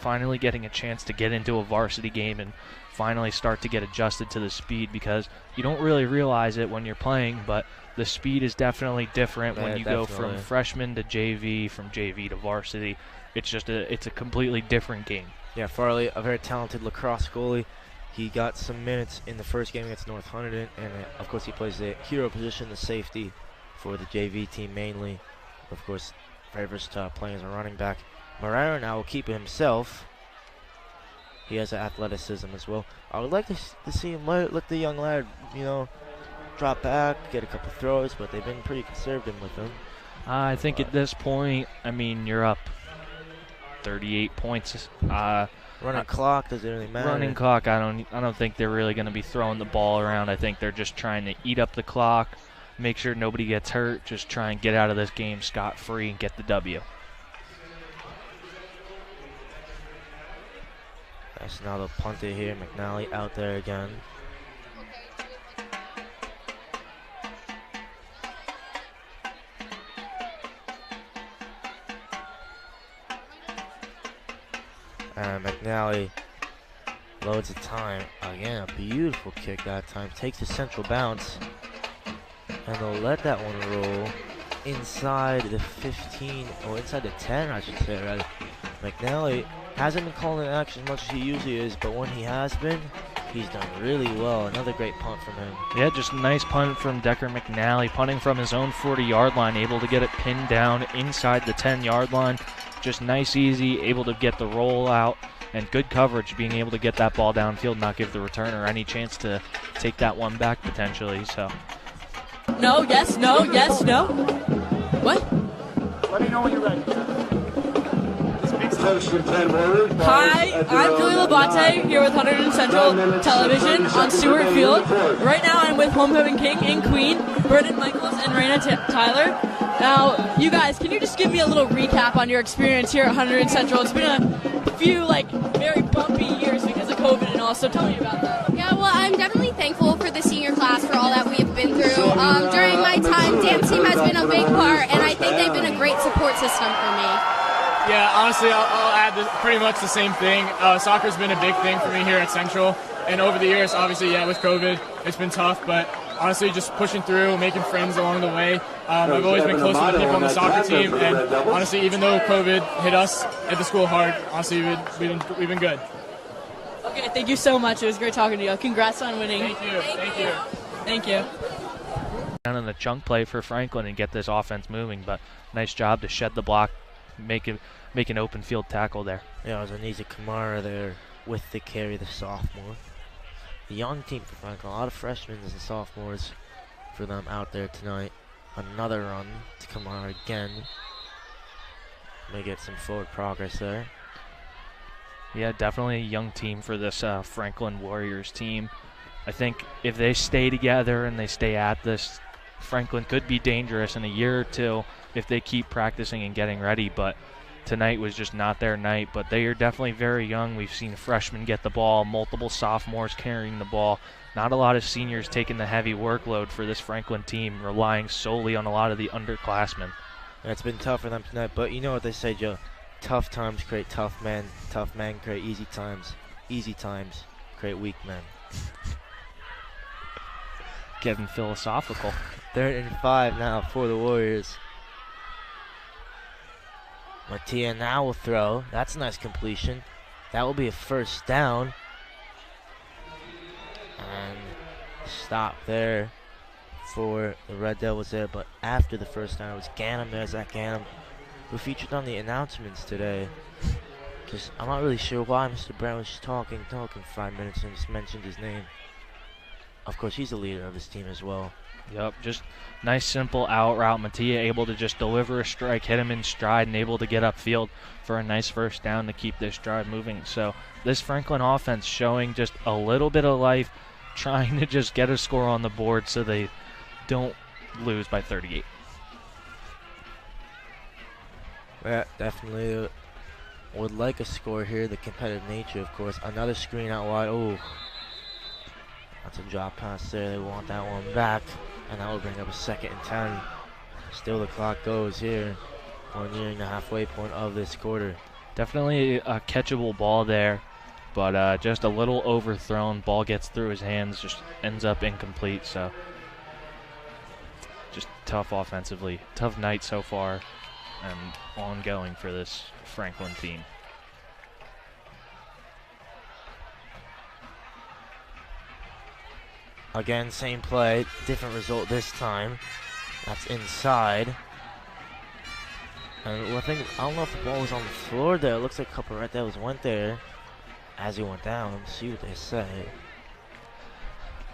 finally getting a chance to get into a varsity game and finally start to get adjusted to the speed, because you don't really realize it when you're playing, but the speed is definitely different when you go from freshman to JV, from JV to varsity. It's just it's a completely different game. Yeah, Farley, a very talented lacrosse goalie. He got some minutes in the first game against North Hunterdon, and of course he plays the hero position, the safety, for the JV team mainly. Of course, very versatile playing as a running back. Morera now will keep it himself. He has athleticism as well. I would like to see him let the young lad, drop back, get a couple throws, but they've been pretty conservative with him. I think at this point, you're up 38 points. Running clock, does it really matter? Running clock, I don't think they're really going to be throwing the ball around. I think they're just trying to eat up the clock, make sure nobody gets hurt, just try and get out of this game scot-free and get the W. That's now the punter here, McNally out there again. And McNally loads the time. Again, a beautiful kick that time. Takes the central bounce. And they'll let that one roll inside the 15, or inside the 10, I should say, rather. McNally hasn't been calling action as much as he usually is, but when he has been, he's done really well. Another great punt from him. Yeah, just a nice punt from Decker McNally, punting from his own 40-yard line, able to get it pinned down inside the 10-yard line. Just nice, easy, able to get the roll out, and good coverage, being able to get that ball downfield, not give the returner any chance to take that one back potentially. So. No, yes, no, yes, no. What? Let me know when you're ready. Hi, I'm Julie Labate here with Hunterdon Central Television on Stewart Field. Right now I'm with Homecoming King and Queen, Brendan Michaels and Raina Tyler. Now, you guys, can you just give me a little recap on your experience here at Hunterdon Central? It's been a few, very bumpy years because of COVID and all, so tell me about that. Yeah, well, I'm definitely thankful for the senior class for all that we have been through. During my time, dance team has been a big part, and I think they've been a great support system for me. Yeah, honestly, I'll add pretty much the same thing. Soccer's been a big thing for me here at Central, and over the years, obviously, with COVID, it's been tough, but honestly, just pushing through, making friends along the way. I've always been close to the people on the soccer team, and honestly, even though COVID hit us at the school hard, honestly, we've been good. Okay, thank you so much. It was great talking to you. Congrats on winning. Thank you. Thank you. Down in the chunk play for Franklin and get this offense moving, but nice job to shed the block, make an open field tackle there. Yeah, it was Aniza Kamara there with the carry, the sophomore. The young team for Franklin, a lot of freshmen and sophomores for them out there tonight. Another run to Kamara again. May get some forward progress there. Yeah, definitely a young team for this Franklin Warriors team. I think if they stay together and they stay at this, Franklin could be dangerous in a year or two if they keep practicing and getting ready, but tonight was just not their night. But they are definitely very young. We've seen freshmen get the ball, multiple sophomores carrying the ball. Not a lot of seniors taking the heavy workload for this Franklin team, relying solely on a lot of the underclassmen. It's been tough for them tonight, but you know what they say, Joe. Tough times create tough men. Tough men create easy times. Easy times create weak men. Getting philosophical. 3rd and 5 now for the Warriors. Mattia now will throw. That's a nice completion. That will be a first down. And stop there for the Red Devils there. But after the first down, it was Ganem. There's Zach Ganem, who featured on the announcements today. Just, I'm not really sure why Mr. Brown was just talking 5 minutes and just mentioned his name. Of course, he's the leader of his team as well. Yep, just nice simple out route. Mattia able to just deliver a strike, hit him in stride, and able to get upfield for a nice first down to keep this drive moving. So this Franklin offense showing just a little bit of life, trying to just get a score on the board so they don't lose by 38. Yeah, definitely would like a score here. The competitive nature, of course. Another screen out wide. Oh, that's a drop pass there. They want that one back, and that will bring up a 2nd and 10. Still the clock goes here. We're nearing the halfway point of this quarter. Definitely a catchable ball there, but just a little overthrown. Ball gets through his hands, just ends up incomplete. So just tough offensively. Tough night so far and ongoing for this Franklin team. Again, same play, different result this time. That's inside. And I don't know if the ball was on the floor there. It looks like a couple Red Devils went there. as he went down. Let's see what they say.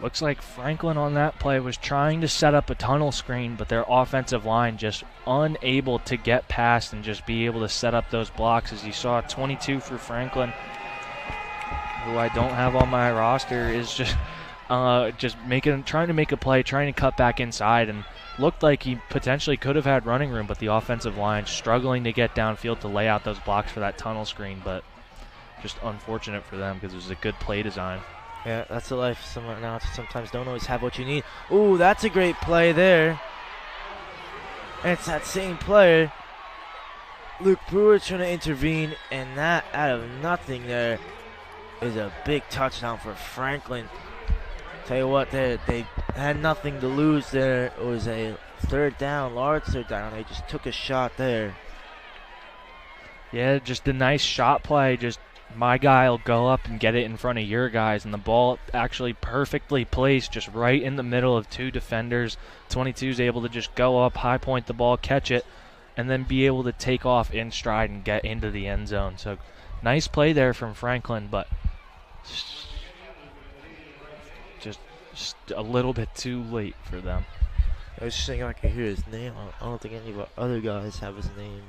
Looks like Franklin on that play was trying to set up a tunnel screen, but their offensive line just unable to get past and just be able to set up those blocks. As you saw, 22 for Franklin, who I don't have on my roster, is just trying to make a play, trying to cut back inside, and looked like he potentially could have had running room, but the offensive line struggling to get downfield to lay out those blocks for that tunnel screen. But just unfortunate for them because it was a good play design. Yeah, that's the life. Some announcers sometimes don't always have what you need. Ooh, that's a great play there. And it's that same player, Luke Brewer, trying to intervene, and that out of nothing there is a big touchdown for Franklin. Tell you what, they had nothing to lose there. It was a third down, large third down. They just took a shot there. Yeah, just a nice shot play. Just my guy will go up and get it in front of your guys, and the ball actually perfectly placed just right in the middle of two defenders. 22 is able to just go up, high point the ball, catch it, and then be able to take off in stride and get into the end zone. So nice play there from Franklin, but just a little bit too late for them. I was just thinking I could hear his name. I don't think any of our other guys have his name.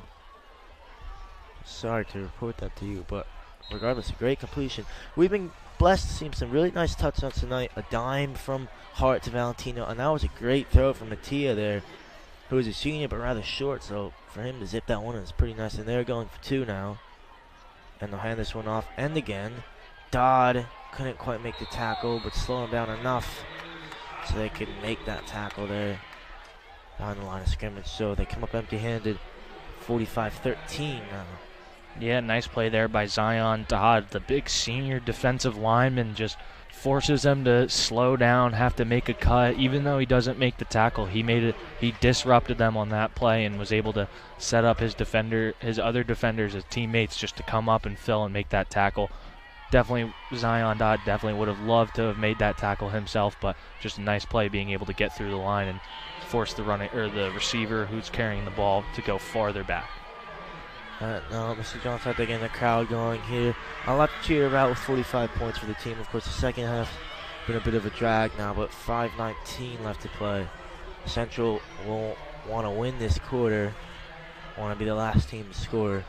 Sorry to report that to you, but regardless, a great completion. We've been blessed to see some really nice touchdowns tonight. A dime from Hart to Valentino, and that was a great throw from Mattia there, who is a senior but rather short, so for him to zip that one is pretty nice. And they're going for two now, and they'll hand this one off. And again, Dodd couldn't quite make the tackle, but slow him down enough so they could make that tackle there on the line of scrimmage. So they come up empty-handed, 45-13 now. Yeah, nice play there by Zion Dodd. The big senior defensive lineman just forces them to slow down, have to make a cut. Even though he doesn't make the tackle, he disrupted them on that play and was able to set up his other defenders, his teammates, just to come up and fill and make that tackle. Definitely, Zion Dodd definitely would have loved to have made that tackle himself, but just a nice play being able to get through the line and force the receiver who's carrying the ball to go farther back. Now Mr. Johnson out there getting the crowd going here. A lot to cheer about with 45 points for the team. Of course, the second half been a bit of a drag now, but 5:19 left to play. Central will want to win this quarter, want to be the last team to score.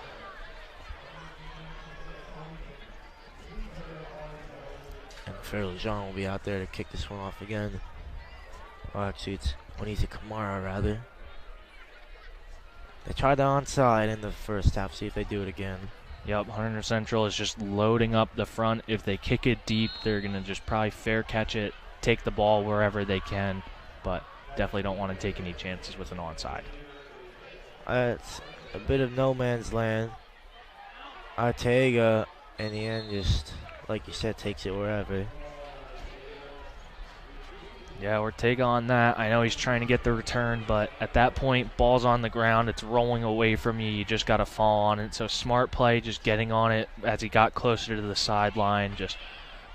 And Farrell Jean will be out there to kick this one off again. Well, actually, it's Onisa Kamara, rather. They tried the onside in the first half. See if they do it again. Yep, Hunterdon Central is just loading up the front. If they kick it deep, they're going to just probably fair catch it, take the ball wherever they can, but definitely don't want to take any chances with an onside. It's a bit of no man's land. Arteaga, in the end, just, like you said, takes it wherever. Yeah, Ortega on that. I know he's trying to get the return, but at that point, ball's on the ground. It's rolling away from you. You just got to fall on it. So smart play, just getting on it as he got closer to the sideline, just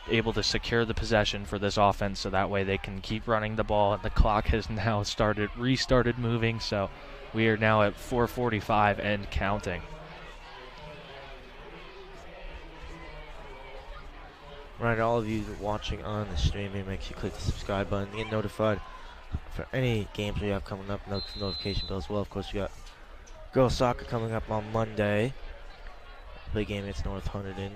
able to secure the possession for this offense so that way they can keep running the ball. And the clock has now restarted moving, so we are now at 4:45 and counting. Right, all of you watching on the stream, here, make sure you click the subscribe button, get notified for any games we have coming up, notification bell as well. Of course, we got girls soccer coming up on Monday. Play game against North Hunterdon,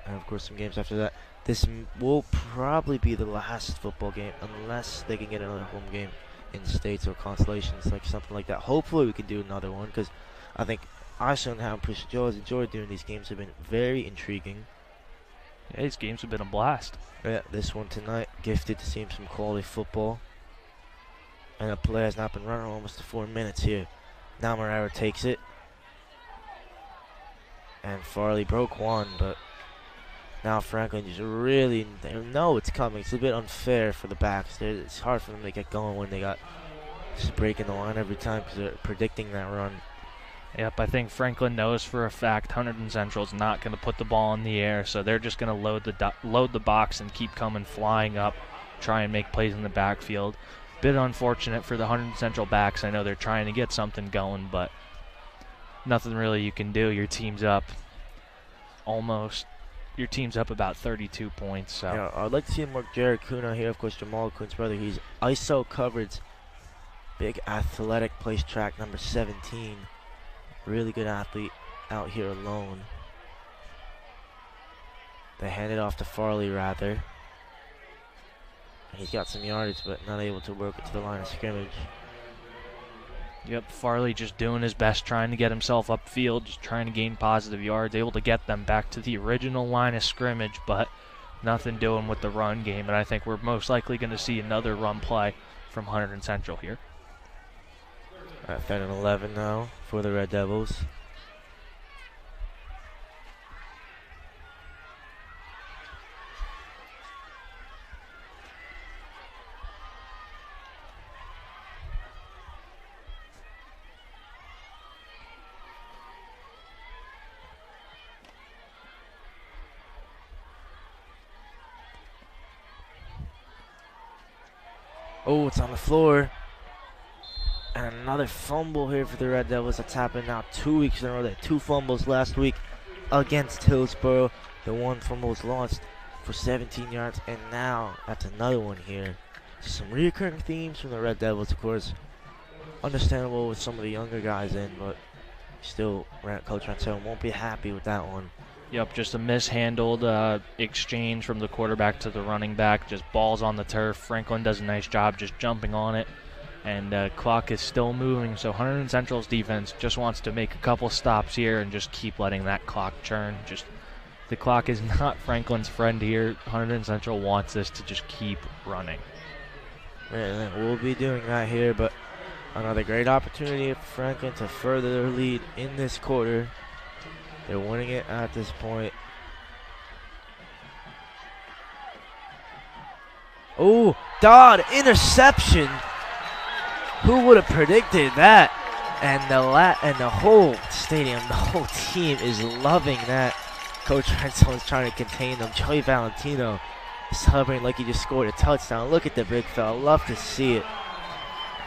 and of course some games after that. This will probably be the last football game unless they can get another home game in the States or Constellations, like something like that. Hopefully we can do another one, because I think I certainly have enjoyed doing these games. Have been very intriguing. Yeah, these games have been a blast. Yeah, this one tonight, gifted to seeing some quality football. And the play has not been running almost 4 minutes here. Now Morera takes it. And Farley broke one, but now Franklin just really, they know it's coming. It's a bit unfair for the backs. It's hard for them to get going when they got just breaking the line every time because they're predicting that run. Yep, I think Franklin knows for a fact Hunterdon Central's not going to put the ball in the air, so they're just going to load the box and keep coming flying up, try and make plays in the backfield. Bit unfortunate for the Hunterdon Central backs. I know they're trying to get something going, but nothing really you can do. Your team's up almost your team's up about 32 points. So yeah, I'd like to see more Jared Kuhn out here. Of course, Jamal Kuhn's brother. He's ISO coverage. Big athletic, plays track number 17. Really good athlete out here alone. They hand it off to Farley rather. He's got some yardage, but not able to work it to the line of scrimmage. Yep, Farley just doing his best, trying to get himself upfield, just trying to gain positive yards, able to get them back to the original line of scrimmage, but nothing doing with the run game. And I think we're most likely going to see another run play from Hunterdon Central here. All right, 3rd and 11 now for the Red Devils. Oh, it's on the floor. And another fumble here for the Red Devils. That's happened now 2 weeks in a row. They had 2 fumbles last week against Hillsborough. The one fumble was lost for 17 yards, and now that's another one here. Some recurring themes from the Red Devils, of course. Understandable with some of the younger guys in, but still, Coach Rantel won't be happy with that one. Yep, just a mishandled exchange from the quarterback to the running back. Just balls on the turf. Franklin does a nice job just jumping on it. And clock is still moving, so Hunterdon Central's defense just wants to make a couple stops here and just keep letting that clock churn. Just the clock is not Franklin's friend here. Hunterdon Central wants this to just keep running. Yeah, we'll be doing that here, but another great opportunity for Franklin to further their lead in this quarter. They're winning it at this point. Oh, Dodd, interception. Who would have predicted that? And the whole stadium, the whole team is loving that. Coach Renzel is trying to contain them. Joey Valentino is celebrating like he just scored a touchdown. Look at the big fella. Love to see it.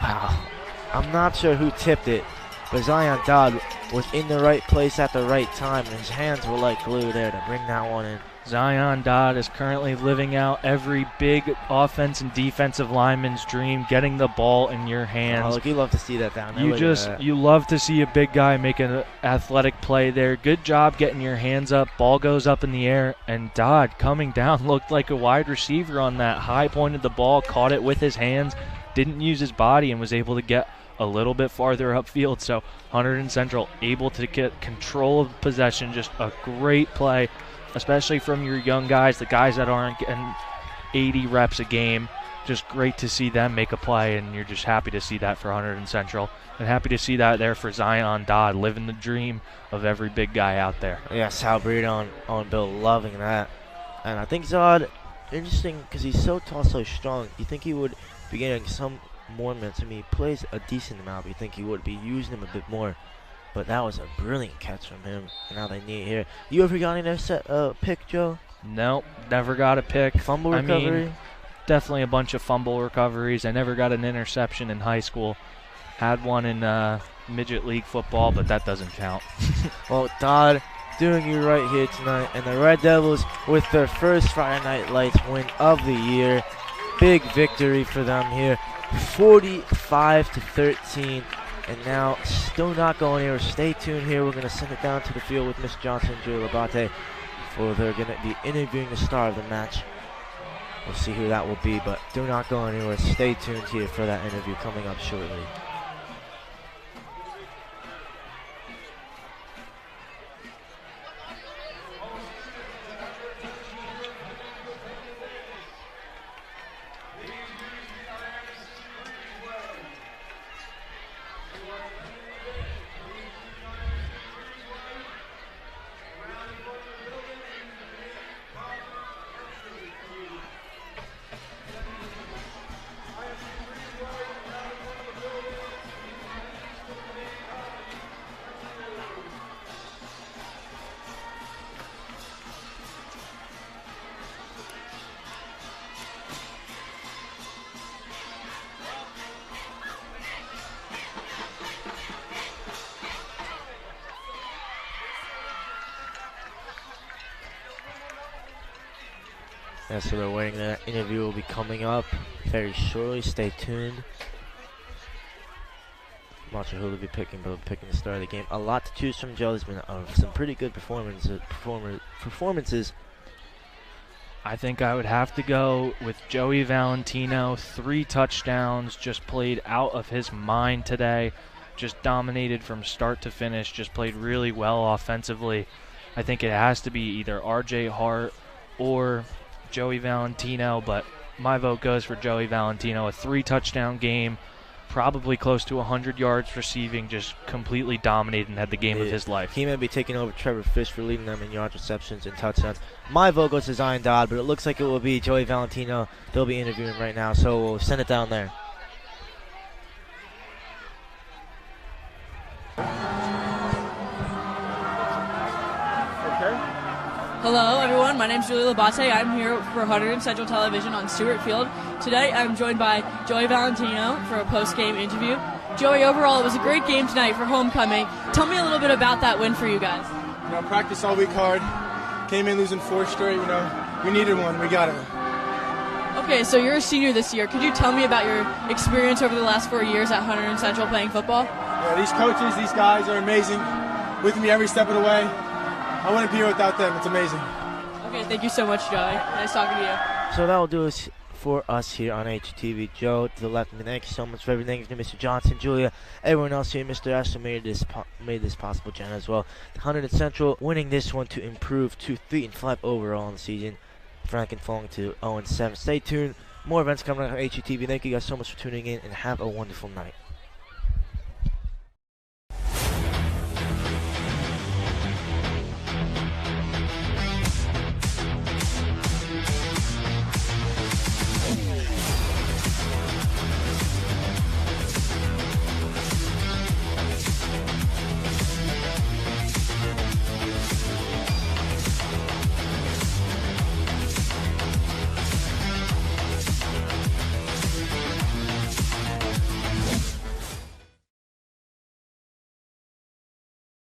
Wow. I'm not sure who tipped it, but Zion Dodd was in the right place at the right time, and his hands were like glue there to bring that one in. Zion Dodd is currently living out every big offense and defensive lineman's dream, getting the ball in your hands. Oh, look, you love to see that down there. You love to see a big guy make an athletic play there. Good job getting your hands up. Ball goes up in the air, and Dodd coming down looked like a wide receiver on that. High pointed the ball, caught it with his hands, didn't use his body, and was able to get a little bit farther upfield. So Hunterdon Central able to get control of possession. Just a great play, especially from your young guys, the guys that aren't getting 80 reps a game. Just great to see them make a play, and you're just happy to see that for Hunterdon Central. And happy to see that there for Zion Dodd, living the dream of every big guy out there. Yeah, Sal Breed on Bill, loving that. And I think Zod, interesting because he's so tall, so strong. You think he would be getting some more minutes. I mean, he plays a decent amount, but you think he would be using him a bit more. But that was a brilliant catch from him. And now they need it here. You ever got any pick, Joe? Nope, never got a pick. Fumble recovery? I mean, definitely a bunch of fumble recoveries. I never got an interception in high school. Had one in midget league football, but that doesn't count. Well, Dodd doing you right here tonight. And the Red Devils with their first Friday Night Lights win of the year. Big victory for them here. 45-13. And now, still not going anywhere. Stay tuned here. We're going to send it down to the field with Miss Johnson and Julie Labate. For they're going to be interviewing the star of the match. We'll see who that will be, but do not go anywhere. Stay tuned here for that interview coming up shortly. Yeah, so they're waiting. That interview will be coming up very shortly. Stay tuned. I'm not sure who they'll be picking, but they'll be picking the start of the game. A lot to choose from, Joe. There's been some pretty good performances. I think I would have to go with Joey Valentino. 3 touchdowns, just played out of his mind today. Just dominated from start to finish, just played really well offensively. I think it has to be either RJ Hart or Joey Valentino, but my vote goes for Joey Valentino. A 3-touchdown game, probably close to 100 yards receiving, just completely dominated and had the game of his life. He may be taking over Trevor Fish for leading them in yards, receptions, and touchdowns. My vote goes to Zion Dodd, but it looks like it will be Joey Valentino. They'll be interviewing right now, so we'll send it down there. Hello, everyone. My name is Julie Labate. I'm here for Hunterdon Central Television on Stewart Field. Today, I'm joined by Joey Valentino for a post-game interview. Joey, overall, it was a great game tonight for homecoming. Tell me a little bit about that win for you guys. Practiced all week hard. Came in losing 4 straight. We needed one. We got it. Okay, so you're a senior this year. Could you tell me about your experience over the last 4 years at Hunterdon Central playing football? Yeah, these coaches, these guys are amazing. With me every step of the way. I wouldn't be here without them. It's amazing. Okay, thank you so much, Joey. Nice talking to you. So that will do it for us here on HTV. Joe, to the left of me, thank you so much for everything. To Mr. Johnson, Julia, everyone else here, Mr. Astor made this possible, Jenna as well. Hunterdon Central winning this one to improve to 3-5 overall in the season. Franken falling to 0-7. Stay tuned. More events coming out on HTV. Thank you guys so much for tuning in, and have a wonderful night.